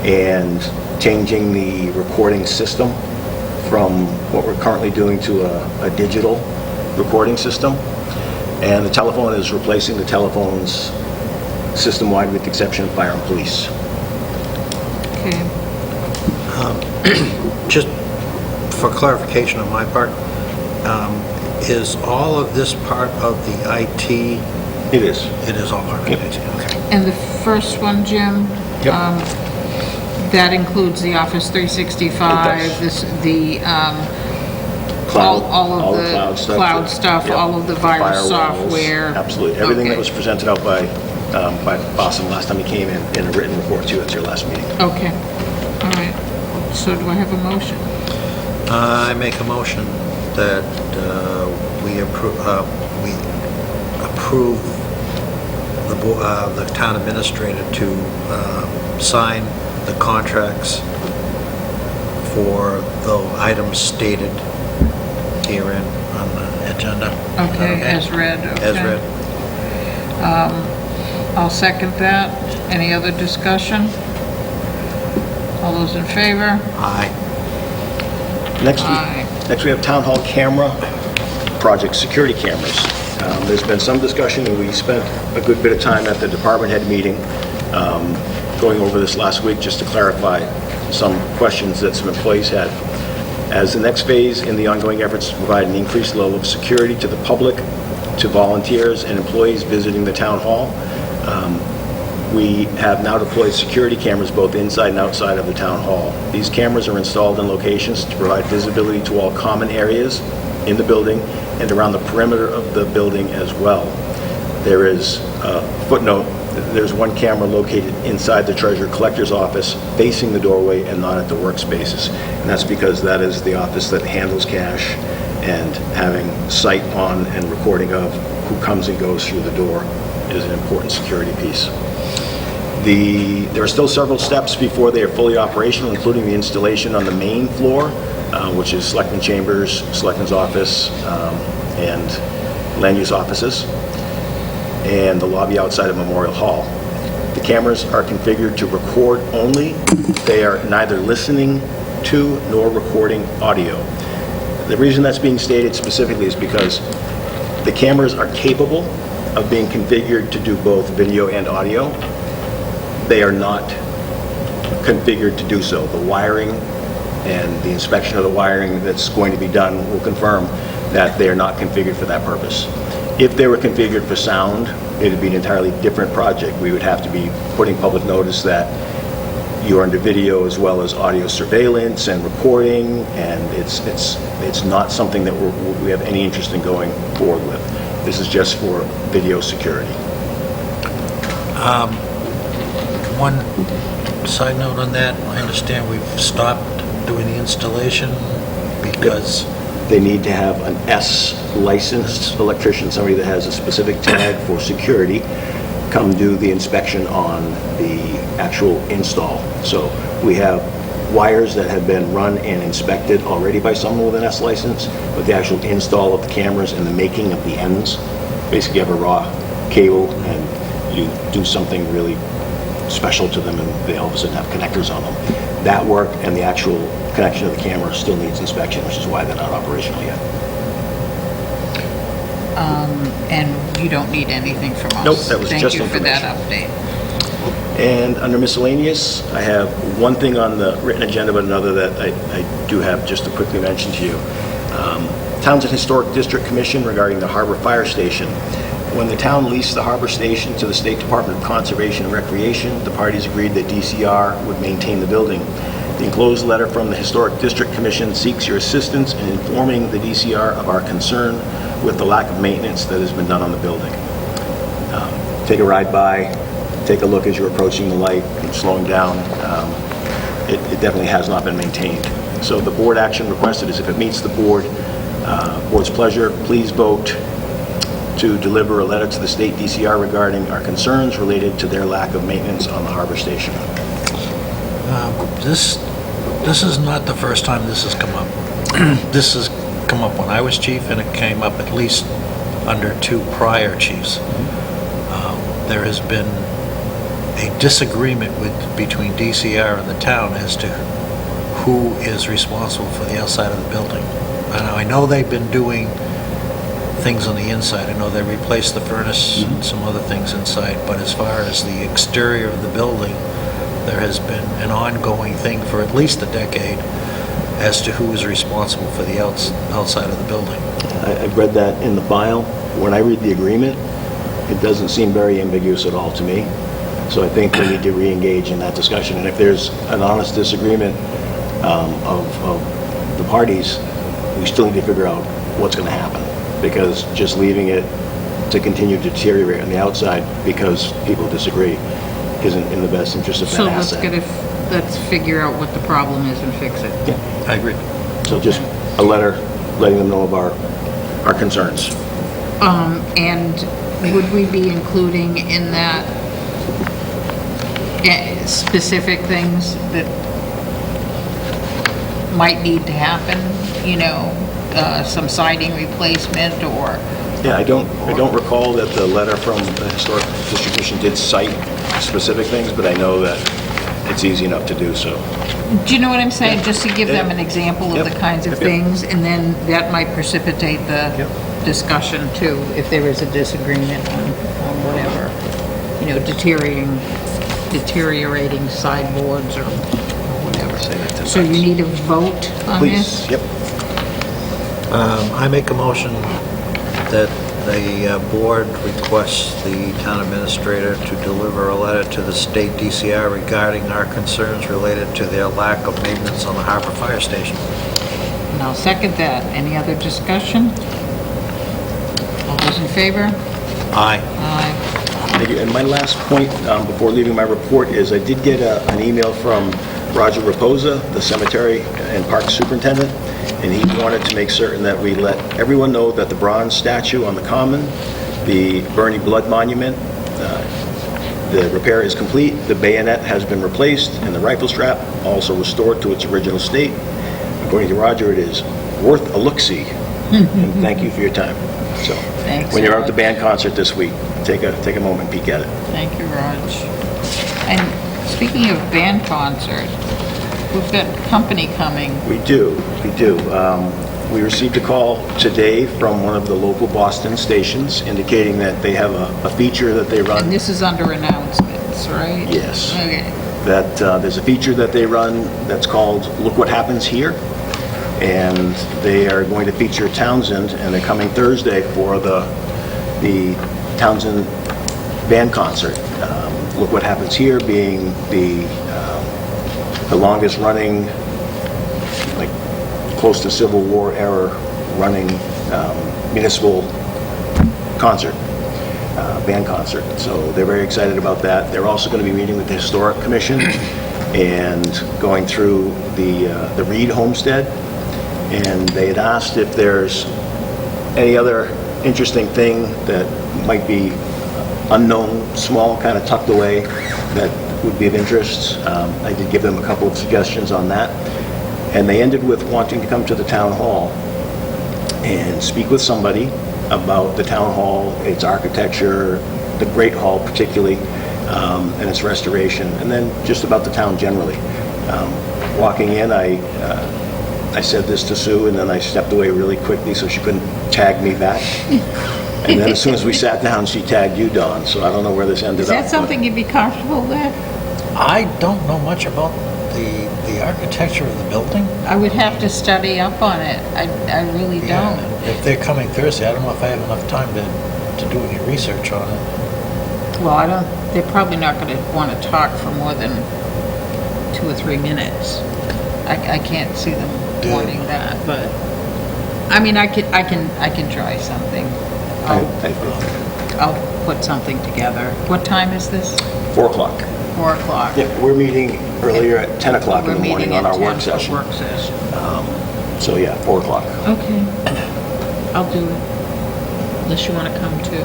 and changing the recording system from what we're currently doing to a digital recording system. And the telephone is replacing the telephones system-wide with the exception of fire and police.
Okay.
Just for clarification on my part, is all of this part of the IT?
It is.
It is all part of the IT, okay.
And the first one, Jim?
Yep.
That includes the Office 365, the
Cloud,
all of the cloud stuff,
yep.
all of the virus
Firewalls,
software.
Absolutely. Everything
Okay.
that was presented out by Boston last time he came in a written report too at your last meeting.
Okay. All right. So do I have a motion?
I make a motion that we approve the town administrator to sign the contracts for the items stated herein on the agenda.
Okay, as read.
As
okay.
read.
I'll second that. Any other discussion? All those in favor?
Aye.
Next
Aye.
we have town hall camera project, security cameras. There's been some discussion, and we spent a good bit of time at the department head meeting going over this last week just to clarify some questions that some employees had. As the next phase in the ongoing efforts to provide an increased level of security to the public, to volunteers and employees visiting the town hall, we have now deployed security cameras both inside and outside of the town hall. These cameras are installed in locations to provide visibility to all common areas in the building and around the perimeter of the building as well. There is a footnote, there's one camera located inside the treasurer collector's office facing the doorway and not at the workspaces. And that's because that is the office that handles cash, and having sight on and recording of who comes and goes through the door is an important security piece. There are still several steps before they are fully operational, including the installation on the main floor, which is Selectmen Chambers, Selectmen's Office, and land use offices, and the lobby outside of Memorial Hall. The cameras are configured to record only. They are neither listening to nor recording audio. The reason that's being stated specifically is because the cameras are capable of being configured to do both video and audio. They are not configured to do so. The wiring and the inspection of the wiring that's going to be done will confirm that they are not configured for that purpose. If they were configured for sound, it would be an entirely different project. We would have to be putting public notice that you're under video as well as audio surveillance and recording, and it's not something that we have any interest in going forward with. This is just for video security.
One side note on that, I understand we've stopped doing the installation because...
They need to have an S licensed electrician, somebody that has a specific tag for security, come do the inspection on the actual install. So we have wires that have been run and inspected already by someone with an S license, but the actual install of the cameras and the making of the ends basically have a raw cable and you do something really special to them and they all of a sudden have connectors on them. That work and the actual connection of the camera still needs inspection, which is why they're not operational yet.
And you don't need anything from us?
Nope, that was just
Thank you for that
information.
update.
And under miscellaneous, I have one thing on the written agenda, but another that I do have just to quickly mention to you. Townsend Historic District Commission regarding the Harbor Fire Station. When the town leased the harbor station to the State Department of Conservation and Recreation, the parties agreed that DCR would maintain the building. The enclosed letter from the Historic District Commission seeks your assistance in informing the DCR of our concern with the lack of maintenance that has been done on the building. Take a ride by, take a look as you're approaching the light and slowing down. It definitely has not been maintained. So the board action requested is if it meets the board's pleasure, please vote to deliver a letter to the state DCR regarding our concerns related to their lack of maintenance on the harbor station.
This is not the first time this has come up. This has come up when I was chief, and it came up at least under 2 prior chiefs. There has been a disagreement between DCR and the town as to who is responsible for the outside of the building. And I know they've been doing things on the inside. I know they replaced the furnace and some other things inside, but as far as the exterior of the building, there has been an ongoing thing for at least a decade as to who is responsible for the outside of the building.
I've read that in the file. When I read the agreement, it doesn't seem very ambiguous at all to me. So I think we need to re-engage in that discussion. And if there's an honest disagreement of the parties, we still need to figure out what's going to happen. Because just leaving it to continue to deteriorate on the outside because people disagree isn't in the best interest of that asset.
Let's figure out what the problem is and fix it.
Yeah, I agree. So just a letter letting them know of our concerns.
And would we be including in that specific things that might need to happen, you know, some siding replacement or...
Yeah, I don't recall that the letter from the Historic District Commission did cite specific things, but I know that it's easy enough to do so.
Do you know what I'm saying? Just to give them an example of the kinds of things, and then that might precipitate the discussion too, if there is a disagreement on whatever, you know, deteriorating sideboards or whatever. So you need a vote on this?
Please, yep.
I make a motion that the board requests the town administrator to deliver a letter to the state DCR regarding our concerns related to their lack of maintenance on the harbor fire station.
And I'll second that. Any other discussion? All those in favor?
Aye.
Aye.
Thank you. And my last point before leaving my report is I did get an email from Roger Raposa, the cemetery and park superintendent, and he wanted to make certain that we let everyone know that the bronze statue on the common, the Bernie Blood Monument, the repair is complete, the bayonet has been replaced, and the rifle strap also restored to its original state. According to Roger, it is worth a look-see. And thank you for your time. So,
Thanks,
when you're out
Raj.
at the band concert this week, take a moment, peek at it.
Thank you, Raj. And speaking of band concert, we've got company coming.
We do. We received a call today from one of the local Boston stations indicating that they have a feature that they run.
And this is under announcements, right?
Yes.
Okay.
That there's a feature that they run that's called Look What Happens Here. And they are going to feature Townsend, and they're coming Thursday for the Townsend band concert. Look What Happens Here being the longest running, like close to Civil War era running municipal concert, band concert. So they're very excited about that. They're also going to be meeting with the Historic Commission and going through the Reed homestead. And they had asked if there's any other interesting thing that might be unknown, small, kind of tucked away, that would be of interest. I did give them a couple of suggestions on that. And they ended with wanting to come to the town hall and speak with somebody about the town hall, its architecture, the Great Hall particularly, and its restoration, and then just about the town generally. Walking in, I said this to Sue, and then I stepped away really quickly so she couldn't tag me back. And then as soon as we sat down, she tagged you, Dawn, so I don't know where this ended up.
Is that something you'd be comfortable with?
I don't know much about the architecture of the building.
I would have to study up on it. I really don't.
If they're coming Thursday, I don't know if I have enough time to do any research on it.
Well, they're probably not going to want to talk for more than 2 or 3 minutes. I can't see them wanting that, but, I mean, I can try something. I'll put something together. What time is this?
4 o'clock.
4 o'clock.
Yeah, we're meeting earlier at 10 o'clock in the morning on our work session.
We're meeting at 10 for work session.
So yeah, 4 o'clock.
Okay. I'll do it. Unless you want to come too.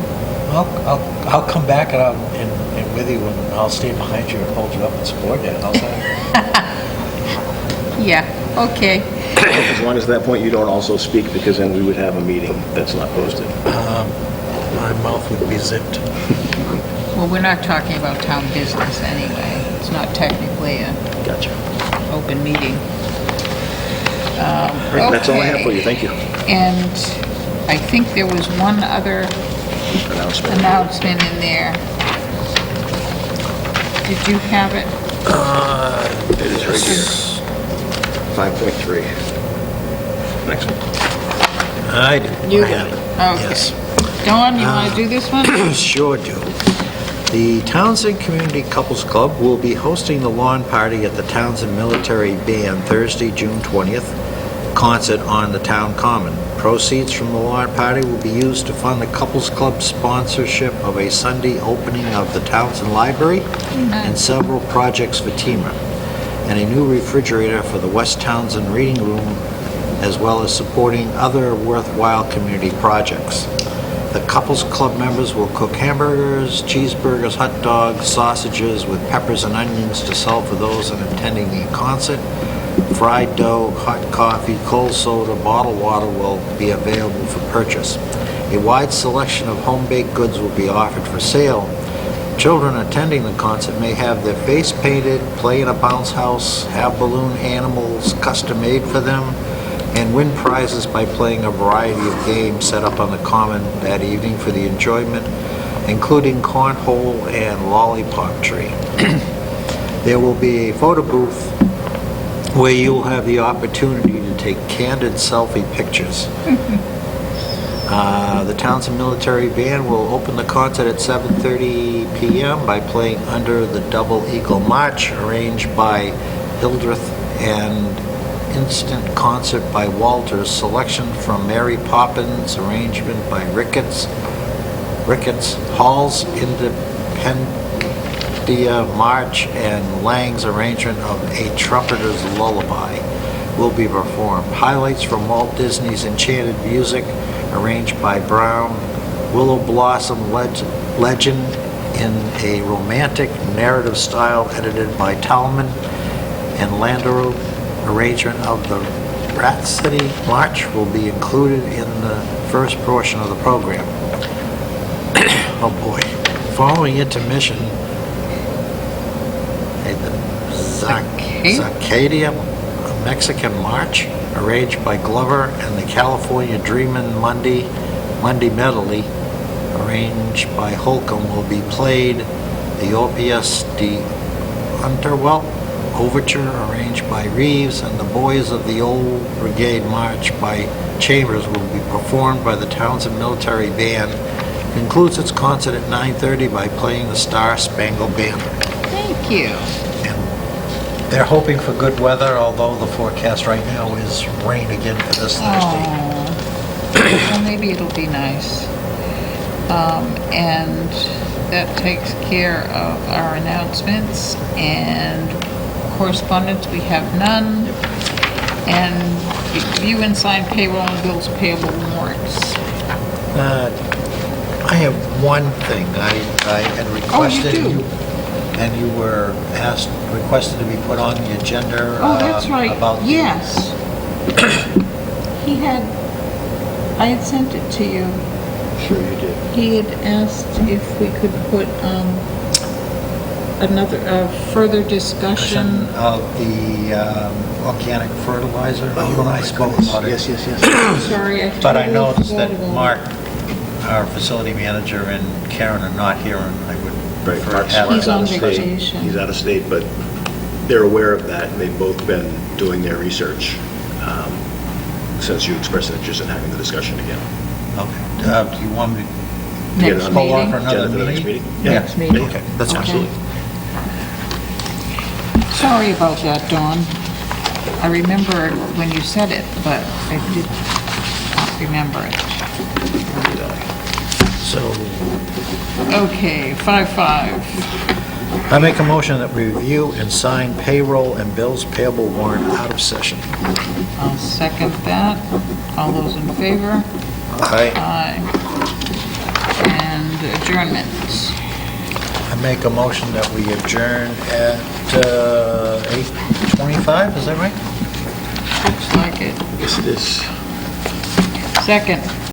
I'll come back and with you, and I'll stay behind you and hold you up and support you. How's that?
Yeah, okay.
As long as at that point you don't also speak, because then we would have a meeting that's not posted.
My mouth would be zipped.
Well, we're not talking about town business anyway. It's not technically a
Gotcha.
open meeting.
Right, that's all I have for you. Thank you.
And I think there was one other announcement in there. Did you have it?
It is right here. 5.3. Next one.
I do.
You
I have it.
Okay.
Yes.
Dawn, you want to do this one?
Sure do. The Townsend Community Couples Club will be hosting the lawn party at the Townsend Military Band Thursday, June 20th, concert on the town common. Proceeds from the lawn party will be used to fund the Couples Club sponsorship of a Sunday opening of the Townsend Library and several projects for TEMA, and a new refrigerator for the West Townsend Reading Room, as well as supporting other worthwhile community projects. The Couples Club members will cook hamburgers, cheeseburgers, hot dogs, sausages with peppers and onions to sell for those attending the concert. Fried dough, hot coffee, cold soda, bottled water will be available for purchase. A wide selection of home-baked goods will be offered for sale. Children attending the concert may have their face painted, play in a bounce house, have balloon animals custom-made for them, and win prizes by playing a variety of games set up on the common that evening for the enjoyment, including cornhole and lollipop tree. There will be a photo booth where you will have the opportunity to take candid selfie pictures. The Townsend Military Band will open the concert at 7:30 p.m. by playing Under the Double Eagle March, arranged by Hildreth, and Instant Concert by Walters, selection from Mary Poppins, arrangement by Ricketts, Hall's Independia March, and Lang's arrangement of A Trumpeter's Lullaby will be performed. Highlights from Walt Disney's Enchanted Music, arranged by Brown, Willow Blossom Legend in a romantic narrative style, edited by Talman, and Landau arrangement of the Rhapsody March will be included in the first portion of the program. Oh boy. Following intermission, the Zaccadia Mexican March, arranged by Glover, and the California Dreamin' Monday Medley, arranged by Holcomb, will be played. The Opus de Unterwelt Overture, arranged by Reeves, and the Boys of the Old Brigade March by Chambers will be performed by the Townsend Military Band. Concludes its concert at 9:30 by playing the Star Spangled Banner.
Thank you.
And they're hoping for good weather, although the forecast right now is rain again for this Thursday.
Well, maybe it'll be nice. And that takes care of our announcements and correspondence. We have none. And view and sign payroll and bills payable warrants.
I have one thing. I had requested,
you do?
And you were requested to be put on the agenda.
Oh, that's right.
About
yes. I had sent it to you.
Sure you did.
He had asked if we could put another, further discussion.
Of the organic fertilizer. You and I spoke about it.
Yes, yes, yes.
Sorry, I
But I
totally
noticed that
forgot about it.
Mark, our facility manager, and Karen are not here, and I would
Right,
prefer
Mark's
to have
He's
them.
on
out of state.
vacation.
He's out of state, but they're aware of that, and they've both been doing their research since you expressed interest in having the discussion again.
Okay. Do you want me to
Next
hold on
meeting?
for another
Agenda for the next
meeting?
meeting?
Next meeting.
Okay, that's fine.
Okay. Sorry about that, Dawn. I remember when you said it, but I did not remember it.
So
Okay, 5-5.
I make a motion that we review and sign payroll and bills payable warrant out of session.
I'll second that. All those in favor?
Aye.
Aye. And adjournment.
I make a motion that we adjourn at 8:25, is that right?
Looks like it.
Yes, it is.
Second.